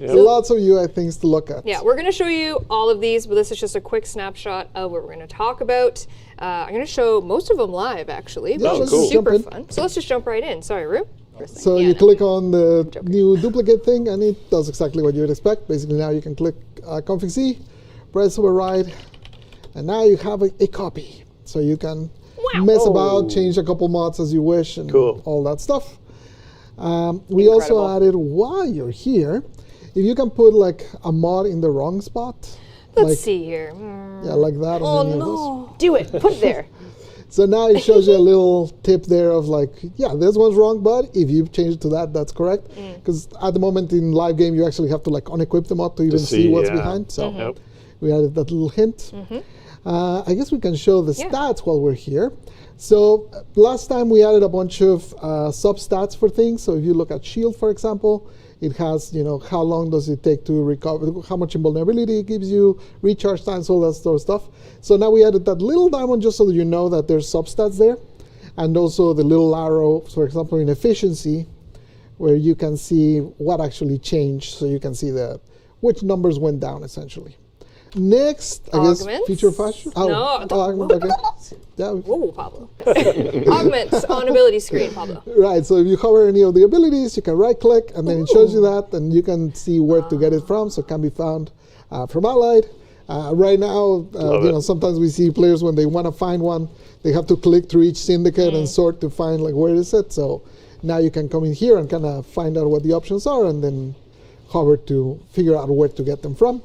Lots of UI things to look at. Yeah, we're going to show you all of these, but this is just a quick snapshot of what we're going to talk about. I'm going to show most of them live, actually, which is super fun. So let's just jump right in. Sorry, Rue. So you click on the new duplicate thing, and it does exactly what you would expect. Basically, now you can click config C, press override, and now you have a copy. So you can mess about, change a couple mods as you wish, and all that stuff. We also added, while you're here, if you can put like a mod in the wrong spot. Let's see here. Yeah, like that. Oh no! Do it. Put it there. So now it shows you a little tip there of like, yeah, this one's wrong, but if you change it to that, that's correct. Because at the moment in live game, you actually have to like unequip the mod to even see what's behind. So we added that little hint. I guess we can show the stats while we're here. So last time we added a bunch of sub-stats for things. So if you look at shield, for example, it has, you know, how long does it take to recover, how much invulnerability it gives you, recharge times, all that sort of stuff. So now we added that little diamond just so that you know that there's sub-stats there. And also the little arrow, for example, in efficiency, where you can see what actually changed. So you can see which numbers went down, essentially. Next, I guess, feature fashion. Augment, okay. Yeah. Ooh, Pablo. Augments on ability screen, Pablo. Right, so if you hover any of the abilities, you can right-click, and then it shows you that, and you can see where to get it from, so it can be found from Allied. Right now, you know, sometimes we see players when they want to find one, they have to click through each syndicate and sort to find like where is it. So now you can come in here and kind of find out what the options are, and then hover to figure out where to get them from.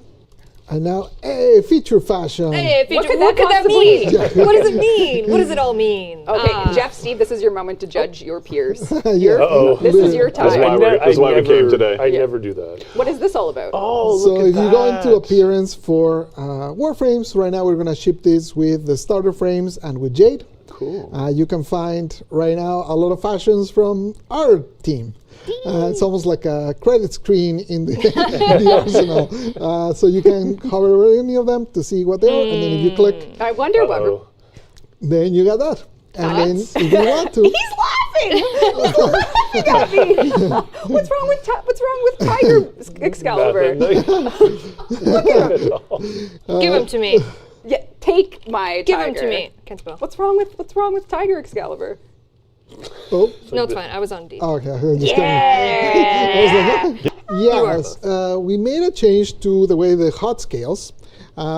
And now, hey, feature fashion. Hey, feature. What could that mean? What does it mean? What does it all mean? Okay, Jeff, Steve, this is your moment to judge your peers. This is your time. That's why we came today. I never do that. What is this all about? Oh, so if you go into appearance for Warframes, right now we're going to ship this with the starter frames and with Jade. Cool. You can find right now a lot of fashions from our team. It's almost like a credit screen in the, in the arsenal. So you can hover over any of them to see what they are, and then if you click, I wonder what. Then you got that. And then if you want to, He's laughing. He's laughing at me. What's wrong with Tiger Excalibur? Look at him. Give him to me. Yeah, take my Give tiger. him to me. Can't spell. What's wrong with Tiger Excalibur? Oh. No, it's fine. I was on D. Oh, okay. I'm just yes, we made a change to the way the HUD scales.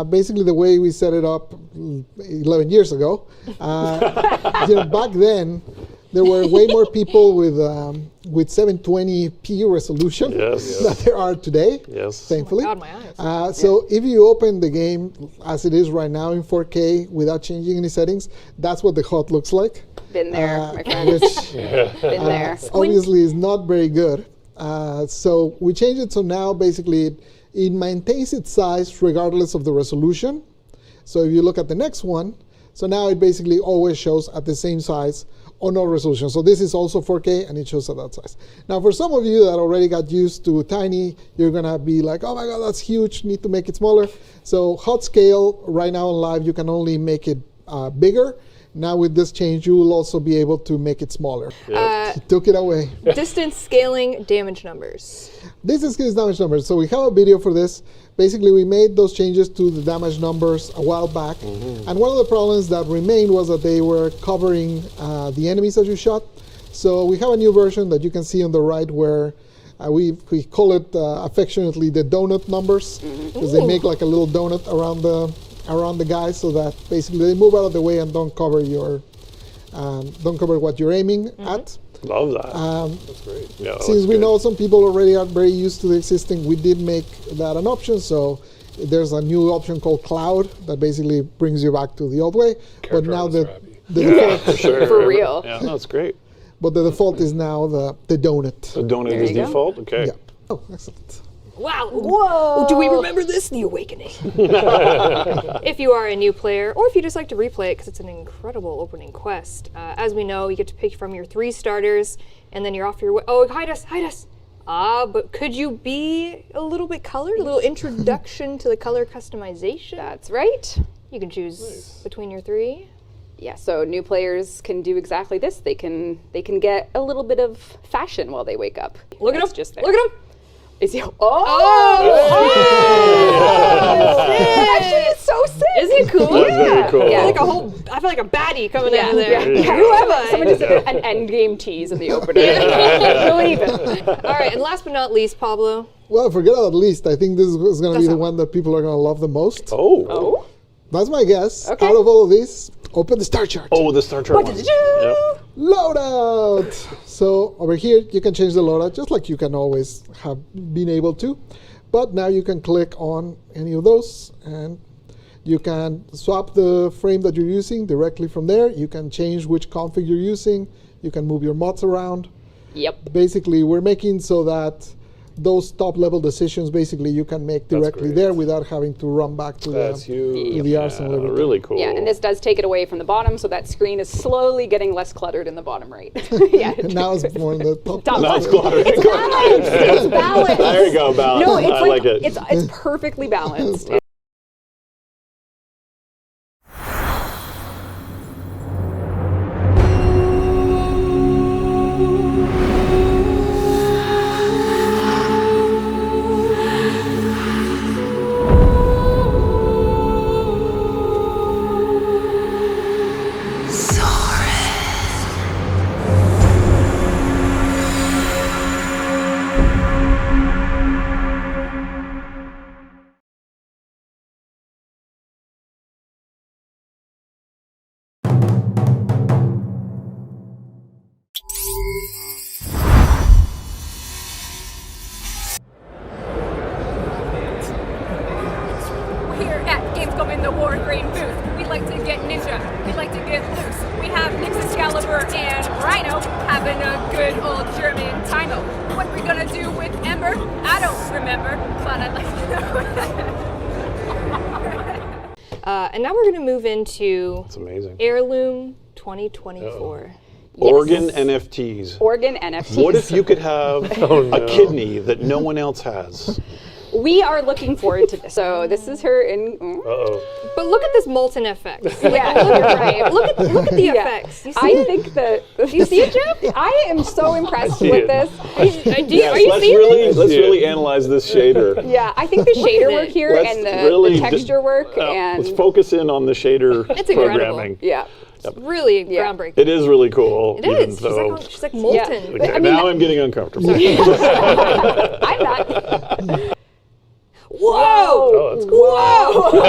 Basically, the way we set it up 11 years ago. Back then, there were way more people with 720p resolution than there are today. Thankfully. Oh my God, my eyes. So if you open the game as it is right now in 4K without changing any settings, that's what the HUD looks like. Been there, my friend. Which, Been there. Obviously, is not very good. So we changed it so now basically it maintains its size regardless of the resolution. So if you look at the next one, so now it basically always shows at the same size on all resolution. So this is also 4K and it shows at that size. Now for some of you that already got used to tiny, you're gonna be like, oh my God, that's huge, need to make it smaller. So HUD scale, right now on live, you can only make it bigger. Now with this change, you will also be able to make it smaller. Took it away. Distance scaling damage numbers. Distance scaling damage numbers. So we have a video for this. Basically, we made those changes to the damage numbers a while back. And one of the problems that remained was that they were covering the enemies that you shot. So we have a new version that you can see on the right where we call it affectionately the donut numbers, because they make like a little donut around the guys, so that basically they move out of the way and don't cover what you're aiming at. Love that. That's great. Yeah, since we know some people already are very used to the existing, we did make that an option. So there's a new option called Cloud that basically brings you back to the old way. But now the default for real. Yeah, that's great. But the default is now the donut. The donut is default. Okay. Yeah. Oh, excellent. Wow. Whoa. Do we remember this? The Awakening. If you are a new player, or if you just like to replay it because it's an incredible opening quest, as we know, you get to pick from your 3 starters, and then you're off your way. Oh, hide us. But could you be a little bit colored? A little introduction to the color customization? That's right. You can choose between your 3. Yeah, so new players can do exactly this. They can get a little bit of fashion while they wake up. Look at him. Just there. Look at him. Is he? Actually, it's so sick. Isn't it cool? That's very cool. Yeah. I feel like a baddie coming out of there. Yeah. Who am I? Someone just did an end game tease in the opening. Believe it. All right, and last but not least, Pablo. Well, forget about least. I think this is going to be the one that people are going to love the most. Oh. That's my guess. Okay. Out of all of these, open the star chart. Oh, the star chart one. Yep. Loadout! So over here, you can change the loadout just like you can always have been able to. But now you can click on any of those and you can swap the frame that you're using directly from there. You can change which config you're using. You can move your mods around. Yep. Basically, we're making so that those top level decisions basically you can make directly there without having to run back to the arsenal. Really cool. Yeah, and this does take it away from the bottom, so that screen is slowly getting less cluttered in the bottom right. Yeah. Now it's more in the top. Now it's cluttered. It's balanced. It's balanced. There you go, balance. No, it's I like it. It's perfectly balanced. In the Warframe booth. We like to get ninja. We like to get loose. We have Nyx Excalibur and Rhino having a good old German time. What we're gonna do with Ember, I don't remember, but I'd like to know. And now we're gonna move into heirloom 2024. Organ NFTs. Organ NFTs. What if you could have a kidney that no one else has? We are looking forward to this. So this is her in. But look at this molten effect. Yeah, you're right. Look at the effects. You see I it? think that. Do you see it, Jeff? I am so impressed with this. Are you seeing it? Let's really analyze this shader. Yeah, I think the shader work here and the texture work and. Let's focus in on the shader It's incredible. programming. Yeah. It's really groundbreaking. It is really cool. It is. She's like molten. Okay, now I'm getting uncomfortable. I'm not. Whoa! Oh, that's cool. Whoa! Sorry,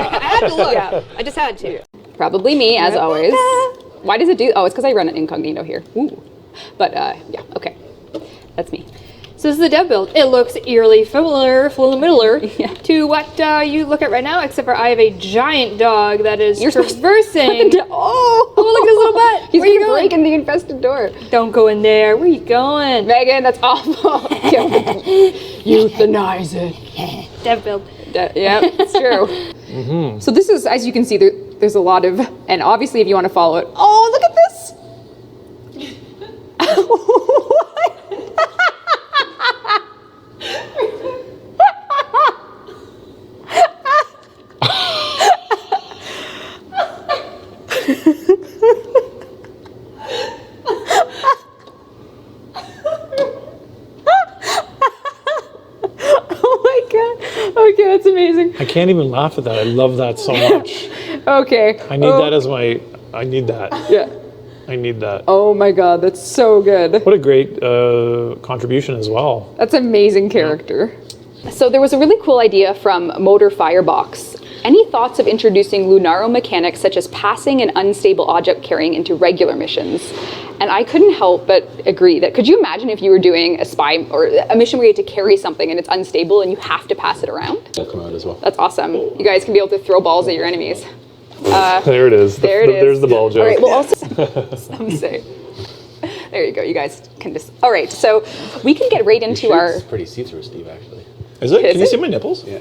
I had to look. Yeah. I just had to. Probably me, as always. Why does it do? Oh, it's because I run it incognito here. Ooh. But yeah, okay. That's me. So this is the dev build. It looks eerily familiar to what you look at right now, except for I have a giant dog that is traversing. Oh, look at his little butt. He's Where you gonna going? break in the infested door. Don't go in there. Where are you going? Megan, that's awful. Euthanize it. Dev build. Yeah, it's true. So this is, as you can see, there's a lot of, and obviously if you want to follow it, oh, look at this. Okay, that's amazing. I can't even laugh at that. I love that so much. Okay. I need that as my. I need that. Yeah. I need that. Oh my god, that's so good. What a great contribution as well. That's amazing character. So there was a really cool idea from Motor Firebox. Any thoughts of introducing Lunaro mechanics such as passing an unstable object carrying into regular missions? And I couldn't help but agree that, could you imagine if you were doing a spy or a mission where you had to carry something and it's unstable and you have to pass it around? That'll come out as well. That's awesome. You guys can be able to throw balls at your enemies. There it is. There it is. There's the ball joke. All right, well also, some say. There you go, you guys can just, all right, so we can get right into our. It's pretty see-through, Steve, actually. Is it? Can you it? see my nipples? Yeah.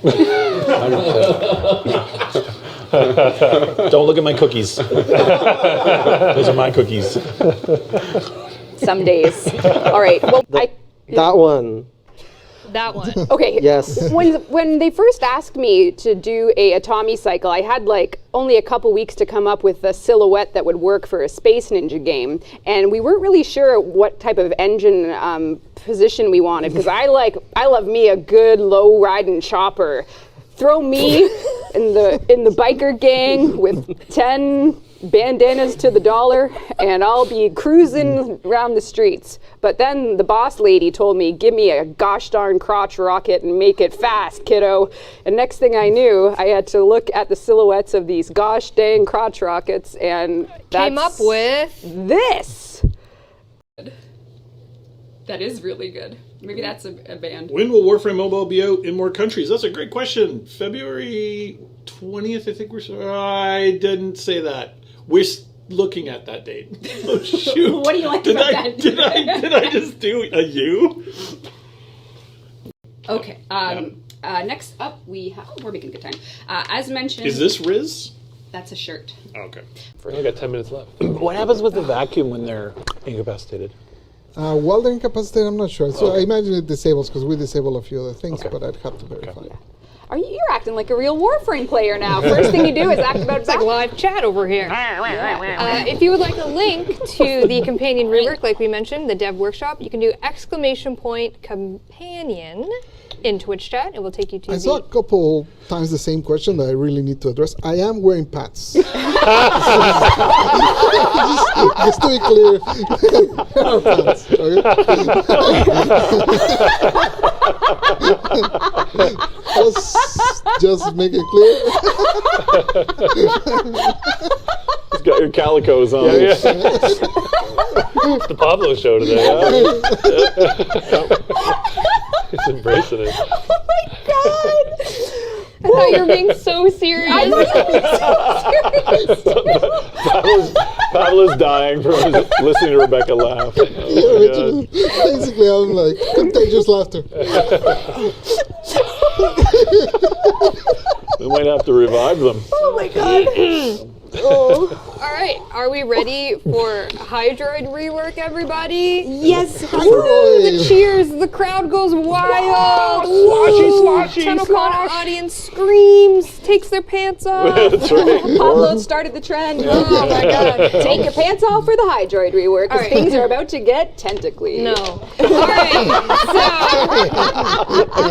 Don't look at my cookies. Those are my cookies. Some days. All right, well, That one. That one. Okay. Yes. When they first asked me to do a Tommy cycle, I had like only a couple weeks to come up with a silhouette that would work for a Space Ninja game, and we weren't really sure what type of engine position we wanted, because I love me a good low riding chopper. Throw me in the biker gang with 10 bandanas to the dollar, and I'll be cruising around the streets. But then the boss lady told me, give me a gosh darn crotch rocket and make it fast, kiddo. And next thing I knew, I had to look at the silhouettes of these gosh dang crotch rockets, and came up with this. That is really good. Maybe that's a band. When will Warframe Mobile be out in more countries? That's a great question. February 20th, I think I didn't say that. We're looking at that date. Oh shoot! What do you like about that? Did I just do a U? Okay. Next up, we have. Oh, we're making good time. As mentioned. Is this Riz? That's a shirt. Okay. We only got 10 minutes left. What happens with the vacuum when they're incapacitated? While they're incapacitated, I'm not sure. So I imagine it disables, because we disable a few other things, but I'd have to verify. You're acting like a real Warframe player now. First thing you do is act about it's like live chat over here. If you would like a link to the companion rework, like we mentioned, the dev workshop, you can do !companion in Twitch chat. It will take you to I saw a couple times the same question that I really need to address. I am wearing pants. just to be clear, there are pants. Just make it clear. You've got your calicos on. Yeah. It's the Pablo show today. He's embracing it. Oh my god! I thought you were being so serious. I thought you were so serious. Pablo's dying from listening to Rebecca laugh. Basically, I'm like, contagious laughter. We might have to revive them. Oh my god. All right, are we ready for Hydroid rework, everybody? Yes, Woo, the cheers, the crowd goes wild. Sloshy, Tennocon audience screams, takes their pants off. That's right. Pablo started the trend. Oh my god. Take your pants off for the Hydroid rework, because All right. things are about to get tentacly. No. All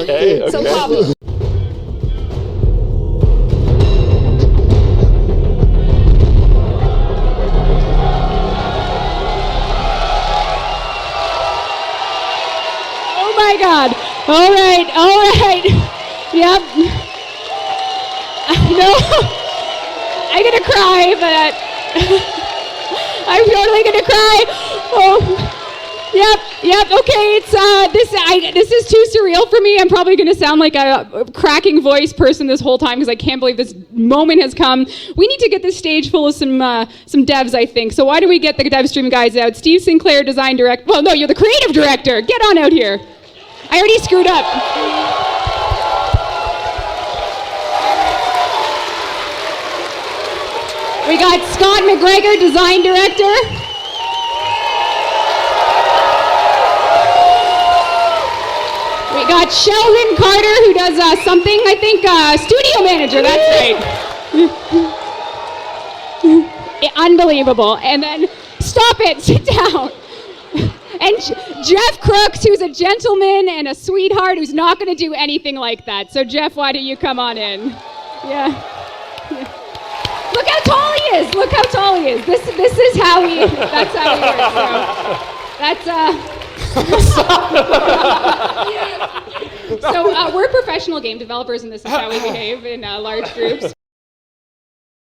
right, so Pablo. Oh my God. All right. Yep. No. I'm gonna cry, but I'm totally gonna cry. Oh. Yep. Okay. It's this is too surreal for me. I'm probably gonna sound like a cracking voice person this whole time because I can't believe this moment has come. We need to get this stage full of some devs, I think. So why don't we get the dev stream guys out? Steve Sinclair, design director. Well, no, you're the creative director. Get on out here. I already screwed up. We got Scott McGregor, design director. We got Sheldon Carter, who does something, I think, studio manager, that's right. Unbelievable. And then, stop it, sit down. And Jeff Crooks, who's a gentleman and a sweetheart who's not going to do anything like that. So Jeff, why don't you come on in? Yeah. Look how tall he is. Look how tall he is. This is how he, that's how he works. So, that's, we're professional game developers, and this is how we behave in large groups.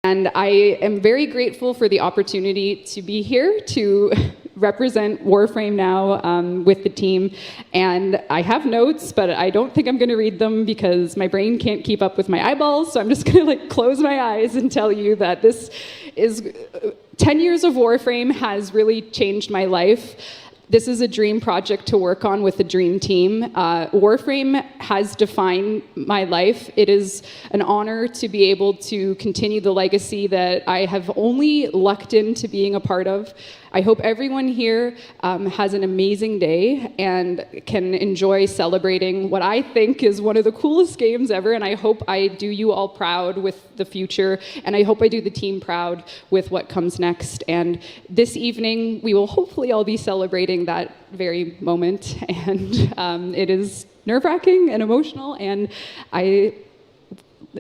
And I am very grateful for the opportunity to be here to represent Warframe now with the team. And I have notes, but I don't think I'm going to read them because my brain can't keep up with my eyeballs. So I'm just going to close my eyes and tell you that this is 10 years of Warframe has really changed my life. This is a dream project to work on with the dream team. Warframe has defined my life. It is an honor to be able to continue the legacy that I have only lucked into being a part of. I hope everyone here has an amazing day and can enjoy celebrating what I think is one of the coolest games ever, and I hope I do you all proud with the future, and I hope I do the team proud with what comes next. And this evening, we will hopefully all be celebrating that very moment, and it is nerve-wracking and emotional, and I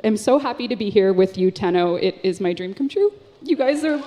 am so happy to be here with you, Tenno. It is my dream come true. You guys are...